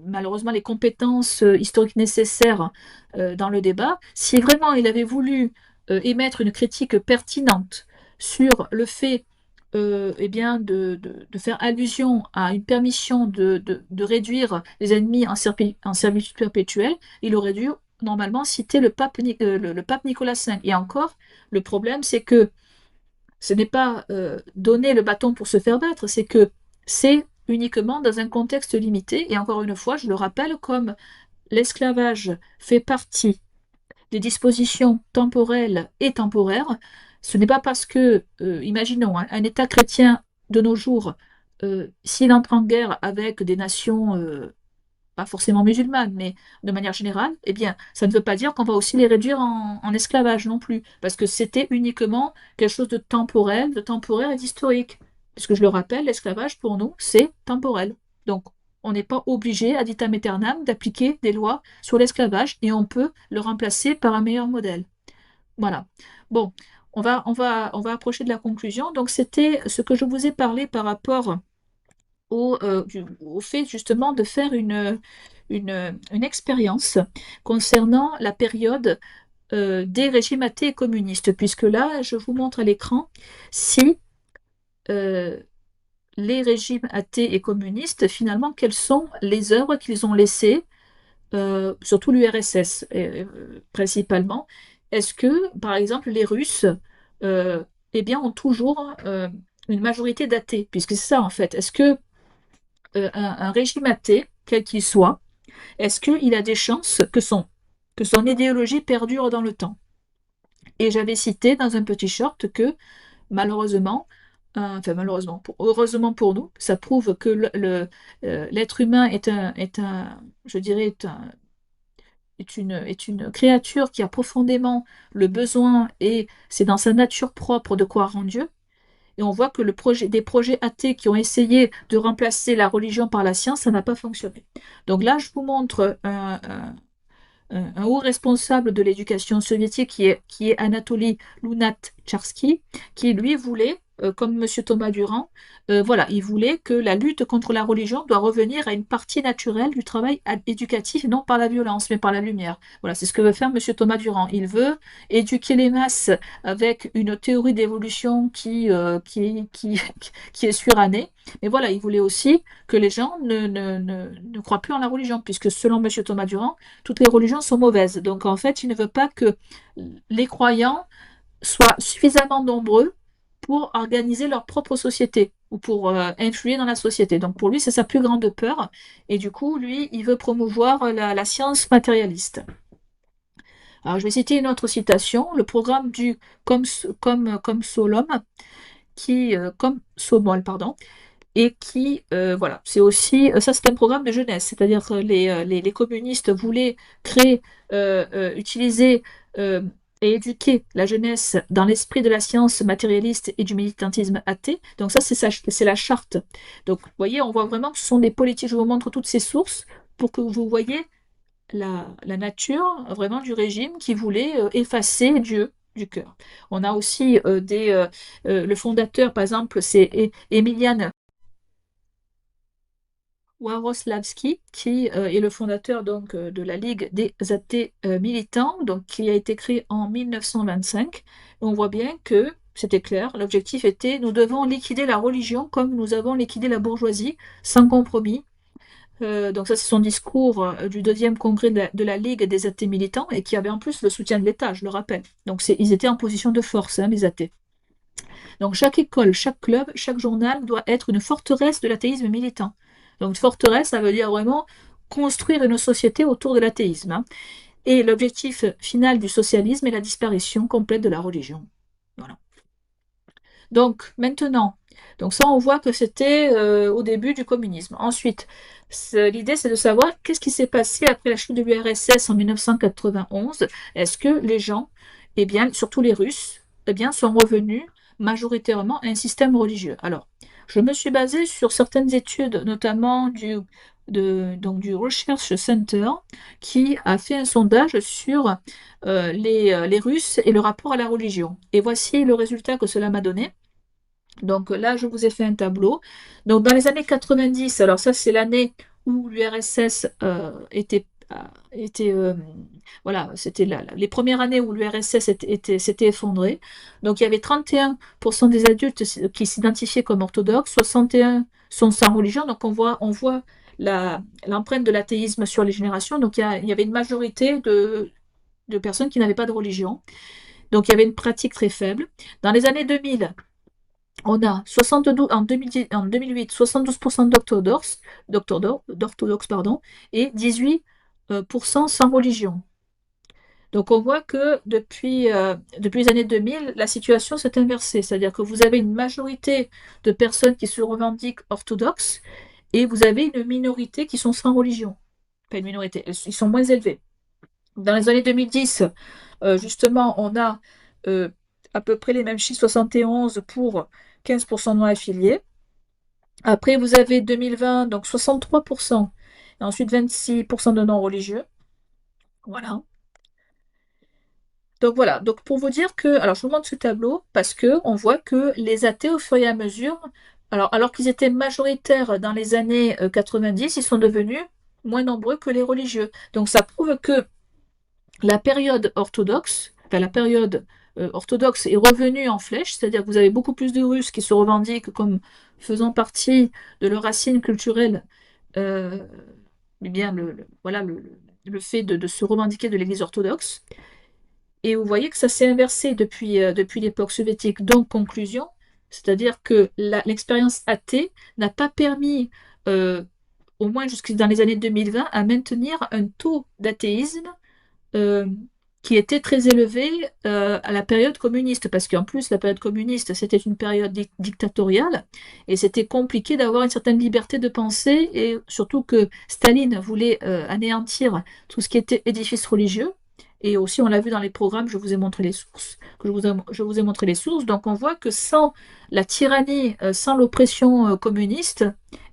Speaker 1: malheureusement les compétences historiques nécessaires dans le débat, si vraiment il avait voulu émettre une critique pertinente sur le fait eh bien, de faire allusion à une permission de réduire les ennemis en servitude perpétuelle, il aurait dû normalement citer le pape Nicolas V. Et encore, le problème, c'est que ce n'est pas donner le bâton pour se faire battre, c'est que c'est uniquement dans un contexte limité. Et encore une fois, je le rappelle, comme l'esclavage fait partie des dispositions temporelles et temporaires, ce n'est pas parce que, imaginons, hein, un État chrétien de nos jours, s'il entre en guerre avec des nations pas forcément musulmanes, mais de manière générale, eh bien, ça ne veut pas dire qu'on va aussi les réduire en esclavage non plus, parce que c'était uniquement quelque chose de temporel, de temporaire et d'historique. Puisque je le rappelle, l'esclavage pour nous, c'est temporel. Donc, on n'est pas obligé, ad vitam aeternam, d'appliquer des lois sur l'esclavage et on peut le remplacer par un meilleur modèle. Voilà. Bon, on va approcher de la conclusion. Donc, c'était ce que je vous ai parlé par rapport au fait justement de faire une expérience concernant la période des régimes athées et communistes, puisque là, je vous montre à l'écran si euh, les régimes athées et communistes, finalement, quelles sont les œuvres qu'ils ont laissées, surtout l'URSS principalement. Est-ce que, par exemple, les Russes eh bien, ont toujours une majorité d'athées, puisque c'est ça en fait. Est-ce que un régime athée, quel qu'il soit, est-ce qu'il a des chances que son idéologie perdure dans le temps? Et j'avais cité dans un petit short que malheureusement, enfin malheureusement, heureusement pour nous, ça prouve que l'être humain je dirais, est une créature qui a profondément le besoin et c'est dans sa nature propre de croire en Dieu. Et on voit que des projets athées qui ont essayé de remplacer la religion par la science, ça n'a pas fonctionné. Donc là, je vous montre un haut responsable de l'éducation soviétique qui est Anatoly Lunatcharsky, qui lui voulait, comme M. Thomas Durand, voilà, il voulait que la lutte contre la religion doit revenir à une partie naturelle du travail éducatif, non par la violence, mais par la lumière. Voilà, c'est ce que veut faire M. Thomas Durand. Il veut éduquer les masses avec une théorie d'évolution qui est surannée. Mais voilà, il voulait aussi que les gens ne croient plus en la religion, puisque selon M. Thomas Durand, toutes les religions sont mauvaises. Donc en fait, il ne veut pas que les croyants soient suffisamment nombreux pour organiser leur propre société ou pour influer dans la société. Donc pour lui, c'est sa plus grande peur. Et du coup, lui, il veut promouvoir la science matérialiste. Alors je vais citer une autre citation, le programme du comme Solom, comme Somol, pardon, et qui, voilà, c'est aussi, ça c'est un programme de jeunesse, c'est-à-dire que les communistes voulaient utiliser et éduquer la jeunesse dans l'esprit de la science matérialiste et du militantisme athée. Donc ça, c'est la charte. Donc, vous voyez, on voit vraiment que ce sont des politiques, je vous montre toutes ces sources pour que vous voyez la nature vraiment du régime qui voulait effacer Dieu du cœur. On a aussi le fondateur, par exemple, c'est Emilian Waroslavski, qui est le fondateur donc de la Ligue des athées militants, donc qui a été créée en 1925. On voit bien que c'était clair, l'objectif était nous devons liquider la religion comme nous avons liquidé la bourgeoisie, sans compromis. Donc ça, c'est son discours du deuxième congrès de la Ligue des athées militants et qui avait en plus le soutien de l'État, je le rappelle. Donc ils étaient en position de force, hein, les athées. Donc chaque école, chaque club, chaque journal doit être une forteresse de l'athéisme militant. Donc une forteresse, ça veut dire vraiment construire une société autour de l'athéisme, hein. Et l'objectif final du socialisme est la disparition complète de la religion. Voilà. Donc maintenant, donc ça on voit que c'était au début du communisme. Ensuite, l'idée c'est de savoir qu'est-ce qui s'est passé après la chute de l'URSS en 1991. Est-ce que les gens, eh bien, surtout les Russes, eh bien, sont revenus majoritairement à un système religieux? Alors, je me suis basée sur certaines études, notamment du Research Center, qui a fait un sondage sur les Russes et le rapport à la religion. Et voici le résultat que cela m'a donné. Donc là, je vous ai fait un tableau. Donc dans les années 90, alors ça c'est l'année où l'URSS voilà, c'était les premières années où l'URSS s'était effondrée. Donc il y avait 31% des adultes qui s'identifiaient comme orthodoxes, 61 sont sans religion. Donc on voit l'empreinte de l'athéisme sur les générations. Donc il y avait une majorité de personnes qui n'avaient pas de religion. Donc il y avait une pratique très faible. Dans les années 2000, on a 72, en 2008, 72% d'orthodoxes, pardon, et 18% sans religion. Donc on voit que depuis les années 2000, la situation s'est inversée. C'est-à-dire que vous avez une majorité de personnes qui se revendiquent orthodoxes et vous avez une minorité qui sont sans religion. pas une minorité, ils sont moins élevés. Dans les années 2010, justement, on a à peu près les mêmes chiffres, 71 pour 15% non affiliés. Après, vous avez 2020, donc 63%, et ensuite 26% de non religieux. Voilà. Donc voilà, donc pour vous dire que, alors je vous montre ce tableau parce que on voit que les athées au fur et à mesure, alors qu'ils étaient majoritaires dans les années 90, ils sont devenus moins nombreux que les religieux. Donc ça prouve que la période orthodoxe, enfin la période orthodoxe est revenue en flèche, c'est-à-dire que vous avez beaucoup plus de Russes qui se revendiquent comme faisant partie de leurs racines culturelles, euh, eh bien voilà le fait de se revendiquer de l'Église orthodoxe. Et vous voyez que ça s'est inversé depuis l'époque soviétique. Donc, conclusion, c'est-à-dire que l'expérience athée n'a pas permis, euh, au moins jusque dans les années 2020, à maintenir un taux d'athéisme euh, qui était très élevé à la période communiste, parce qu'en plus, la période communiste, c'était une période dictatoriale, et c'était compliqué d'avoir une certaine liberté de pensée, et surtout que Staline voulait anéantir tout ce qui était édifice religieux. Et aussi, on l'a vu dans les programmes, je vous ai montré les sources, je vous ai montré les sources. Donc, on voit que sans la tyrannie, sans l'oppression communiste,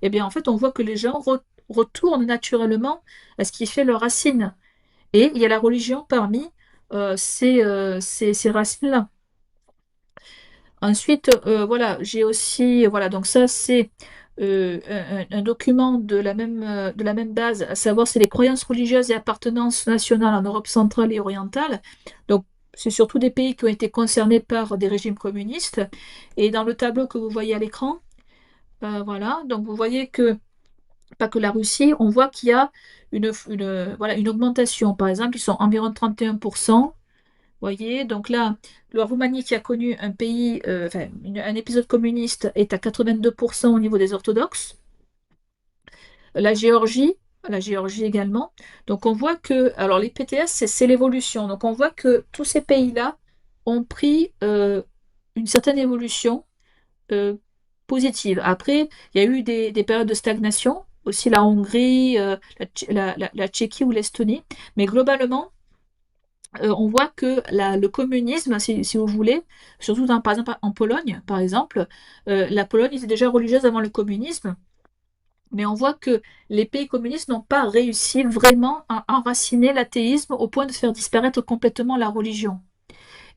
Speaker 1: eh bien, en fait, on voit que les gens retournent naturellement à ce qui fait leur racine. Et il y a la religion parmi ces racines-là. Ensuite, voilà, j'ai aussi, voilà, donc ça c'est un document de la même base, à savoir c'est les croyances religieuses et appartenances nationales en Europe centrale et orientale. Donc c'est surtout des pays qui ont été concernés par des régimes communistes. Et dans le tableau que vous voyez à l'écran, voilà, donc vous voyez que pas que la Russie, on voit qu'il y a voilà, une augmentation. Par exemple, ils sont environ 31%. Voyez, donc là, la Roumanie qui a connu un pays, enfin, un épisode communiste est à 82% au niveau des orthodoxes. La Géorgie, la Géorgie également. Donc on voit que, alors les PTS, c'est l'évolution. Donc on voit que tous ces pays-là ont pris une certaine évolution euh, positive. Après, il y a eu des périodes de stagnation, aussi la Hongrie, la Tchéquie ou l'Estonie. Mais globalement, on voit que le communisme, si vous voulez, surtout par exemple en Pologne, par exemple, la Pologne était déjà religieuse avant le communisme, mais on voit que les pays communistes n'ont pas réussi vraiment à enraciner l'athéisme au point de faire disparaître complètement la religion.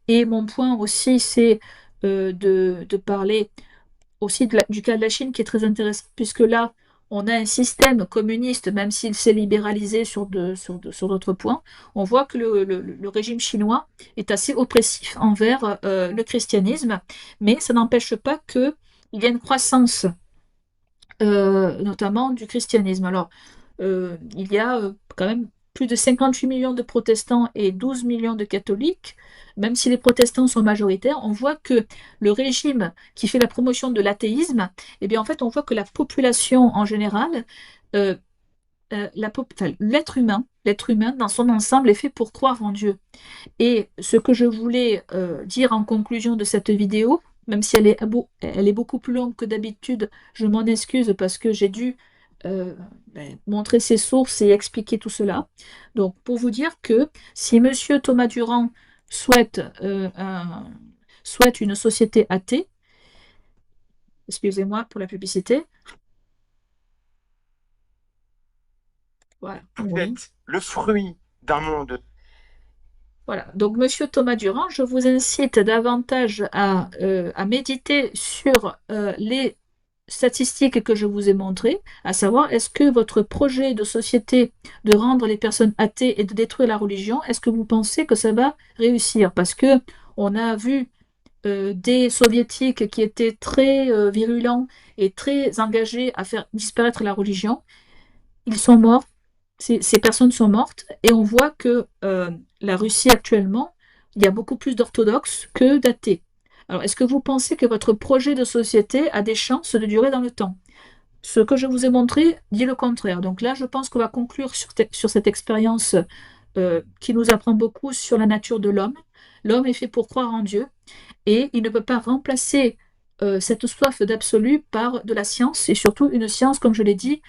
Speaker 1: Et mon point aussi, c'est de parler aussi du cas de la Chine qui est très intéressant, puisque là, on a un système communiste, même s'il s'est libéralisé sur d'autres points, on voit que le régime chinois est assez oppressif envers le christianisme, mais ça n'empêche pas qu'il y a une croissance, notamment du christianisme. Alors, il y a quand même plus de 58 millions de protestants et 12 millions de catholiques. Même si les protestants sont majoritaires, on voit que le régime qui fait la promotion de l'athéisme, eh bien en fait, on voit que la population en général, euh, l'être humain dans son ensemble est fait pour croire en Dieu. Et ce que je voulais dire en conclusion de cette vidéo, même si elle est beaucoup plus longue que d'habitude, je m'en excuse parce que j'ai dû montrer ses sources et expliquer tout cela. Donc, pour vous dire que si Monsieur Thomas Durand souhaite, souhaite une société athée, excusez-moi pour la publicité, voilà.
Speaker 3: Vous
Speaker 1: Oui.
Speaker 3: êtes le fruit d'un monde.
Speaker 1: Voilà, donc Monsieur Thomas Durand, je vous incite davantage à méditer sur les statistiques que je vous ai montrées, à savoir est-ce que votre projet de société de rendre les personnes athées et de détruire la religion, est-ce que vous pensez que ça va réussir? Parce que on a vu des soviétiques qui étaient très virulents et très engagés à faire disparaître la religion. Ils sont morts, ces personnes sont mortes, et on voit que la Russie actuellement, il y a beaucoup plus d'orthodoxes que d'athées. Alors, est-ce que vous pensez que votre projet de société a des chances de durer dans le temps? Ce que je vous ai montré dit le contraire. Donc là, je pense qu'on va conclure sur cette expérience qui nous apprend beaucoup sur la nature de l'homme. L'homme est fait pour croire en Dieu, et il ne peut pas remplacer cette soif d'absolu par de la science, et surtout une science, comme je l'ai dit,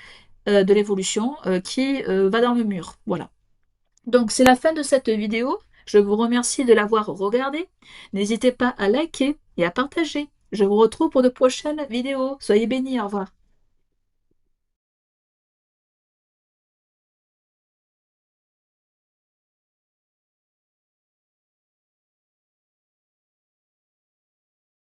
Speaker 1: de l'évolution qui va dans le mur. Voilà. Donc c'est la fin de cette vidéo. Je vous remercie de l'avoir regardée. N'hésitez pas à liker et à partager. Je vous retrouve pour de prochaines vidéos. Soyez bénis, au revoir.